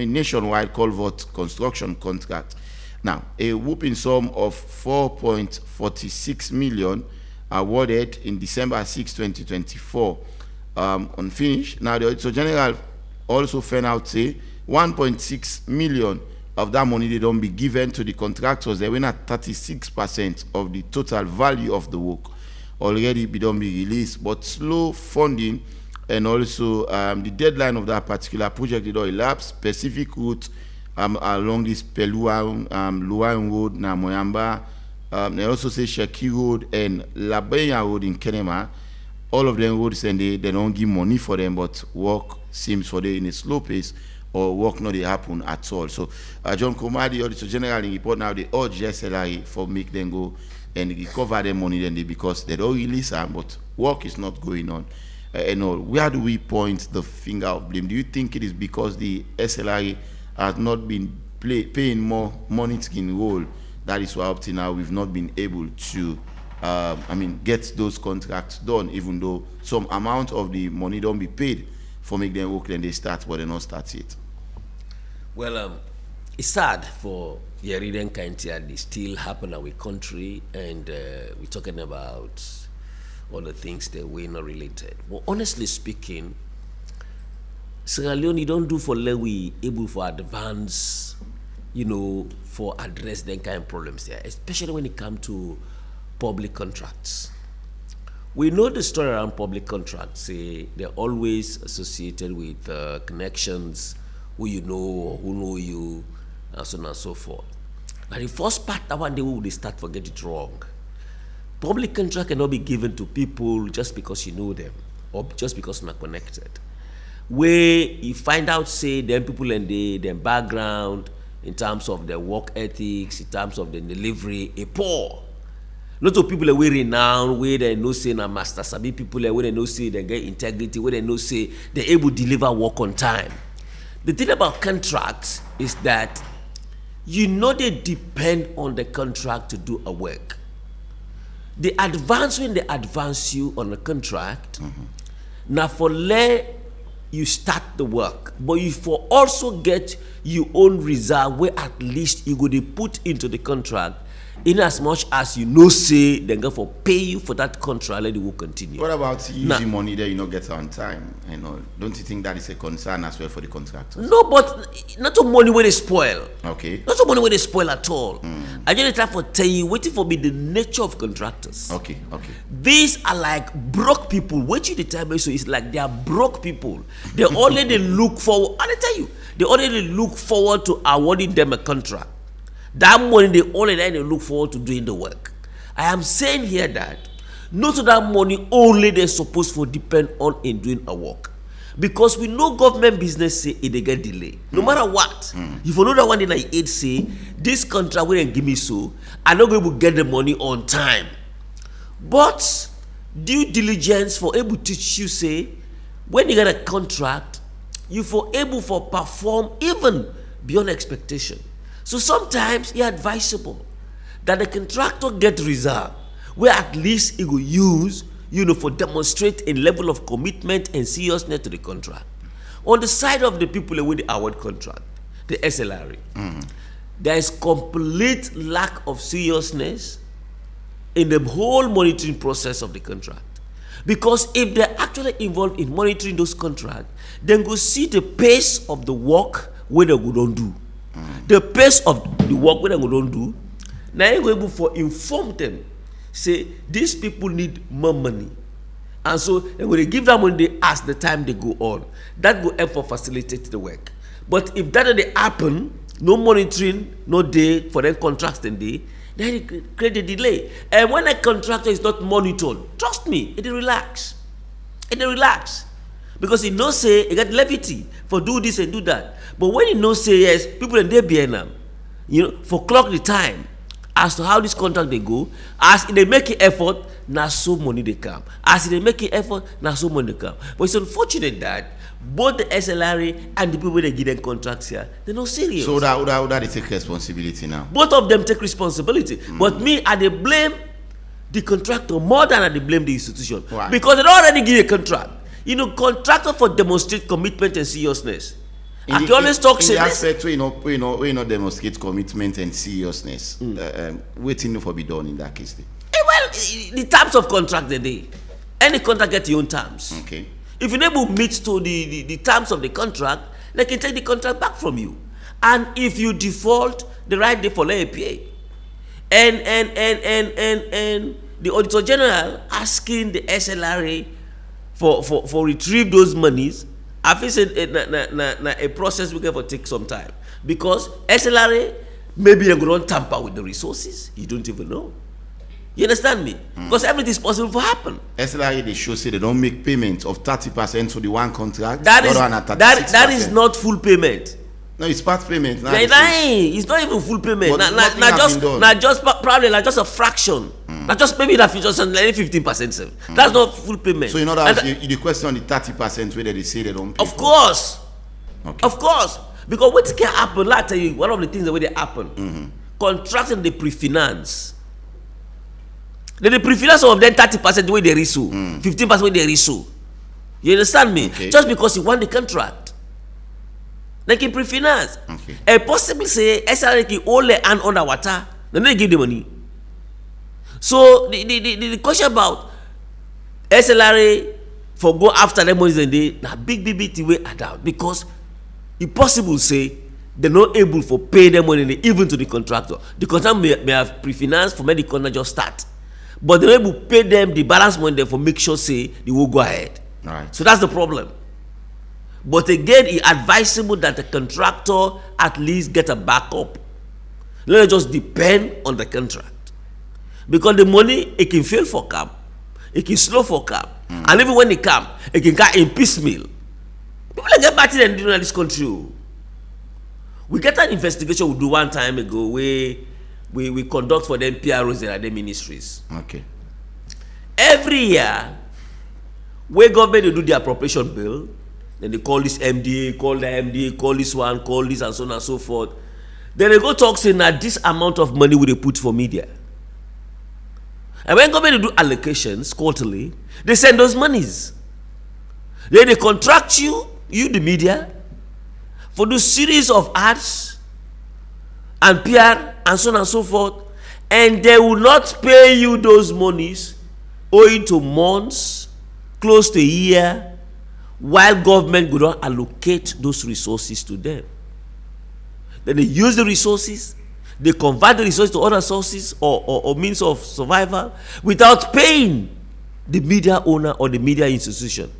nationwide culvert construction contract. Now, a whooping sum of 4.46 million awarded in December 6, 2024, unfinished. Now, the Auditor General also found out, say, 1.6 million of that money they don't be given to the contractors. They went at 36% of the total value of the work already don't be released, but slow funding and also the deadline of that particular project did not elapse. Specific route along this Pelua, Luan Road, Namoyamba, they also say Shaki Road and Labenya Road in Kenema. All of them roads, and they don't give money for them, but work seems for them in a slow pace, or work not they happen at all. So John Komadi, Auditor General in report now, they urge SLRA for make them go and recover their money then because they don't release them, but work is not going on. And all. Where do we point the finger of blame? Do you think it is because the SLRA has not been paying more money-taking role? That is why up to now we've not been able to get those contracts done, even though some amount of the money don't be paid for make them work, then they start, but they not start yet. Well, it's sad for the Yeridan County that they still happen in our country, and we're talking about other things that were not related. But honestly speaking, Sierra Leone don't do for we able for advance, for address them kind of problems there, especially when it comes to public contracts. We know the story around public contracts. They're always associated with connections, who you know or who know you, and so on and so forth. Now the first part, that one day they start to get it wrong. Public contract cannot be given to people just because you know them or just because you're not connected. Where you find out, say, them people and their background in terms of their work ethics, in terms of the delivery, a poor. Not to people that we renowned, where they know say na master sabi people where they know say they get integrity, where they know say they're able to deliver work on time. The thing about contracts is that they depend on the contract to do a work. The advance when they advance you on a contract, now for let you start the work, but you for also get your own reserve where at least you go to put into the contract, in as much as say they go for pay you for that contract, let it will continue. What about using money that you not get on time? Don't you think that is a concern as well for the contractors? No, but not the money where they spoil. Okay. Not the money where they spoil at all. I just try to tell you, waiting for me the nature of contractors. Okay. These are like broke people. What you determine so it's like they are broke people. They already look forward. I tell you, they already look forward to awarding them a contract. That money they already look forward to doing the work. I am saying here that not that money only they're supposed to depend on in doing a work. Because we know government business say it they get delay. No matter what. If you know that one in I aid say, this contract will give me so, I'm not going to get the money on time. But due diligence for able to teach you say, when you get a contract, you for able for perform even beyond expectation. So sometimes it's advisable that the contractor get reserve where at least it will use, for demonstrate a level of commitment and seriousness to the contract. On the side of the people with the award contract, the SLRA, there is complete lack of seriousness in the whole monitoring process of the contract. Because if they're actually involved in monitoring those contracts, then go see the pace of the work where they go don't do. The pace of the work where they go don't do. Now you go able to inform them, say these people need more money, and so they will give them money as the time they go on. That will help for facilitate the work. But if that doesn't happen, no monitoring, no day for them contracts then day, then it create a delay. And when a contractor is not monitored, trust me, it will relax. It will relax. Because he knows say he got levity for do this and do that. But when he knows say yes, people in there behind them, for clock the time as to how this contract they go, as they make an effort, now so money they come. As they make an effort, now so money they come. But it's unfortunate that both the SLRA and the people they give them contracts here, they're not serious. So that they take responsibility now. Both of them take responsibility. But me, I they blame the contractor more than I they blame the institution. Why? Because they don't already give a contract. Contractor for demonstrate commitment and seriousness. I can always talk in the aspect we not demonstrate commitment and seriousness. Waiting for be done in that case. Well, the terms of contract the day. Any contract get your own terms. Okay. If you're able to meet to the terms of the contract, they can take the contract back from you. And if you default, the right day for APA. And the Auditor General asking the SLRA for retrieve those monies, I think it's a process we can take some time. Because SLRA, maybe they're going to tamper with the resources. You don't even know. You understand me? Because everything is possible to happen. SLRA, they show say they don't make payments of 30% for the one contract. That is not full payment. No, it's part payment. It's not even full payment. Probably just a fraction. Not just maybe that just 15%. That's not full payment. So in other words, you question the 30% where they say they don't pay. Of course. Okay. Of course. Because what can happen, let me tell you, one of the things that will happen. Contracting the pre-finance. They pre-finance some of them 30% the way they resue. 15% way they resue. You understand me? Okay. Just because you want the contract. They can pre-finance. Okay. And possibly say SRA can only hand under water, then they give the money. So the question about SLRA for go after them money and they na big thing way down because it possible say they're not able to pay them money even to the contractor. The contractor may have pre-finance for make the contract just start, but they're able to pay them the balance money for make sure say they will go ahead. Right. So that's the problem. But again, it's advisable that the contractor at least get a backup. Let it just depend on the contract. Because the money, it can fail for camp. It can slow for camp. And even when it come, it can get in piecemeal. People get back to in this country. We get an investigation we do one time ago where we conduct for them PROs and other ministries. Okay. Every year, where government they do the appropriation bill, then they call this MDA, call the MDA, call this one, call this, and so on and so forth. Then they go talk saying that this amount of money will they put for media. And when government do allocations quarterly, they send those monies. Then they contract you the media, for the series of ads and PR and so on and so forth, and they will not pay you those monies owing to months, close to a year, while government would not allocate those resources to them. Then they use the resources, they convert the resources to other sources or means of survival without paying the media owner or the media institution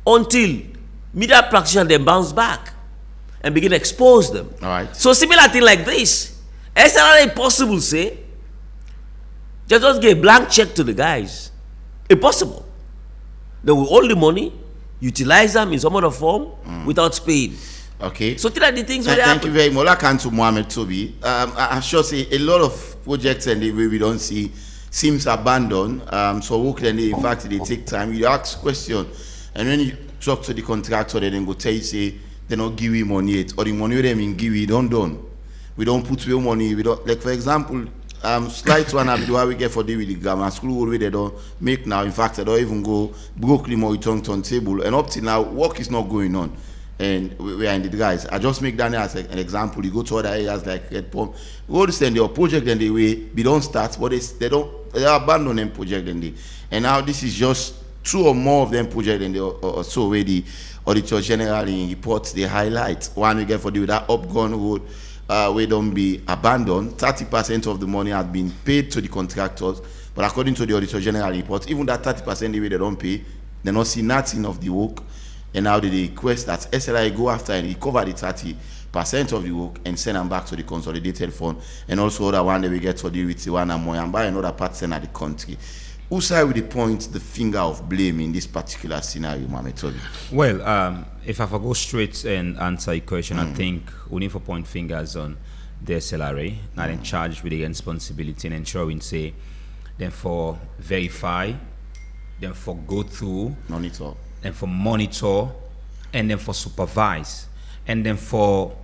until media practitioners then bounce back and begin to expose them. All right. So similar thing like this, SLRA impossible say, just give a blank check to the guys. Impossible. They will hold the money, utilize them in some other form without paying. Okay. So these are the things that Thank happen. you very much. I can to Mohammed Toby. I'm sure say a lot of projects and the way we don't see seems abandoned. So work then in fact they take time. You ask question, and when you talk to the contractor, they then go tell you say they not give you money yet, or the money they mean give you don't done. We don't put your money. We don't like for example. Slight one have the we get for the with the grammar school where they don't make now. In fact, they don't even go broke more turn table, and up till now work is not going on. And we are in the guys. I just make that as an example. You go to other areas like Red Palm, go to send your project and the way we don't start, but they don't they abandon them project and now this is just 2 or more of them project and they so already Auditor General in reports they highlight. One we get for do with that upgone road we don't be abandoned. 30% of the money has been paid to the contractors, but according to the Auditor General report, even that 30% the way they don't pay, they not see nothing of the work. And now they request that SLI go after and recover the 30% of the work and send them back to the consolidated fund. And also other one that we get to deal with the one and more and buy another part of the country. Who side will point the finger of blame in this particular scenario, Mohamed Toby? Well, if I go straight and answer your question, I think we need to point fingers on the SLRA, not in charge with the responsibility and ensuring, say, then for verify, then for go through, monitor, then for monitor, and then for supervise, and then for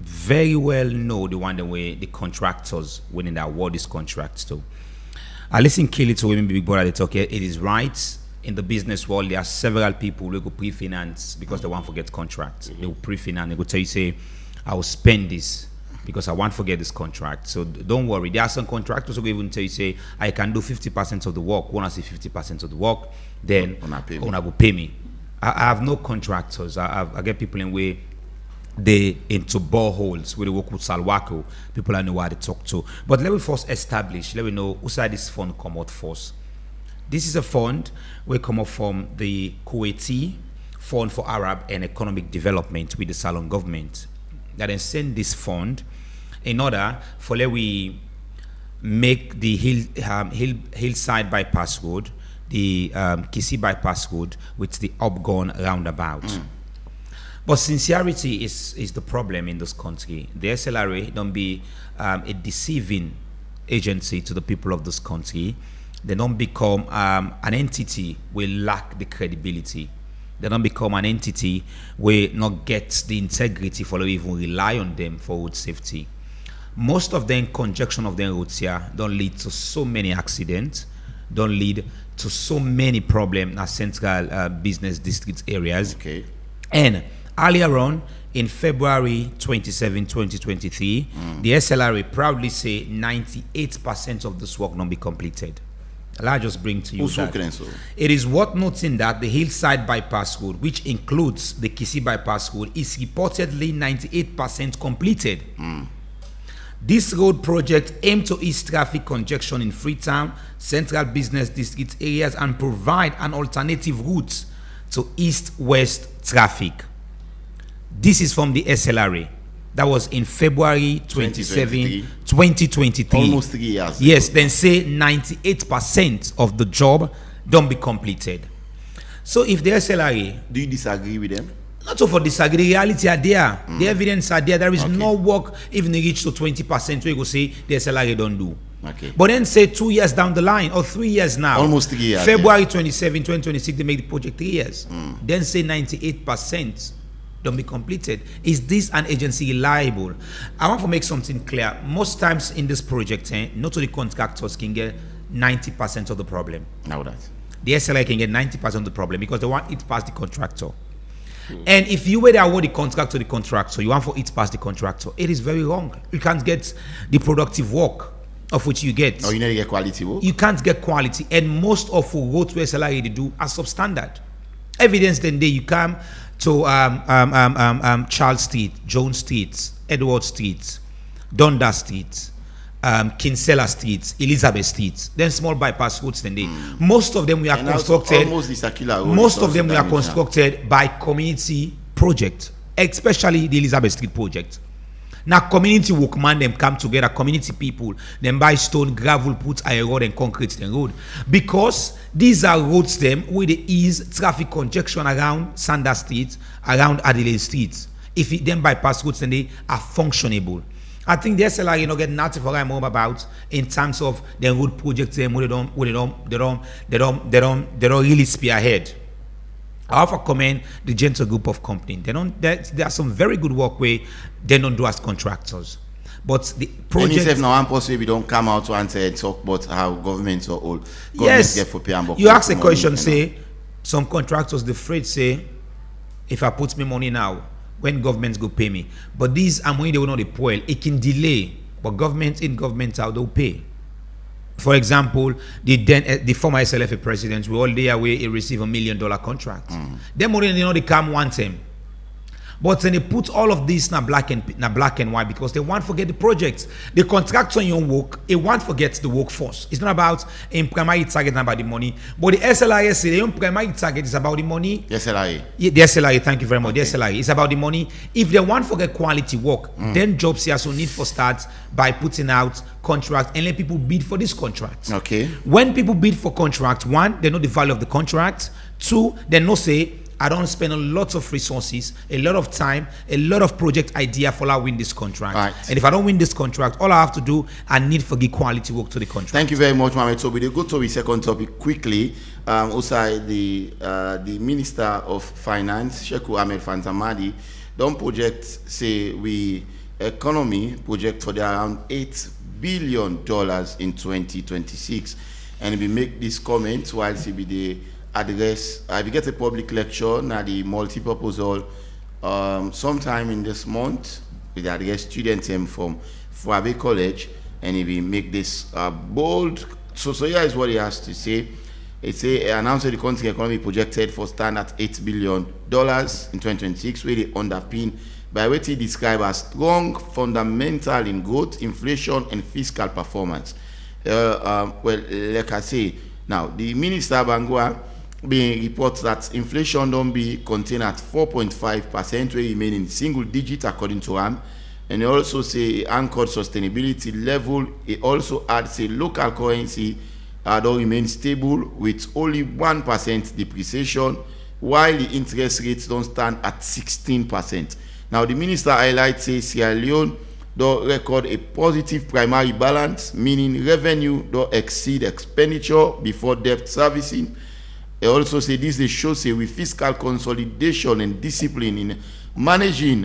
very well know the one the way the contractors winning that award these contracts to. I listen clearly to women big brother they talk here. It is right in the business world. There are several people who go pre-finance because they want to get contracts. They will pre-finance. They will tell you, say, I will spend this because I want to get this contract. So don't worry. There are some contractors who will even tell you, say, I can do 50% of the work. When I say 50% of the work, then Ona will pay me. I have no contractors. I get people in way they into boreholes where they work with Salwako. People I know why they talk to. But let me first establish, let me know who side this fund come out first. This is a fund we come up from the Kuwaiti Fund for Arab and Economic Development with the Salon government. That then send this fund in order for let we make the hillside bypass road, the Kisi bypass road with the upgone roundabout. But sincerity is the problem in this country. The SLRA don't be a deceiving agency to the people of this country. They don't become an entity will lack the credibility. They don't become an entity where not get the integrity for even rely on them for road safety. Most of the conjunction of the roads here don't lead to so many accidents, don't lead to so many problems in central business district areas. Okay. And earlier on, in February 27, 2023, the SLRA proudly say 98% of this work not be completed. I'll just bring to you that. It is worth noting that the hillside bypass road, which includes the Kisi bypass road, is reportedly 98% completed. This road project aims to ease traffic congestion in Freetown, central business district areas, and provide an alternative route to east-west traffic. This is from the SLRA. That was in February 27, 2023. Almost 3 years. Yes, then say 98% of the job don't be completed. So if the SLRA... Do you disagree with them? Not so for disagree. The reality are there. The evidence are there. There is no work even reach to 20% where you go say the SLRA don't do. Okay. But then say 2 years down the line or 3 years now. Almost 3 years. February 27, 2026, they make the project 3 years. Then say 98%. Don't be completed. Is this an agency reliable? I want to make something clear. Most times in this project, not only contractors can get 90% of the problem. Now that. The SLI can get 90% of the problem because they want it past the contractor. And if you were to award the contract to the contractor, you want for it past the contractor, it is very wrong. You can't get the productive work of which you get. No, you never get quality work. You can't get quality. And most of the roads where SLI they do are substandard. Evidence then you come to Charles Street, Jones Street, Edward Street, Dundas Street, Kinsella Street, Elizabeth Street, then small bypass roads then they. Most of them we are constructed. Most of them we are constructed by community project, especially the Elizabeth Street project. Now community workman them come together, community people, then buy stone, gravel, put iron road and concrete the road. Because these are roads them with the ease traffic congestion around Sanders Street, around Adelaide Street. If it then bypass roads then they are functionable. I think the SLR you know get nothing for I'm more about in terms of the road projects them they don't really spearhead. I often commend the gentle group of companies. There are some very good work where they don't do as contractors. But the project... And now I'm possible we don't come out and say talk about how governments are all. Yes, get for pay and you ask a question, say, some contractors, the afraid say, if I put me money now, when governments go pay me. But these are money they will not deploy. It can delay, but government in, government out, they'll pay. For example, the former SLFA president, we all day away, he received $1 million contract. Them money, they come one time. But then they put all of this na black and white because they want to forget the project. The contractor on your work, they want to forget the workforce. It's not about a primary target about the money. But the SLIA say the primary target is about the money. The SLIA. Yeah, the SLIA, thank you very much. Okay. The SLIA is about the money. If they want to forget quality work, then jobs here also need for start by putting out contract and let people bid for this contract. Okay. When people bid for contract, one, they know the value of the contract. Two, they know say, I don't spend a lot of resources, a lot of time, a lot of project idea for I win this contract. Right. And if I don't win this contract, all I have to do, I need to give quality work to the contract. Thank you very much, Mohamed. So we go to the second topic quickly. Also, the Minister of Finance, Sheku Ahmed Fantamadi, don't project, say, we economy project for the around $8 billion in 2026. And we make this comment while CBD address, we get a public lecture now the multi-purpose hall sometime in this month with address students from Fuabe College, and he will make this bold. So here is what he has to say. It say announced the country economy projected for stand at $8 billion in 2026, where they underpin by what he described as strong fundamental in growth, inflation, and fiscal performance. Well, like I say, now the Minister Bangua being reports that inflation don't be contained at 4.5%, where remain in single digit according to him. And he also say anchored sustainability level. He also adds a local currency don't remain stable with only 1% depreciation, while the interest rates don't stand at 16%. Now the minister highlights say Sierra Leone don't record a positive primary balance, meaning revenue don't exceed expenditure before debt servicing. They also say this they show say with fiscal consolidation and discipline in managing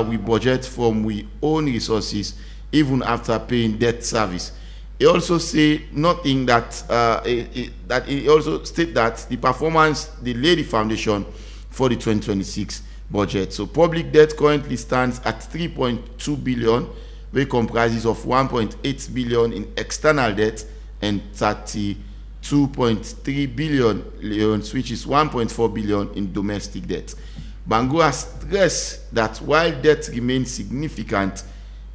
we budget from we own resources even after paying debt service. He also say nothing that that he also state that the performance they lay the foundation for the 2026 budget. So public debt currently stands at 3.2 billion, which comprises of 1.8 billion in external debt and 2.3 billion loans, which is 1.4 billion in domestic debt. Bangura stressed that while debt remains significant,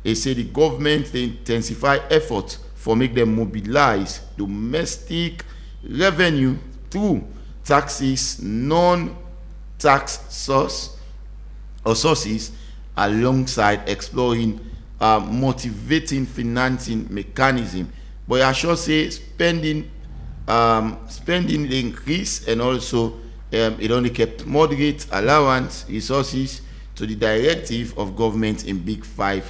they say the government they intensify efforts for make them mobilize domestic revenue through taxes, non-tax sources, alongside exploring motivating financing mechanism. But I should say spending increase, and also it only kept moderate allowance resources to the directive of government in Big Five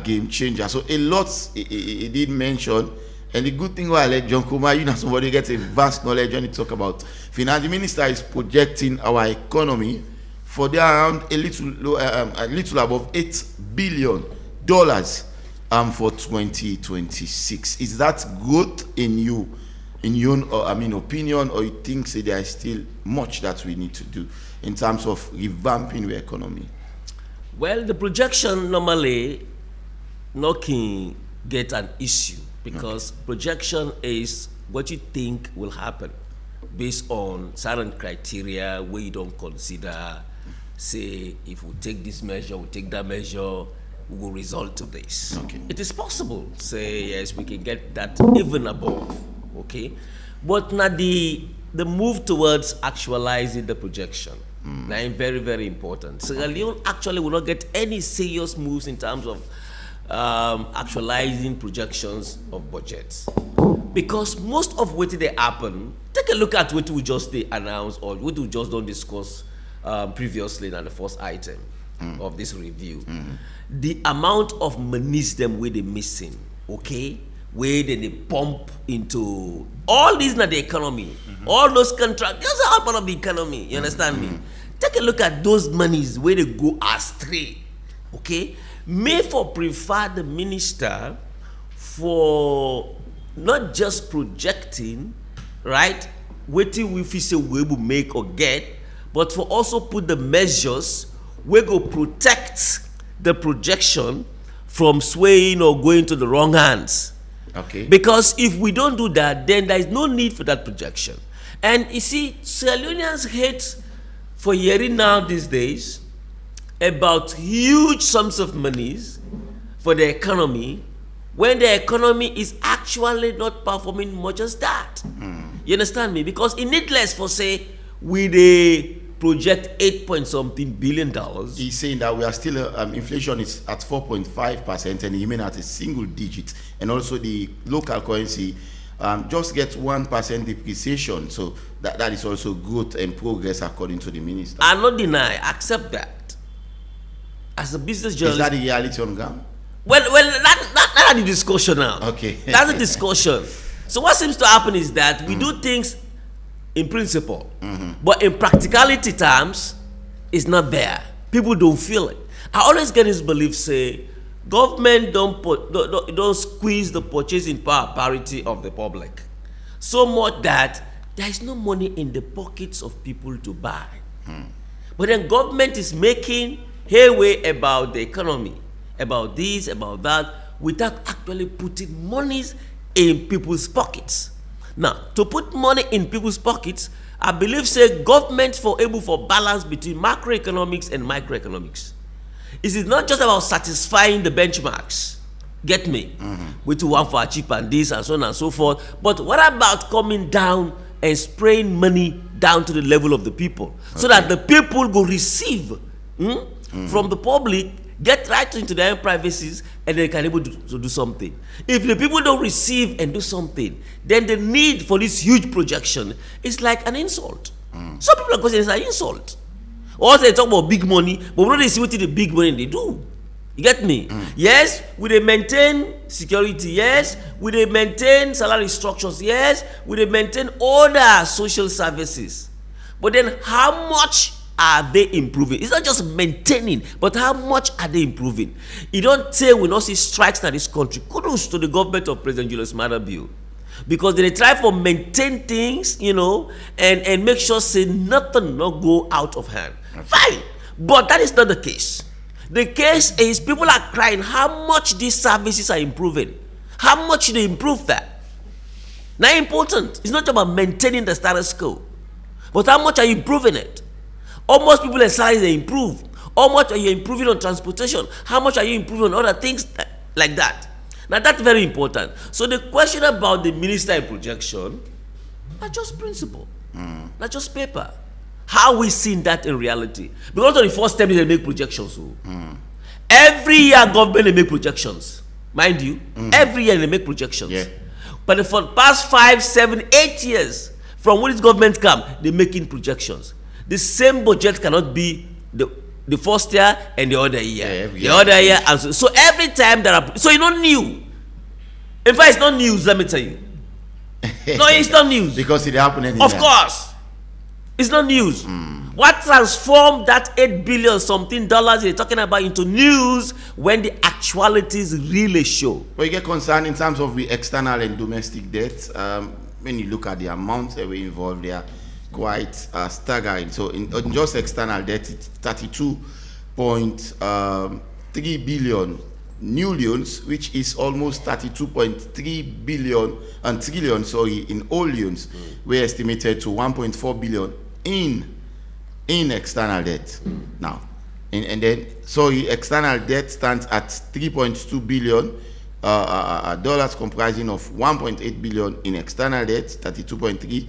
game changer. So a lot he did mention, and the good thing about John Kumar, you know, somebody gets a vast knowledge when he talk about finance. The minister is projecting our economy for the around a little above $8 billion for 2026. Is that good in your opinion, or you think say there is still much that we need to do in terms of revamping the economy? Well, the projection normally not can get an issue, because projection is what you think will happen based on certain criteria where you don't consider, say, if we take this measure, we take that measure, we will result to this. Okay. It is possible, say, yes, we can get that even above, okay? But now the move towards actualizing the projection, now very, very important. Sierra Leone actually will not get any serious moves in terms of actualizing projections of budgets, because most of what they happen, take a look at what we just announced or what we just don't discuss previously in the first item of this review. The amount of monies them where they missing, okay, where they pump into all these in the economy, all those contracts, those are all part of the economy, you understand me? Take a look at those monies where they go astray, okay? May for prefer the minister for not just projecting, right, waiting we say we will make or get, but for also put the measures we go protect the projection from swaying or going to the wrong hands. Okay. Because if we don't do that, then there is no need for that projection. And you see, Sierra Leoneans hate for hearing now these days about huge sums of monies for the economy when the economy is actually not performing much as that. You understand me? Because it needless for say we they project 8-point-something billion dollars. He's saying that we are still inflation is at 4.5% and remain at a single digit, and also the local currency just gets 1% depreciation. So that is also growth and progress according to the minister. I not deny, accept that. As a business journalist, is that the reality on ground? Well, that's the discussion now. Okay, that's the discussion. So what seems to happen is that we do things in principle, but in practicality terms, it's not there. People don't feel it. I always get this belief: say, government don't squeeze the purchasing power parity of the public so much that there is no money in the pockets of people to buy. But then government is making headway about the economy, about this, about that, without actually putting monies in people's pockets. Now, to put money in people's pockets, I believe say government for able for balance between macroeconomics and microeconomics. It is not just about satisfying the benchmarks. Get me? We too want for cheap and this and so on and so forth. But what about coming down and spraying money down to the level of the people, so that the people go receive from the public, get right into their own privacies, and they can able to do something. If the people don't receive and do something, then the need for this huge projection is like an insult. Some people are saying it's an insult. Or they talk about big money, but we don't see what the big money they do. You get me? Yes, we they maintain security. Yes, we they maintain salary structures. Yes, we they maintain other social services. But then how much are they improving? It's not just maintaining, but how much are they improving? You don't say we not see strikes in this country. Kudos to the government of President Julius Maada Bio, because they try for maintain things, you know, and make sure say nothing not go out of hand. Fine, but that is not the case. The case is people are crying how much these services are improving, how much they improve that. Now important, it's not about maintaining the status quo, but how much are you improving it? Almost people in salaries they improve. How much are you improving on transportation? How much are you improving on other things like that? Now that's very important. So the question about the minister in projection are just principle, not just paper. How we seen that in reality? Because on the first step they make projections. Every year government they make projections, mind you. Every year they make projections. Yeah. But for the past 5, 7, 8 years, from when this government come, they making projections. The same budget cannot be the first year and the other year, other year, and so every time there are, so it's not new. In fact, it's not news. Let me tell you, no, it's not news because it happened anywhere. Of course, it's not news. What transformed that $8 billion something you're talking about into news when the actualities really show? Well, you get concerned in terms of the external and domestic debt. When you look at the amounts that were involved there, quite staggering. So in just external debt, it's 32.3 billion new loans, which is almost 32.3 billion and trillion, in old loans, were estimated to 1.4 billion in external debt. Now, and then external debt stands at 3.2 billion dollars, comprising of 1.8 billion in external debt, 32.3,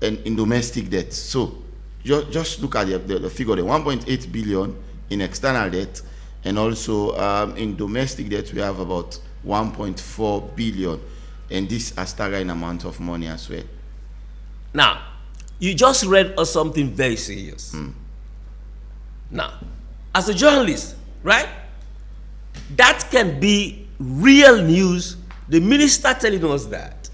and in domestic debt. So just look at the figure, the 1.8 billion in external debt, and also in domestic debt we have about 1.4 billion, and this is a staggering amount of money as well. Now, you just read us something very serious. Now, as a journalist, right, that can be real news. The minister telling us that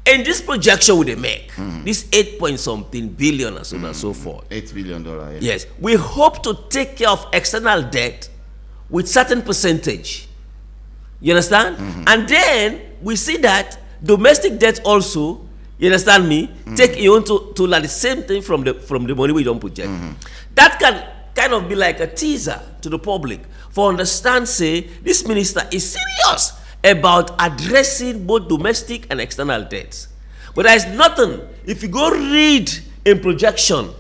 in this projection they make, this 8-point-something billion and so on and so forth, $8 billion. Yeah. Yes, we hope to take care of external debt with certain percentage. You understand? And then we see that domestic debt also, you understand me, take you on to like the same thing from the money we don't project. That can kind of be like a teaser to the public for understand, say, this minister is serious about addressing both domestic and external debts. But there is nothing. If you go read in projection,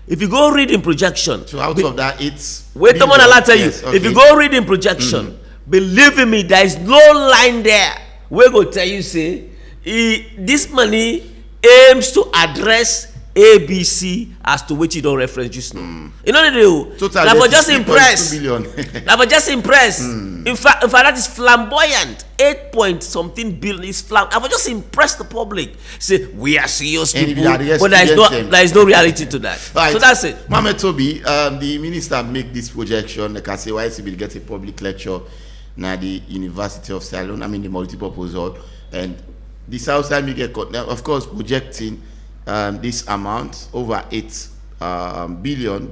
so out of that, it's wait a minute, I'll tell you. Yes, okay. If you go read in projection, believe me, there is no line there. We go tell you say this money aims to address ABC as to which you don't reference just now. You know what they do? Total now for just impress. billion. Now for just impress. In fact, that is flamboyant. 8 point something billion is flam. I for just impress the public. Say we are serious people, but there is no reality to that. Right. So that's it. Mama Toby, the minister make this projection. Like I say, why will get a public lecture now the University of Salon. I mean the multi-purpose hall, and the South Side may get now, of course, projecting this amount over $8 billion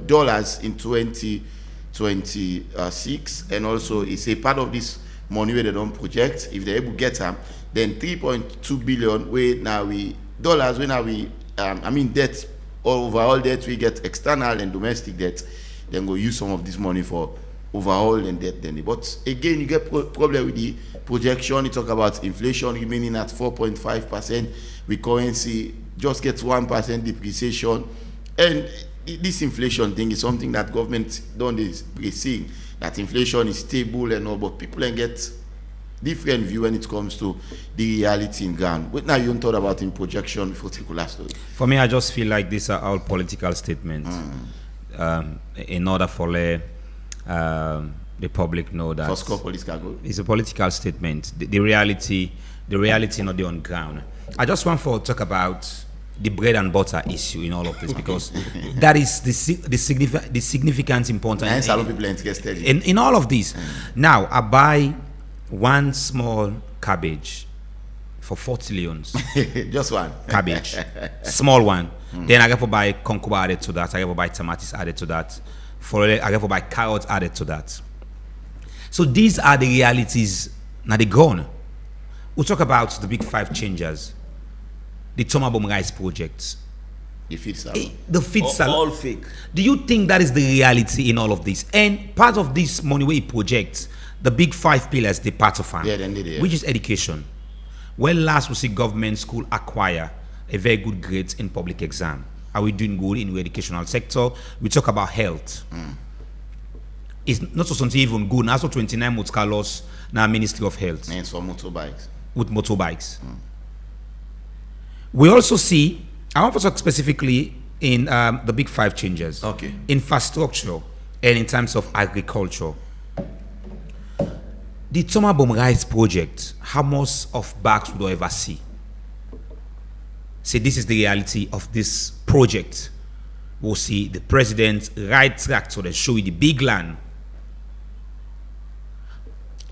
in 2026, and also it's a part of this money where they don't project. If they're able to get them, then 3.2 billion where now we dollars when now we debt, overall debt, we get external and domestic debt, then go use some of this money for overall and debt. Then, but again, you get problem with the projection. You talk about inflation remaining at 4.5%, with currency just gets 1% depreciation, and this inflation thing is something that government don't is seeing, that inflation is stable and all, but people then get different view when it comes to the reality in ground. But now you don't talk about in projection before take last story. For me, I just feel like these are all political statements in order for the public know that it's a political statement. The reality not the on ground. I just want to talk about the bread and butter issue in all of this, because that is the significant importance in all of this. Now, I buy one small cabbage for 40 leons. Just one cabbage, small one. Then I get to buy concombre added to that. I get to buy tomatoes added to that. I get to buy carrots added to that. So these are the realities. Now they're gone. We'll talk about the big 5 changes. The Tomabom Rice project. The feed salad. All fake. Do you think that is the reality in all of this? And part of this money we project, the big 5 pillars, the part of farm, which is education. When last we see government school acquire a very good grades in public exam. Are we doing good in the educational sector? We talk about health. It's not so something even good. Now, so 29 Mutkalos now Ministry of Health. And some motorbikes. With motorbikes. We also see, I want to talk specifically in the big 5 changes. Okay. Infrastructure and in terms of agriculture. The Tomabom Rice project, how much of bags would I ever see? Say this is the reality of this project. We'll see the president ride tractor and show you the big land.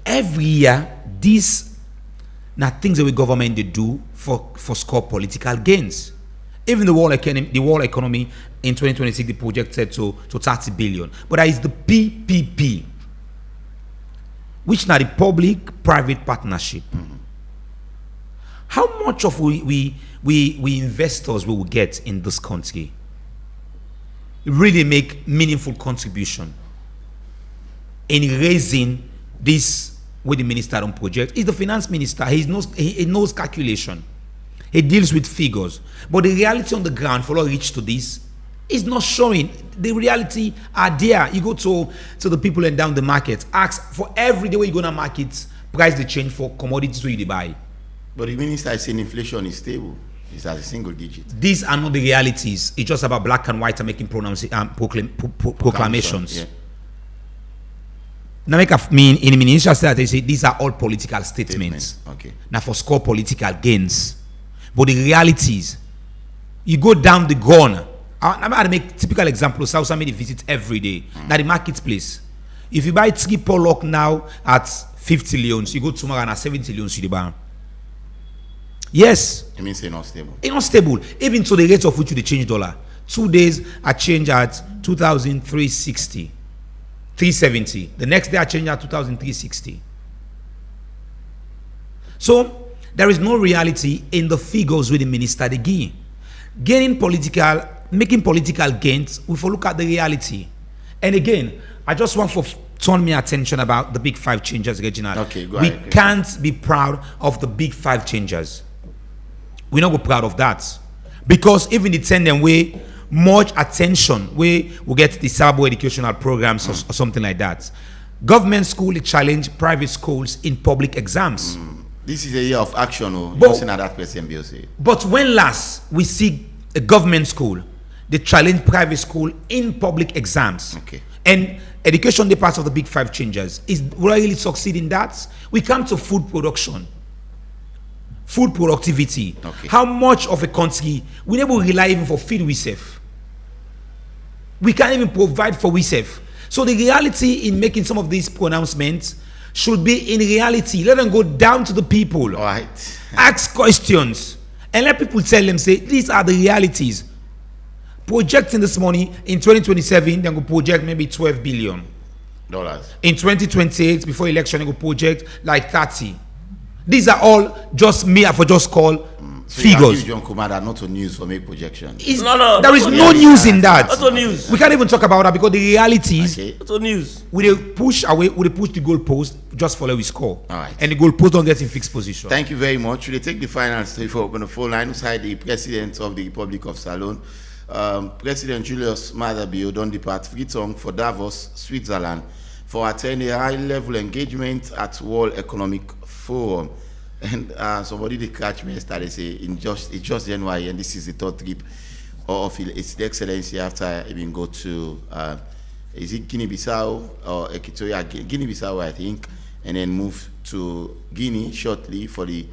Every year, these now things that the government they do for score political gains. Even the world economy in 2026 the projected to 30 billion. But that is the PPP, which now the public-private partnership. How much of we investors will get in this country really make meaningful contribution in raising this with the minister on project? Is the finance minister. He knows calculation. He deals with figures. But the reality on the ground for all reach to this is not showing. The reality are there. You go to the people and down the market, ask for every day when you go to market, price the change for commodities where you buy. But the minister is saying inflation is stable. It's at a single digit. These are not the realities. It's just about black and white and making proclamations. Yeah. Now, in the ministerial state, they say these are all political statements. Okay. Now, for score political gains. But the realities, you go down the gun. I'm going to make typical example. South Summit visit every day. Now, the marketplace. If you buy 3 Pollock now at 50 leons, you go tomorrow and at 70 leons to the bar. Yes. It means it's not stable. It's not stable. Even to the rate of which you change dollar. 2 days, I change at 2,360. 370. The next day I change at 2,360. So there is no reality in the figures with the minister they give. Making political gains, we will look at the reality. And again, I just want turn my attention about the big 5 changes, Reginald. Okay, go we ahead. can't be proud of the big 5 changes. We're not proud of that. Because even the 10 them way, much attention, we will get the Sabo educational programs or something like that. Government school challenge private schools in public exams. This is a year of action, But- using that President Bill say. But when last we see a government school, they challenge private school in public exams. Okay. And education, the part of the big 5 changes, is really succeed in that. We come to food production, food productivity. Okay. How much of a country we never rely even for feed we save. We can't even provide for we save. So the reality in making some of these pronouncements should be in reality. Let them go down to the people. All right. Ask questions and let people tell them, say, these are the realities. Projecting this money in 2027, they're going to project maybe $12 billion. In 2028, before election, they go project like 30. These are all just me for just call So figures. you John Commander not on news for make projection. There is no news in that. Not on news. We can't even talk about that because the realities. Not on news. We dey push away. We dey push the goalpost just follow we score. All right. And the goalpost don't get in fixed position. Thank you very much. We take the final story for open the phone line beside the President of the Republic of Salone. President Julius Maada Bio don depart Freetown for Davos, Switzerland, for attend a high-level engagement at World Economic Forum. And somebody they catch me yesterday say it's just January, and this is the 3rd trip of His Excellency after having go to is it Guinea-Bissau or Equatorial Guinea-Bissau, I think, and then move to Guinea shortly for the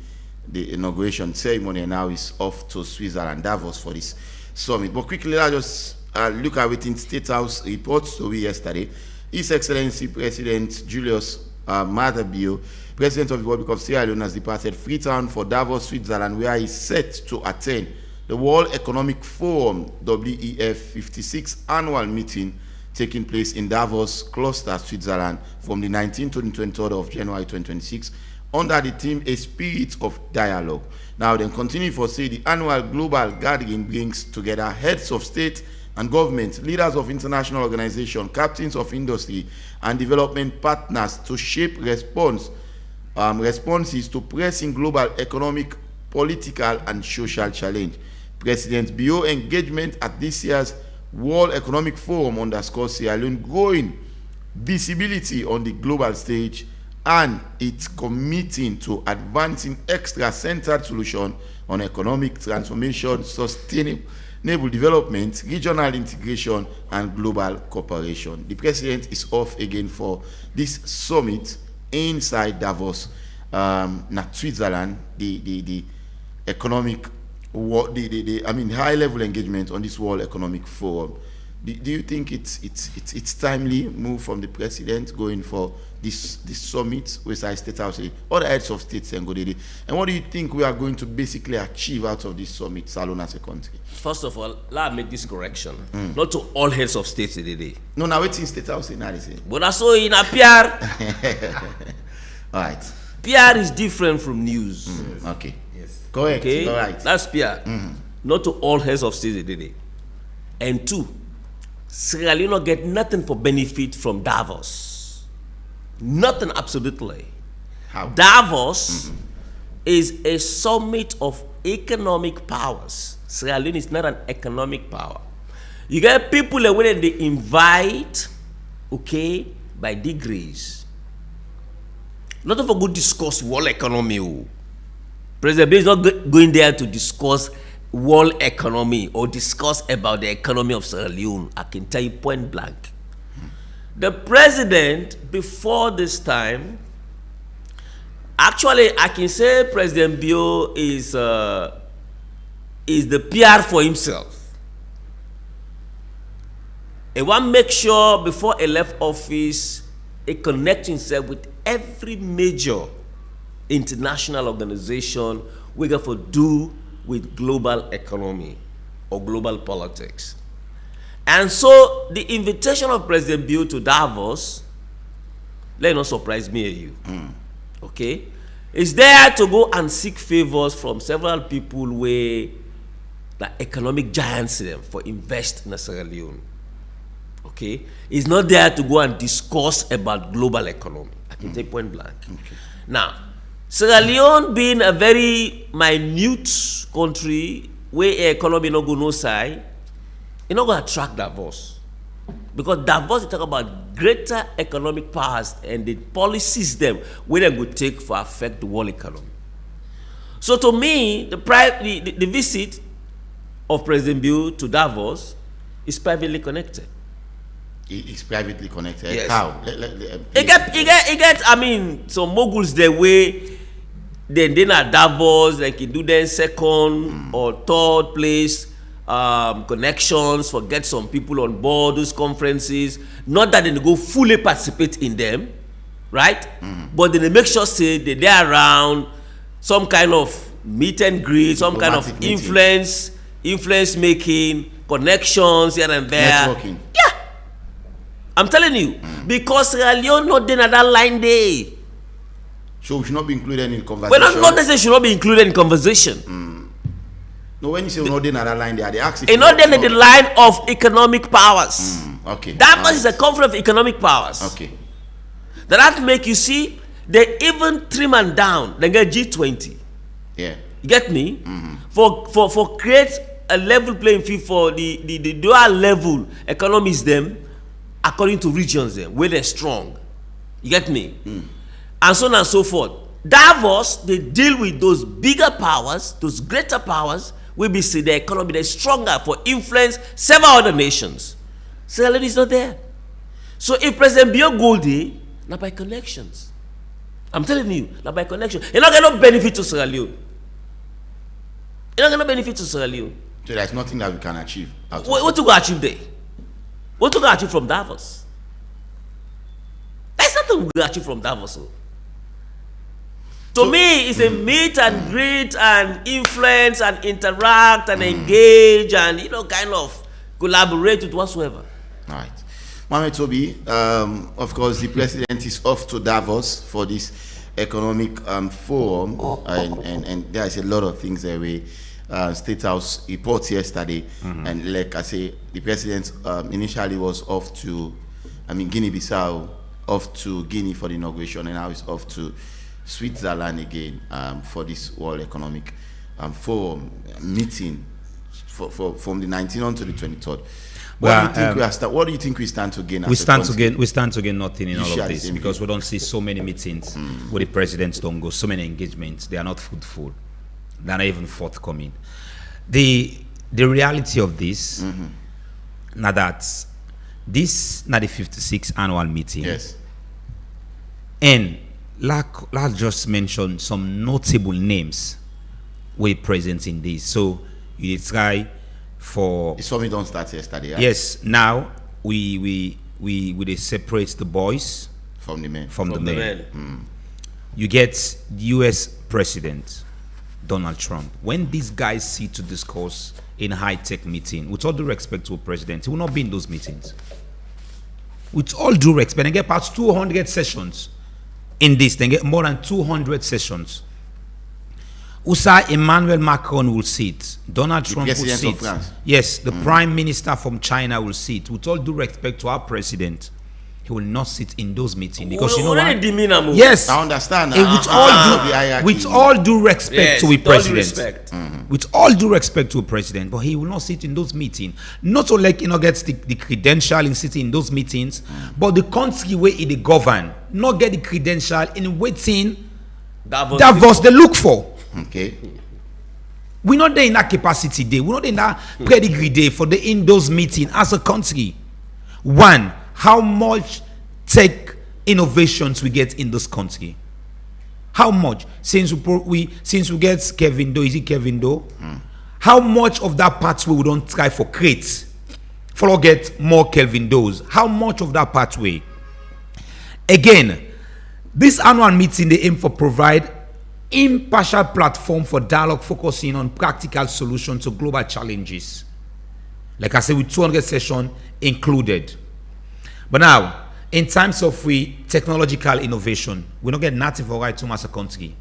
inauguration ceremony, and now he's off to Switzerland, Davos, for this summit. But quickly, let's just look at within State House reports to we yesterday. His Excellency President Julius Maada Bio, President of the Republic of Sierra Leone, has departed Freetown for Davos, Switzerland, where he's set to attend the World Economic Forum WEF 56 annual meeting taking place in Davos Cluster, Switzerland, from the 19th to the 23rd of January 2026, under the theme A Spirit of Dialogue. Now then, continue for say the annual global gathering brings together heads of state and government, leaders of international organizations, captains of industry, and development partners to shape responses to pressing global economic, political, and social challenge. President Bio engagement at this year's World Economic Forum underscores Sierra Leone's growing visibility on the global stage and its committing to advancing extra-centered solutions on economic transformation, sustainable development, regional integration, and global cooperation. The President is off again for this summit inside Davos, Switzerland, the economic, high-level engagement on this World Economic Forum. Do you think it's timely move from the President going for this summit with our State House, other heads of states and go there? And what do you think we are going to basically achieve out of this summit, Salone, as a country? First of all, let me make this correction. Not to all heads of states today. No, now it's in State House in Addis. But I saw in a PR. All right. PR is different from news. Okay. Yes. Correct. Okay. All right. That's PR. Not to all heads of states today. And 2, Sierra Leone get nothing for benefit from Davos. Nothing, absolutely. How? Davos is a summit of economic powers. Sierra Leone is not an economic power. You get people that when they invite, okay, by degrees. Not of a good discuss world economy. President Bill is not going there to discuss world economy or discuss about the economy of Sierra Leone. I can tell you point blank. The president, before this time, actually, I can say President Bio is the PR for himself. He want to make sure before he left office, he connect himself with every major international organization we got to do with global economy or global politics. And so the invitation of President Bio to Davos, let it not surprise me or you, okay, is there to go and seek favors from several people where the economic giants them for invest in Sierra Leone. Okay, it's not there to go and discuss about global economy. I can take point blank. Okay. Now, Sierra Leone being a very minute country where economy no go no side, it's not going to attract Davos. Because Davos is talking about greater economic powers and the policies them where they would take for affect the world economy. So to me, the visit of President Bill to Davos is privately connected. It's privately connected. Yes. How? It get. I mean, some moguls the way. Then at Davos, they can do their second or third place connections for get some people on board those conferences. Not that they go fully participate in them, right? But they make sure say that they're around some kind of meet and greet, some kind of influence making, connections here and there. Networking. Yeah, I'm telling you, because Sierra Leone not then at that line day. So we should not be included in conversation. Well, not necessarily should not be included in conversation. No, when you say we're not in that line, they ask if it's not then the line of economic powers. Okay. That is a conference of economic powers. Okay. That make you see they even trim and down. They get G20. Yeah. You get me? For create a level playing field for the dual level economies them according to regions them where they're strong. You get me? And so on and so forth. Davos, they deal with those bigger powers, those greater powers, will be see the economy that's stronger for influence several other nations. Sierra Leone is not there. So if President Bio Goldie, not by connections. I'm telling you, not by connection. You're not going to benefit to Sierra Leone. You're not going to benefit to Sierra Leone. So there's nothing that we can achieve. What to go achieve there? What to go achieve from Davos? There's nothing we go achieve from Davos. So. To me, it's a meet and greet and influence and interact and engage and, kind of collaborate with whatsoever. All right. Mohamed Toby, of course, the president is off to Davos for this economic forum, and there's a lot of things that we State House reports yesterday, and like I say, the president initially was off to, Guinea-Bissau, off to Guinea for the inauguration, and now he's off to Switzerland again for this World Economic Forum meeting from the 19th on to the 23rd. What do you think we stand to gain? We stand to gain nothing in all of this because we don't see so many meetings where the presidents don't go, so many engagements. They are not fruitful. They are not even forthcoming. The reality of this, now that this not the 56th annual meeting. Yes. And let's just mention some notable names were present in this. So you try for the summit don't start yesterday. Right? Yes. Now we separate the boys from the men. From the men. You get U.S. President Donald Trump. When these guys sit to discuss in a high-tech meeting, with all due respect to a president, he will not be in those meetings. With all due respect, they get past 200 sessions in this. They get more than 200 sessions. USA Emmanuel Macron will sit. Donald Trump will sit. Of France. Yes, the Prime Minister from China will sit. With all due respect to our president, he will not sit in those meetings because you know what? Yes, I understand. With all due respect to a president, with all due respect to a president, but he will not sit in those meetings. Not only gets the credential in sitting in those meetings, but the country where he govern not get the credential in waiting Davos they look for. Okay. We're not there in that capacity day. We're not in that pedigree day for the in those meeting as a country. One, how much tech innovations we get in this country? How much? Since we get Kevin Doe, is it Kevin Doe? How much of that pathway we don't try for create? For get more Kevin Does. How much of that pathway? Again, this annual meeting they aim for provide impartial platform for dialogue focusing on practical solutions to global challenges. Like I said, with 200 sessions included. But now, in terms of technological innovation, we don't get native or right as a country.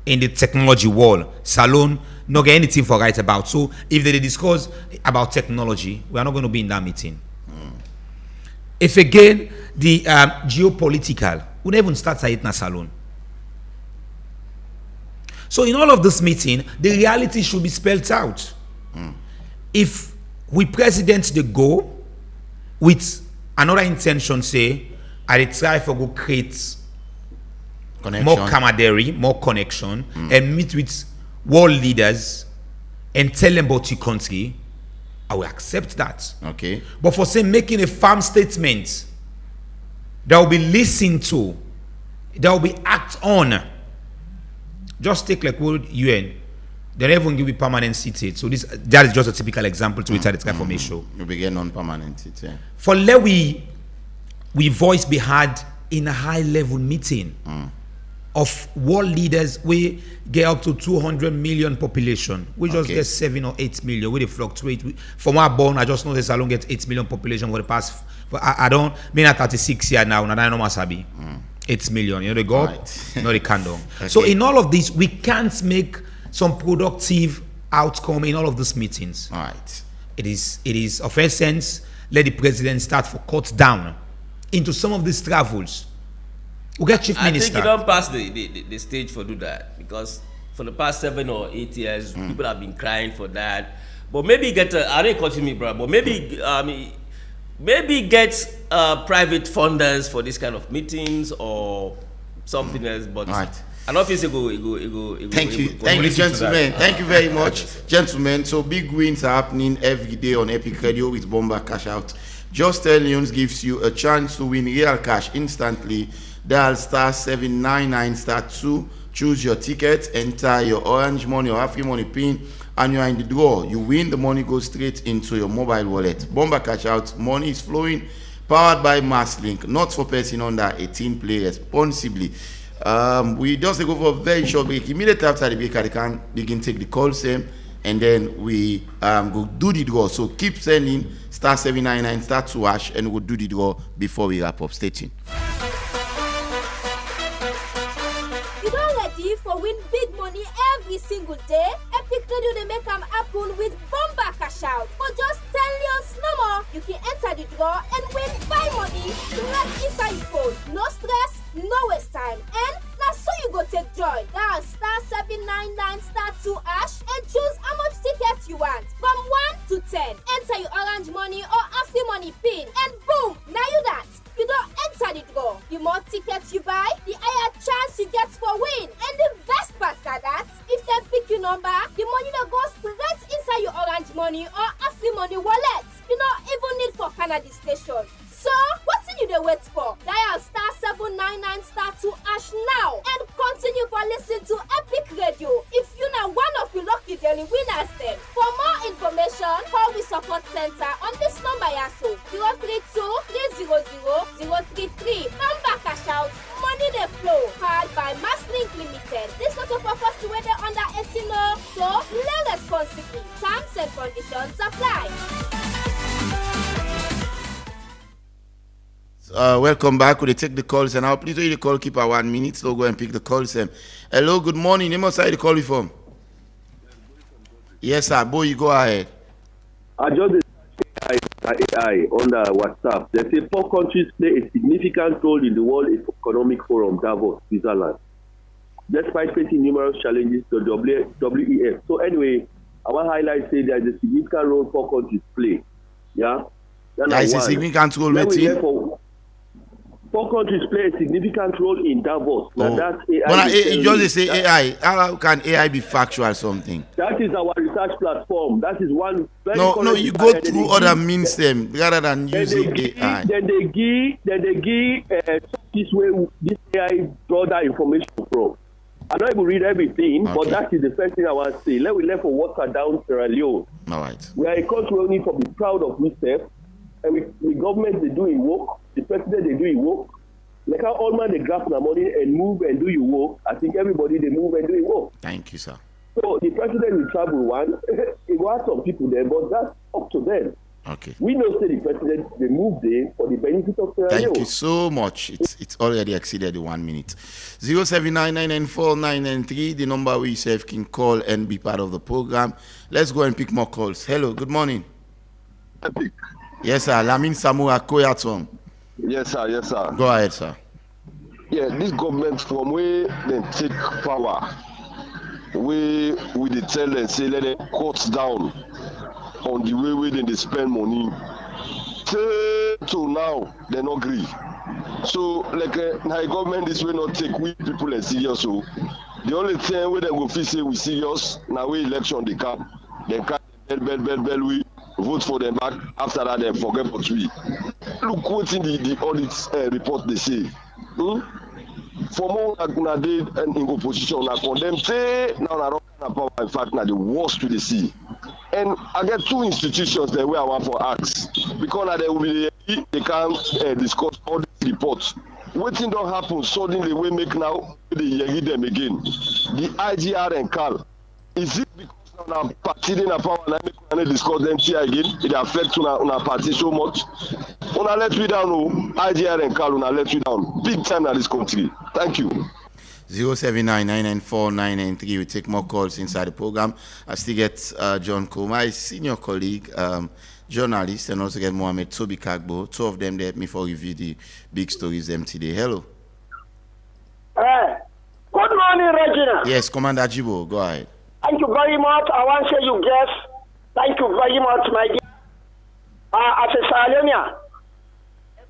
In the technology world, Salon not get anything for write about. So if they discuss about technology, we are not going to be in that meeting. If again the geopolitical, we don't even start at na salon. So in all of this meeting, the reality should be spelled out. If we president the go with another intention, say, I try for go create more camaraderie, more connection, and meet with world leaders and tell them about your country, I will accept that. Okay. But for say making a firm statement that will be listened to, that will be act on, just take like World UN. They don't even give you permanent seated. So that is just a typical example to retire the transformation. You begin non-permanent seat, yeah. For let we voice be had in a high level meeting of world leaders, we get up to 200 million population. We just get 7 or 8 million. We they fluctuate. From our born, I just know this alone get 8 million population for the past. But I don't mean at 36 years now. I know Masabi. 8 million. You know they go up, no they can't do. So in all of this, we can't make some productive outcome in all of these meetings. All right. It is of essence. Let the president start for cut down into some of these travels. We get chief minister. I think you don't pass the stage for do that, because for the past 7 or 8 years, people have been crying for that. But maybe get I don't continue, bro. But maybe get private funders for this kind of meetings or something else. But an office go. Thank you, gentlemen. Thank you very much, gentlemen. So big wins are happening every day on Epic Radio with Bomba Cash Out. Just Tell News gives you a chance to win real cash instantly. Dial *799*2, choose your ticket, enter your Orange Money or Afri Money PIN, and you are in the draw. You win, the money goes straight into your mobile wallet. Bomba Cash Out, money is flowing, powered by Masslink, not for person under 18. Play responsibly. We just go for a very short break. Immediately after the break, I can begin take the calls, and then we go do the draw. So keep sending *799*2# and we'll do the draw before we wrap up. Stay tuned. You don't ready for win big money every single day? Epic Radio they make them happen with Bomba Cash Out. For just 10 years no more, you can enter the draw and win 5 money straight inside your phone. No stress, no waste time. And now so you go take joy. Dial *799*2# and choose how much tickets you want. From 1 to 10. Enter your Orange Money or Afri Money PIN. And boom, now you that. You don't enter the draw. The more tickets you buy, the higher chance you get for win. And the best part is that if they pick your number, the money that goes straight inside your Orange Money or Afri Money wallet. You don't even need for Canada station. So, what's you they wait for? Dial *799*2# now and continue for listening to Epic Radio. If you know one of the lucky daily winners then. For more information, call the support center on this number yaso 032-300-033. Bomba Cash Out, money they flow, powered by Masslink Limited. This not a purpose to whether under 18 so play responsibly. Terms and conditions apply. Welcome back. Will you take the calls and I'll please do the call keep 1 minute, so go and pick the calls. Hello, good morning. Name us the call you from. Yes, sir. Boy, you go ahead. I just AI on the WhatsApp. They say 4 countries play a significant role in the World Economic Forum, Davos, Switzerland, despite facing numerous challenges to WEF. So anyway, I want to highlight say there is a significant role 4 countries play. Yeah? There is a significant role waiting. 4 countries play a significant role in Davos. Now that's AI. But you just say AI. How can AI be factual or something? That is our research platform. That is one very No, you go through other means them rather than using AI. Then they give this way this AI draw that information from. I don't even read everything, but that is the first thing I want to say. Let we left for water down Sierra Leone. All right. We are a country we need to be proud of ourselves. And the government, they do it work. The president, they do it work. Like how all man, they grab their money and move and do your work. I think everybody, they move and do it work. Thank you, sir. So the president will travel one. He will have some people there, but that's up to them. Okay. We know say the president they moved there for the benefit of Sierra Leone. Thank you so much. It's already exceeded the 1 minute. 079994993, the number we yourself can call and be part of the program. Let's go and pick more calls. Hello, good morning. Epic. Yes, sir. Lamin Samura Koyatong. Yes, sir. Yes, sir. Go ahead, sir. Yeah, this government from where they take power, we dey tell them say let them cut down on the way they spend money. Till now they not agree. So like now government this way not take we people as serious. So the only thing where they go feel say we serious now we election they come. They can't bell we vote for them back. After that they forget what we. Look what in the audit report they say. For more na dey in opposition na condemn say now na wrong kind of power. In fact na the worst we dey see. And I get two institutions there where I want for ask because now they will be they can discuss all these reports. Wetin don happen suddenly we make now they hear them again. The IGR and CAL, is it because now party dey na power na make una discuss them here again? It affect una party so much. Una let we down, IGR and CAL una let we down big time in this country. Thank you. 079994993. We take more calls inside the program. I still get John Koma, his senior colleague, journalist, and also get Mohamed Toby Kagbo. Two of them they help me for review the big stories them today. Hello. Good morning, Regina. Yes, Commander Jibo, go ahead. Thank you very much. I want to say you guess. Thank you very much, my dear. As a Sierra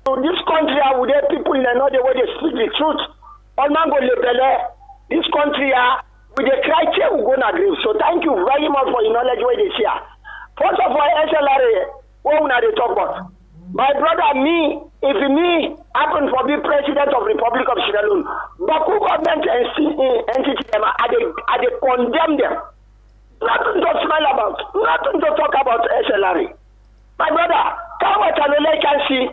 to this country, I would have people in another way they speak the truth. All man go lebele. This country, with the criteria, we gonna agree. So thank you very much for your knowledge where they share. First of all, SLRA, what we they talk about? My brother, if me happen for be president of Republic of Sierra Leone, Baku government entity them, I they condemn them. Nothing to smile about, nothing to talk about SLRA. My brother, come what I can see.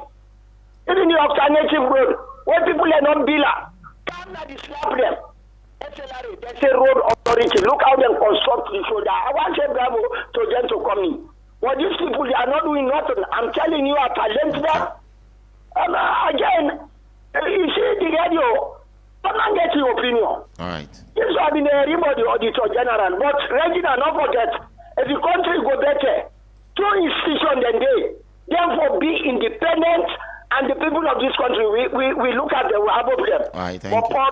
Even the alternative road, where people are not billa, come and slap them. SLRA, they say road authority. Look how they construct the shoulder. I want to say bravo to them to come in. But these people, they are not doing nothing. I'm telling you, I challenge them. Again, you see the radio, come and get your opinion. All right. This has been everybody auditor general. But Regina, not forget, if the country go better, two institutions then they, therefore be independent. And the people of this country, we look at them, we have them. All right, thank you. For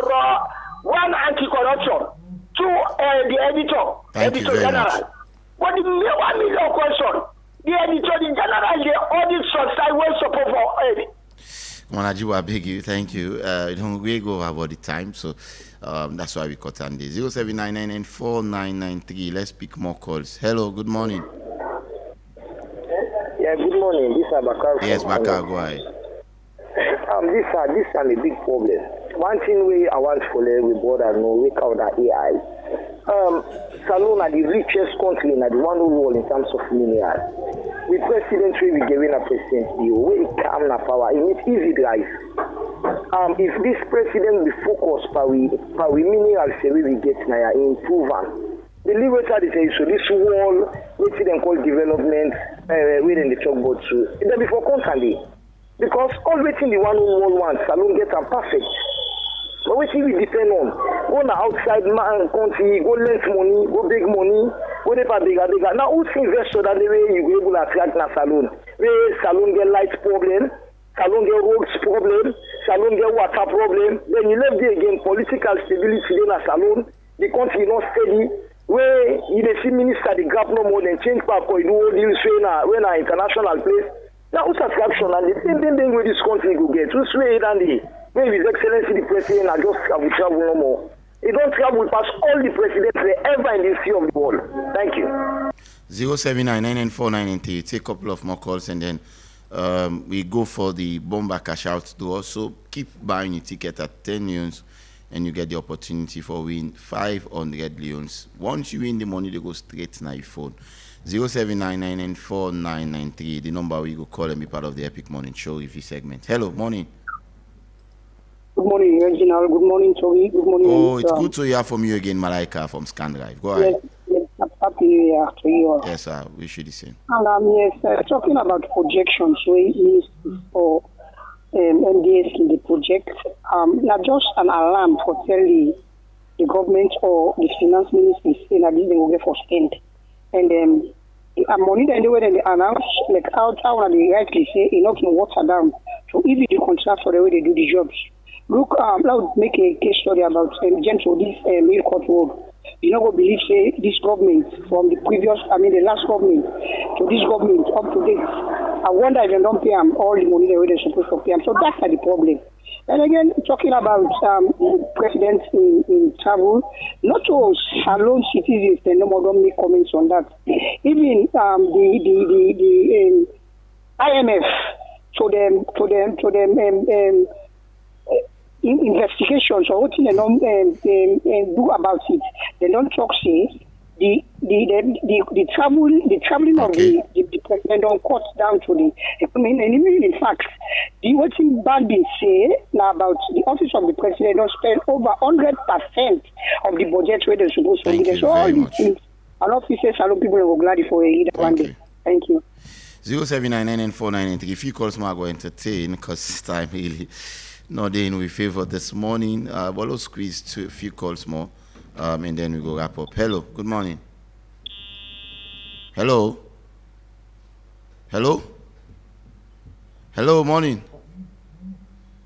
one, anti-corruption. Two, the editor. Thank you very general. much. But the 1 million question, the editor, the general, the audit society will support for Commander Jibo, I beg you, thank you. We go about the time, so that's why we cut on this. 079994993. Let's pick more calls. Hello, good morning. Yeah, good morning. This is Bakar. Yes, Bakar, go ahead. This is a big problem. One thing I want to follow with border no we call that AI. Salon are the richest country in the one world in terms of minerals. The president will be giving a presidency way calm na power. It means easy drive. If this president will focus for we minerals we will get now improve on. The liberator they say so this wall which they call development within the talk about too. It will be for constantly. Because always in the one who wants Salon get them perfect. But which we depend on. Go na outside country, go lend money, go big money, go never bigger. Now who's investor that the way you able to attract na Salon? Where Salon get light problem, Salon get roads problem, Salon get water problem. Then you left there again political stability in a Salon. The country not steady. Where you see minister the gap no more than change back or you do all deals when a international place. Now, subscription and the same thing with this country go get. Who's way and the maybe His Excellency the President and just travel no more. He don't travel past all the presidents ever in the history of the world. Thank you. 079994993. Take a couple of more calls and then we go for the bomber cash out to also keep buying your ticket at 10 leons and you get the opportunity for win 500 leons. Once you win the money, they go straight to your phone. 079994993, the number we go call and be part of the Epic Morning Show review segment. Hello, morning. Good morning, Reginald. Good morning, Toby. Good morning. Oh, it's good to hear from you again, Malaika from Scan Drive. Go ahead. Yes, happy New Year to you all. Yes, sir. Wish you the same. And yes, talking about projections, we need for MDS in the project. Not just an alarm for telling the government or the finance ministry saying that this they will get for spend. And money that they announce, like how they rightly say, can water down. So if the contract for the way they do the jobs. Look, I would make a case study about Gentle, this Mill Court Road. You know, go believe, say, this government from the last government to this government up to date. I wonder if they don't pay them all the money the way they're supposed to pay them. So that's the problem. And again, talking about the president in travel, not to alone citizens, they no more don't make comments on that. Even the IMF, to them investigations or what they don't do about it. They don't talk. Say the traveling of the president don't cut down to the. In fact, the what in Barbie say now about the office of the president don't spend over 100% of the budget where they're supposed to be. So all these things, and officers, a lot of people are glad for it one day. Thank you. 079994993. If you call smart, go entertain because time really. Not in we favor this morning. But we'll squeeze a few calls more, and then we go wrap up. Hello, good morning. Hello, morning.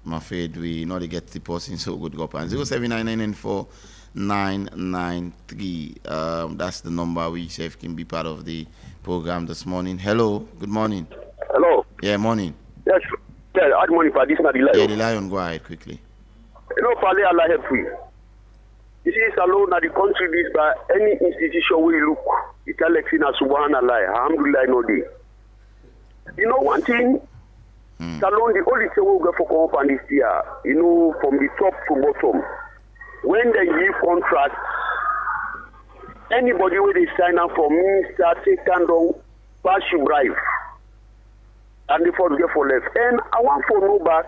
I'm afraid we not get the person so good. Go up and 079994993. That's the number we safe can be part of the program this morning. Hello, good morning. Hello. Yeah, morning. Yes. Yeah, good morning, for this is the Lion. Yeah, the Lion, go ahead quickly. You know, Pale, Allah help you. This is alone that the country this by any institution we look, it elects in a subhanallah, alhamdulillah, no day. You know one thing, Salon, the only thing we go for company this year, you know, from the top to bottom, when they give contract, anybody where they sign up for minister, take down, pass you bribe. And the first get for left. And I want for no back,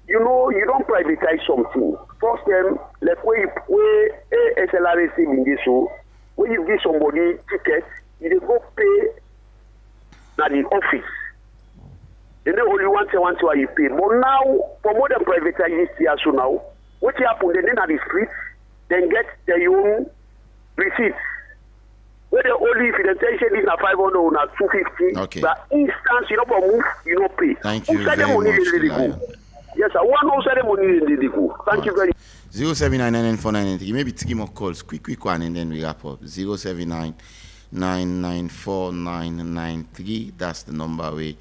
you know, you don't privatize something. First them, like where SLRC in this show, when you give somebody ticket, you go pay at the office. They don't only want to you pay. But now, for more than privatize this year, so now, what happen, they then at the streets, then get their own receipts. Where the only if the tension is not 500 or not 250, okay. But instance, you know, for move, you know, pay. Thank you very much. Yes, I want to say the money in the go. Thank you very much. 079994993. Maybe 3 more calls. Quick one, and then we wrap up. 079994993. That's the number where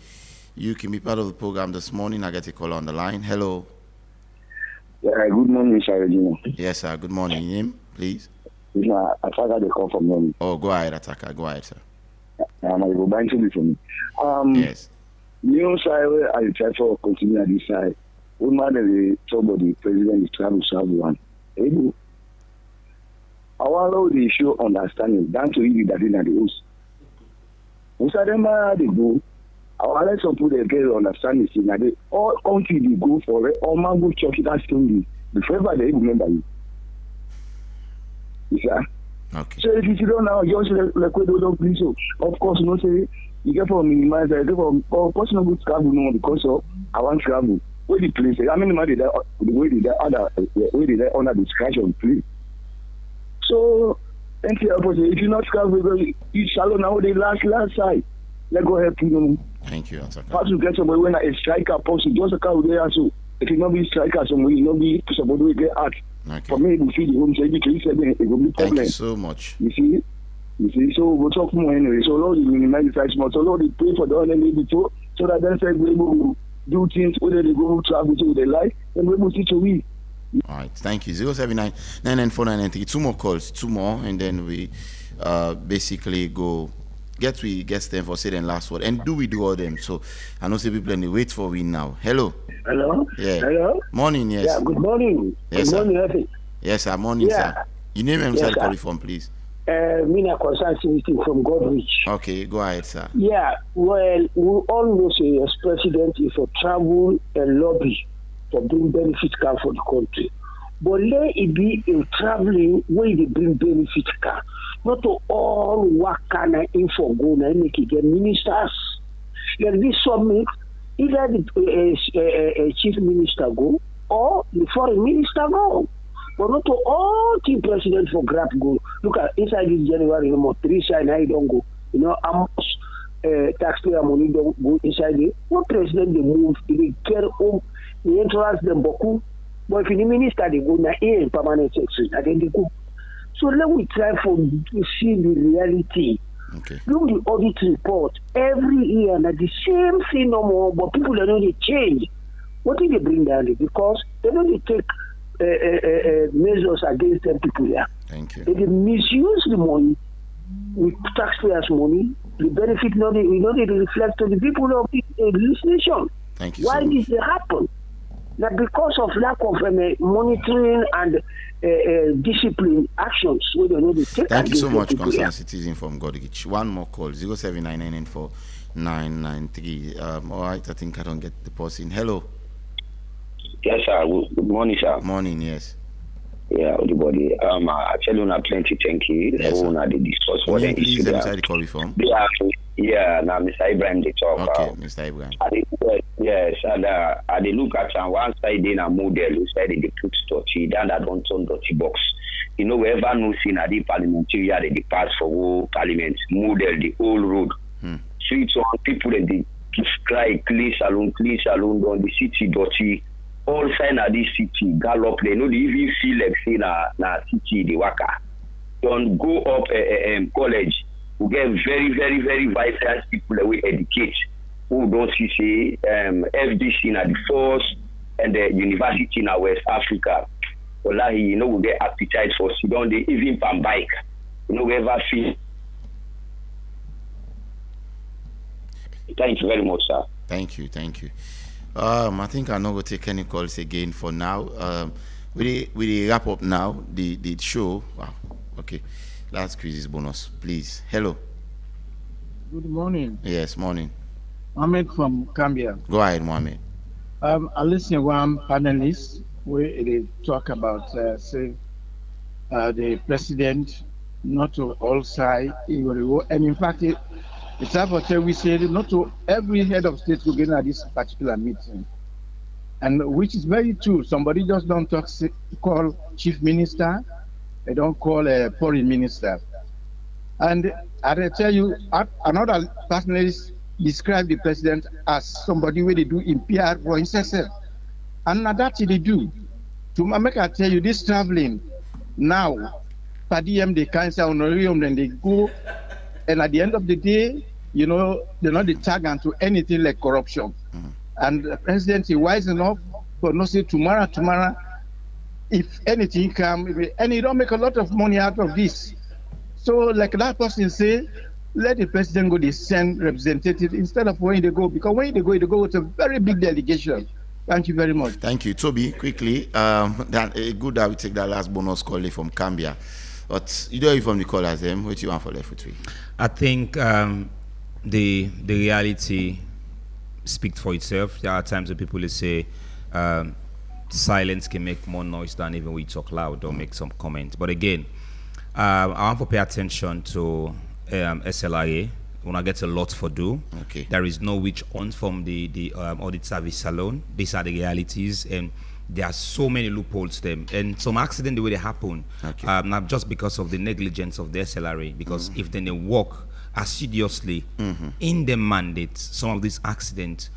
you can be part of the program this morning. I get a call on the line. Hello. Yeah, good morning, Mr. Regina. Yes, sir. Good morning. Your name, please. Attacker, they call from them. Oh, go ahead, Attacker. Go ahead, sir. I go back to this one. Yes. New side where I try to continue at this side. Woman, somebody, president is travel one. I want to show understanding down to you that in the host. Most of them are they go. I want to some people get understanding. They all country they go for it. All man go check it out story. Before they remember you. Yeah. Okay. So if you don't know, just like we don't please so. Of course, no say you get for minimize. I get for personal good travel no because of I want travel. Where the place? I mean, the way they other way they under discussion, please. So, thank you. If you not travel, you shallow now the last side. Let go help you. Thank you. How to get somebody when a striker post just a car there so. If you not be striker, somebody you not be somebody will get out. Okay. For me, we feel the home say it will be problem. Thank you so much. You see, so we'll talk more anyway. So Lord, you minimize the size more. So Lord, we pray for the other lady too, so that then say we able to do things whether they go travel to their life and we able to we. All right, thank you. 079994993. 2 more calls, 2 more, and then we basically go get them for say the last word. And do we do all them? So I know some people and they wait for we now. Hello. Hello. Yeah. Hello. Morning. Yes. Yeah. Good morning. Yes, good morning, sir. Yes, sir. Morning, yeah. sir. You name and yes, calling from, please. Mina Constantine from Godrich. Okay, go ahead, sir. Yeah. Well, we all know say as president is for travel and lobby for bring benefit car for the country. But let it be in traveling where they bring benefit car. not to all work kind of info go na make it get ministers. Like this summit, either the chief minister go or the foreign minister go. But not to all team president for grab go. Look at inside this January, Theresa and I don't go. How much taxpayer money don't go inside it. What president they move, they get home, they entrance them boku. But if the minister they go na in permanent section, and then they go. So let we try to see the reality. Okay. Look the audit report every year, and the same thing no more, but people don't know they change. What did they bring down? Because they don't take measures against them people there. Thank you. They misuse the money with taxpayers' money. The benefit not they reflect to the people of this nation. Thank you. Why so this happen? That because of lack of monitoring and discipline actions, we don't know the take. Thank you so much, people concerned here. citizen from Godrich. One more call, 079994993. All right, I think I don't get the person. Hello. Yes, sir. Good morning, sir. Morning, yes. Yeah, everybody. I tell you, plenty thank you. Yes, Everyone had discuss Can what you they please issue let me there. try to call you from? Yeah, now Mr. Ibrahim they talk. Okay, Mr. Ibrahim. Yes, and I dey look at one side in a model, you said they put dirty, then I don't turn dirty box. Wherever no sin at the parliamentary, they pass for whole parliament, model the whole road. So it's on people that they cry, clean saloon, on the city dirty. All sign at this city, gallop, they know they even feel like say na city they waka. Don't go up college. We get very, very, very vital people that we educate who don't see say FDC na the first and the university in West Africa. Wallahi, we get appetite for sit down they even pan bike. We ever feel. Thank you very much, sir. Thank you. I think I'm not going to take any calls again for now. We wrap up now the show. Wow. Okay. Last quiz bonus, please. Hello. Good morning. Yes, morning. Mohammed from Gambia. Go ahead, Mohammed. I listen to one panelist where they talk about the president not to all side, and in fact, it's about we say not to every head of state will get at this particular meeting, and which is very true. Somebody just don't call chief minister, they don't call a foreign minister, and I tell you, another personalist described the president as somebody where they do in PR for himself, and that's what they do. To make I tell you, this traveling now, per diem they cancel honorarium, then they go. And at the end of the day, they're not the target to anything like corruption. And the president is wise enough for not say tomorrow, if anything come, and he don't make a lot of money out of this. So like that person say, let the president go, they send representative instead of when they go, because when they go with a very big delegation. Thank you very much. Thank you. Toby, quickly, good that we take that last bonus call from Gambia. But you don't hear from the callers, what you want for left for three? I think the reality speaks for itself. There are times when people say silence can make more noise than even we talk loud or make some comment. But again, I want to pay attention to SLRA. When I get a lot for do, okay. There is no witch hunt from the audit service alone. These are the realities, and there are so many loopholes to them, and some accident the way they happen, okay. Not just because of the negligence of the SLRA, because if they work assiduously in the mandate, some of these accidents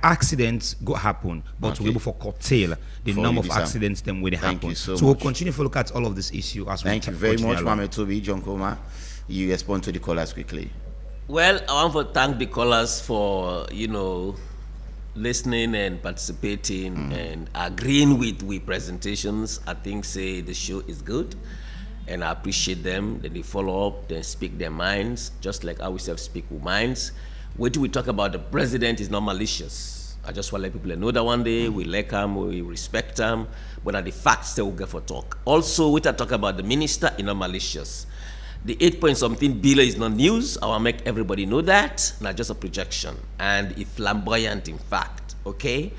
accidents go happen, but we're able to curtail the number of accidents them where they happen. So we'll continue to look at all of this issue as we Thank you very much, Mame Toby, John Koma. You respond to the callers quickly. Well, I want to thank the callers for listening and participating and agreeing with presentations. I think the show is good, and I appreciate them. Then they follow up, then speak their minds, just like how we speak with minds. What do we talk about? The president is not malicious. I just want to let people know that one day we like him, we respect him, but are the facts that we get for talk. Also, we talk about the minister is not malicious. The 8-point-something bill is not news. I want to make everybody know that, not just a projection. And it's flamboyant, in fact, okay?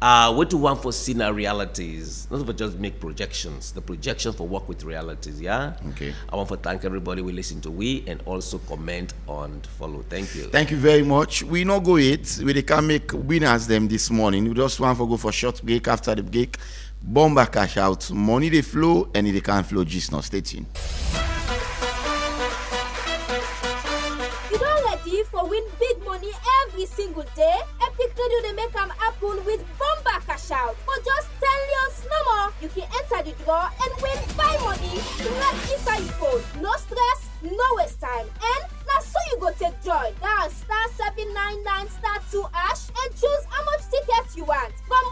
What do one foresee now realities? Not for just make projections. The projection for work with realities, yeah? Okay. I want to thank everybody we listen to we and also comment on follow. Thank you. Thank you very much. We not go it. We can make winners them this morning. We just want to go for short break. After the break, bomber cash out. Money they flow and if they can't flow, just not stay tuned. You don't ready for win big money every single day? Epic Radio they make them happen with bomber cash out. For just 10 years no more, you can enter the draw and win 5 money straight inside your phone. No stress, no waste time. And now so you go take joy. Dial *799*2# and choose how much tickets you want. From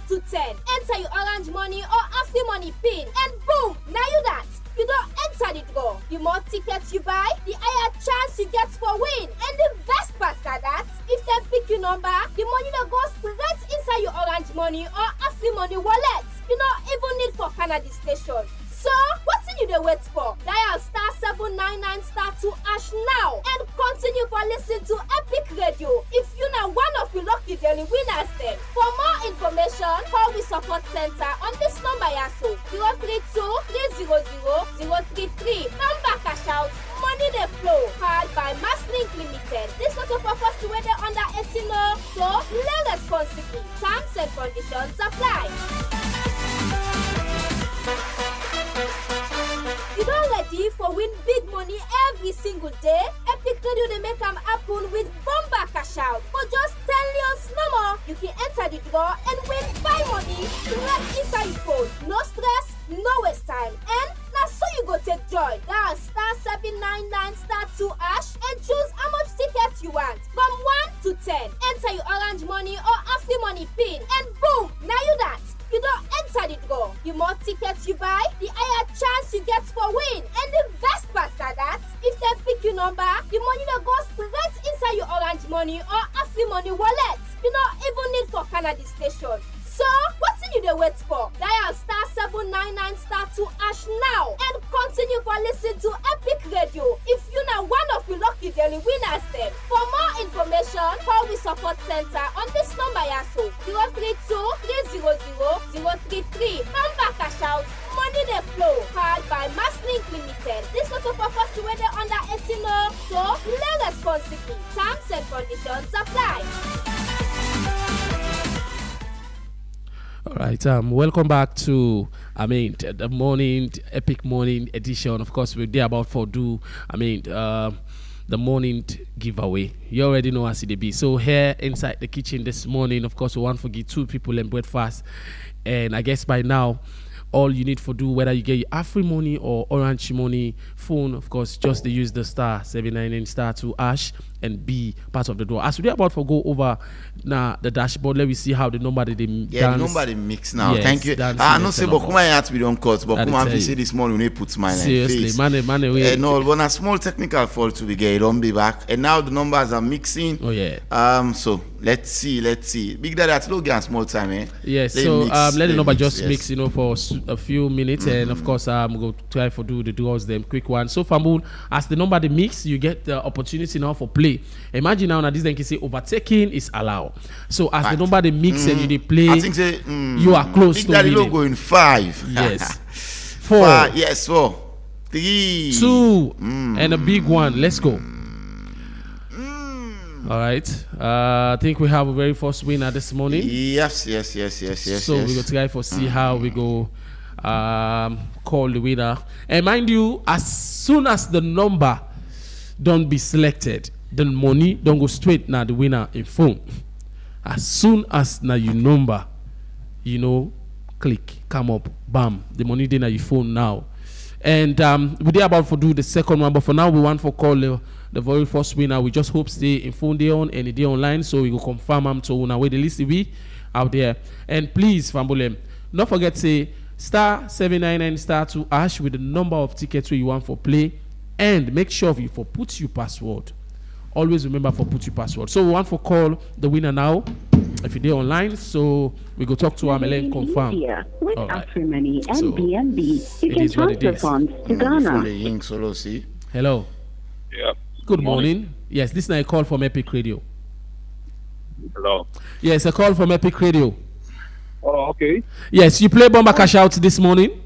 1 to 10. Enter your orange money or Afri money pin. And boom, now you that. You don't enter the draw. The more tickets you buy, the higher chance you get for win. And the best part is that if they pick your number, the money that goes straight inside your orange money or Afri money wallet. You don't even need for Canada station. So, what's in you the wait for? Dial *799*2# now and continue for listening to Epic Radio. If you know one of your lucky daily winners then. For more information, call the support center on this number yaso 032-300-033. Number cash out, money they flow. Powered by Masslink Limited. This not a purpose to whether under 18 so play responsibly. Terms and conditions apply. You don't ready for win big money every single day? Epic Radio they make them happen with bomber cash out. For just 10 years no more, you can enter the draw and win 5 money straight inside your phone. No stress, no waste time. And now so you go take joy. Dial *799*2# and choose how much tickets you want. From 1 to 10. Enter your orange money or Afri money pin. And boom, now you that. You don't enter the draw. The more tickets you buy, the higher chance you get for win. And the best part is that if they pick your number, the money that goes straight inside your orange money or Afri money wallet. You don't even need for Canada station. So, what's in you the wait for? Dial *799*2# now and continue for listening to Epic Radio. If you know one of your lucky daily winners then. For more information, call the support center on this number yaso 032-300-033. Number cash out, money they flow. Powered by Masslink Limited. This not a purpose to whether under 18 so play responsibly. Terms and conditions apply. All right, welcome back to, the morning, Epic Morning edition. Of course, we're there about for the morning giveaway. You already know as it be. So here inside the kitchen this morning, of course, we want to give 2 people in breakfast. And I guess by now, all you need for do, whether you get your Afri money or orange money phone, of course, just to use the *799*2# and be part of the draw. As we are about to go over now the dashboard, let me see how the number they dance. The number they mix now. Yes, thank you. I know say but come I had to be done cut, but come and see this morning when they put mine seriously, face. man, no, but a small technical fault to be get, don't be back. And now the numbers are mixing. Oh yeah. So let's see. Big Daddy at low and small time, eh? Yes. Let so mix, let the number mix, just yes. mix, for a few minutes, and of course go try for do the draws them quick one. So Famboon, as the number they mix, you get the opportunity now for play. Imagine now that this then can say overtaking is allowed. So as the number they mix and you they play, I think say, you are close Big to Daddy winning. logo in 5. Yes. 4. 5. Yes, 4. 3. 2. And a big one. Let's go. All right. I think we have a very first winner this morning. Yes. So we go try for see how we go call the winner. And mind you, as soon as the number don't be selected, the money don't go straight now the winner in phone. As soon as now your number, click, come up, bam, the money then your phone now. And we're about to do the second one, but for now we want to call the very first winner. We just hope stay in phone day on and day online, so we will confirm them to now where the list will be out there. And please, Fambulem, don't forget say *799*2# with the number of tickets where you want for play, and make sure you for put your password. Always remember for put your password. So we want to call the winner now. If you're online, so we go talk to Amele and confirm. With right. AfriMoney and So, BNB, you it can is what it transfer is. funds to Ghana. Hello. Yeah. Good morning. Yes, this is a call from Epic Radio. Hello. Yes, a call from Epic Radio. Oh, okay. Yes, you play Bomber Cash Out this morning.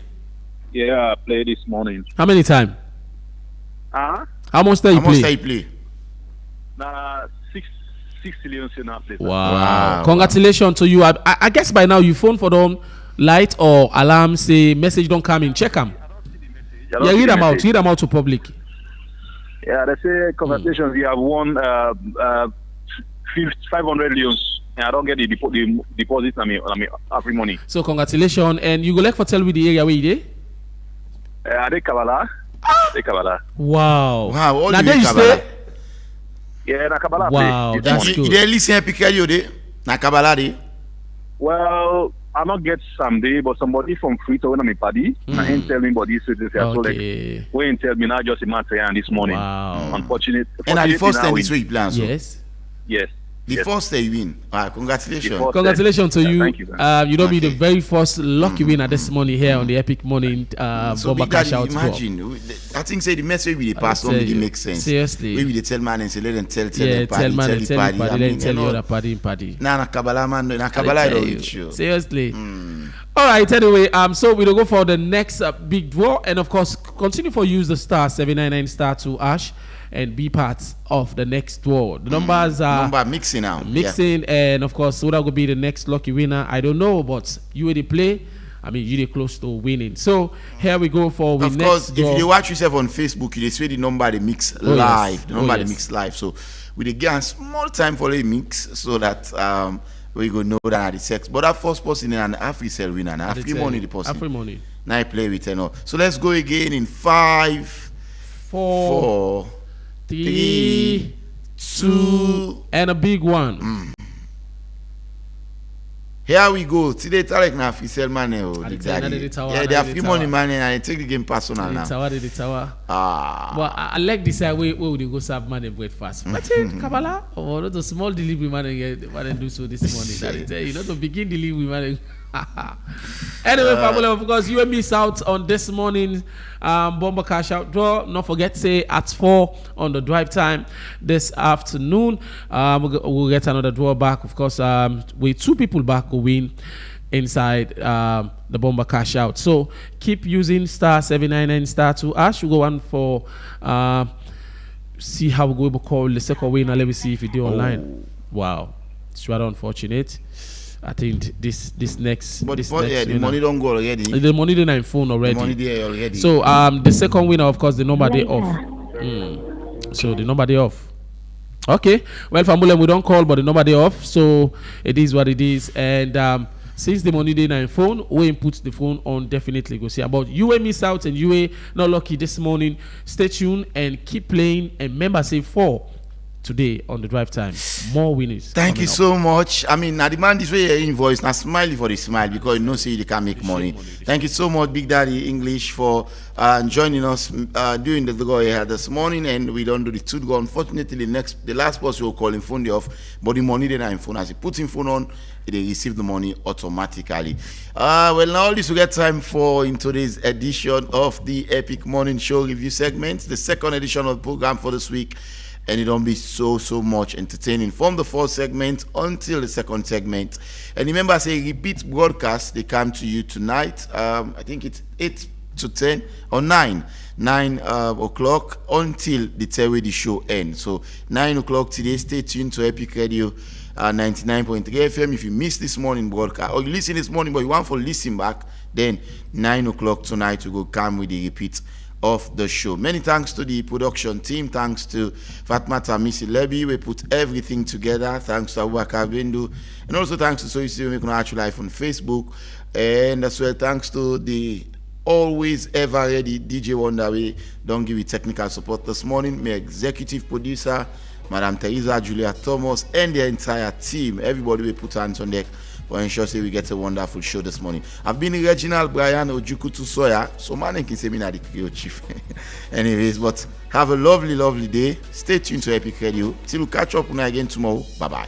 Yeah, I played this morning. How many times? Huh? How much time you play? How much time you play? Nah, 6 million in that place. Wow. Congratulations to you. I guess by now you phone for them light or alarm say message don't come in. Check them. Yeah, read them out. Read them out to public. Yeah, they say congratulations. You have won 500 leons. And I don't get the deposit. I mean, every money. So congratulations, and you go like for tell me the area where you dey? Are they Kabbalah? They Kabbalah. Wow. Wow. Now there you stay. Yeah, na Kabbalah. Wow, that's good. You dey listen Epic Radio dey? Na Kabbalah dey? Well, I not get someday, but somebody from Frito when I'm in Paddy, and him tell me about this. So like, when tell me now just a matter and this morning. Wow. Unfortunate. And at the first time this way you plan. Yes. Yes. The first day you win. Congratulations. Congratulations to you. Thank you. You don't be the very first lucky winner this morning here on the Epic Morning so Bomber Cash Out. Imagine, I think say the message we pass on really makes sense. Seriously. Maybe they tell man and say let them tell tell man and tell the party, then tell the other party. Nah, Kabbalah man, na Kabbalah don't reach you. Seriously. All right. Anyway, so we'll go for the next big draw, and of course, continue for use the star 799 star 2 hash and be part of the next draw. The numbers are mixing now. And of course, so that will be the next lucky winner. I don't know, but you will play. I mean, you're close to winning. So here we go for of course. If you watch yourself on Facebook, you see the number they mix live. Yes. The number they mix live. So we get a small time for the mix so that we go know that the sex. But that first person in an free sell winner, and free money the person. Free money. Now I play with So let's go again in 5, 4, 3, 2, and a big one. Here we go. Today, Tarek na free sell money. Yeah, they have free money money and they take the game personal now. The tower. But I like this where would you go serve money breakfast? But Kabbalah or not a small delivery money do so this morning. That is, you know, to begin delivery money. Anyway, family, of course, you will miss out on this morning Bomber Cash Out draw. Not forget, say at 4 on the drive time this afternoon. We'll get another draw back. Of course, with 2 people back who win inside the Bomber Cash Out. So keep using star 799 star 2 hash. We go on for see how we go call the second winner. Let me see if you do online. Wow, it's rather unfortunate. I think this next. But the money don't go already. The money didn't in phone already. The money there already. So the second winner, of course, the number they off. So the number they off. Okay. Well, Famule, we don't call, but the number they off. So it is what it is. And since the money didn't in phone, we put the phone on. Definitely go see about you miss out and you not lucky this morning. Stay tuned and keep playing. And remember, say 4. Today on the drive time, more winners. Thank you so much. I mean, now demand this way your invoice, now smiley for the smile because you know say they can make money. Thank you so much, Big Daddy English, for joining us doing the go here this morning, and we don't do the 2 go. Unfortunately, the last person will call him phone day off, but the money they not in phone. As he put him phone on, they receive the money automatically. Well, now all this we get time for in today's edition of the Epic Morning Show review segment, the second edition of the program for this week. And it don't be so much entertaining from the first segment until the second segment. And remember, I say repeat broadcast. They come to you tonight. I think it's 8 to 10 or 9 o'clock until the time the show ends. So 9 o'clock today. Stay tuned to Epic Radio 99.3 FM. If you missed this morning broadcast or you listen this morning but you want for listen back, then 9 o'clock tonight we go come with the repeat of the show. Many thanks to the production team. Thanks to Fatmata Missy Levy. We put everything together. Thanks to Abubakar Bindu. And also thanks to Soyisi Making Actual Life on Facebook. And as well, thanks to the always ever ready DJ Wonder. We don't give you technical support this morning. My executive producer, Madam Teresa, Julia Thomas, and the entire team. Everybody will put hands on deck for ensure we get a wonderful show this morning. I've been Reginald Brian Ojukutu Soya, so man can say me not the Creole Chief. Anyways, but have a lovely day. Stay tuned to Epic Radio. Till we catch up again tomorrow. Bye bye.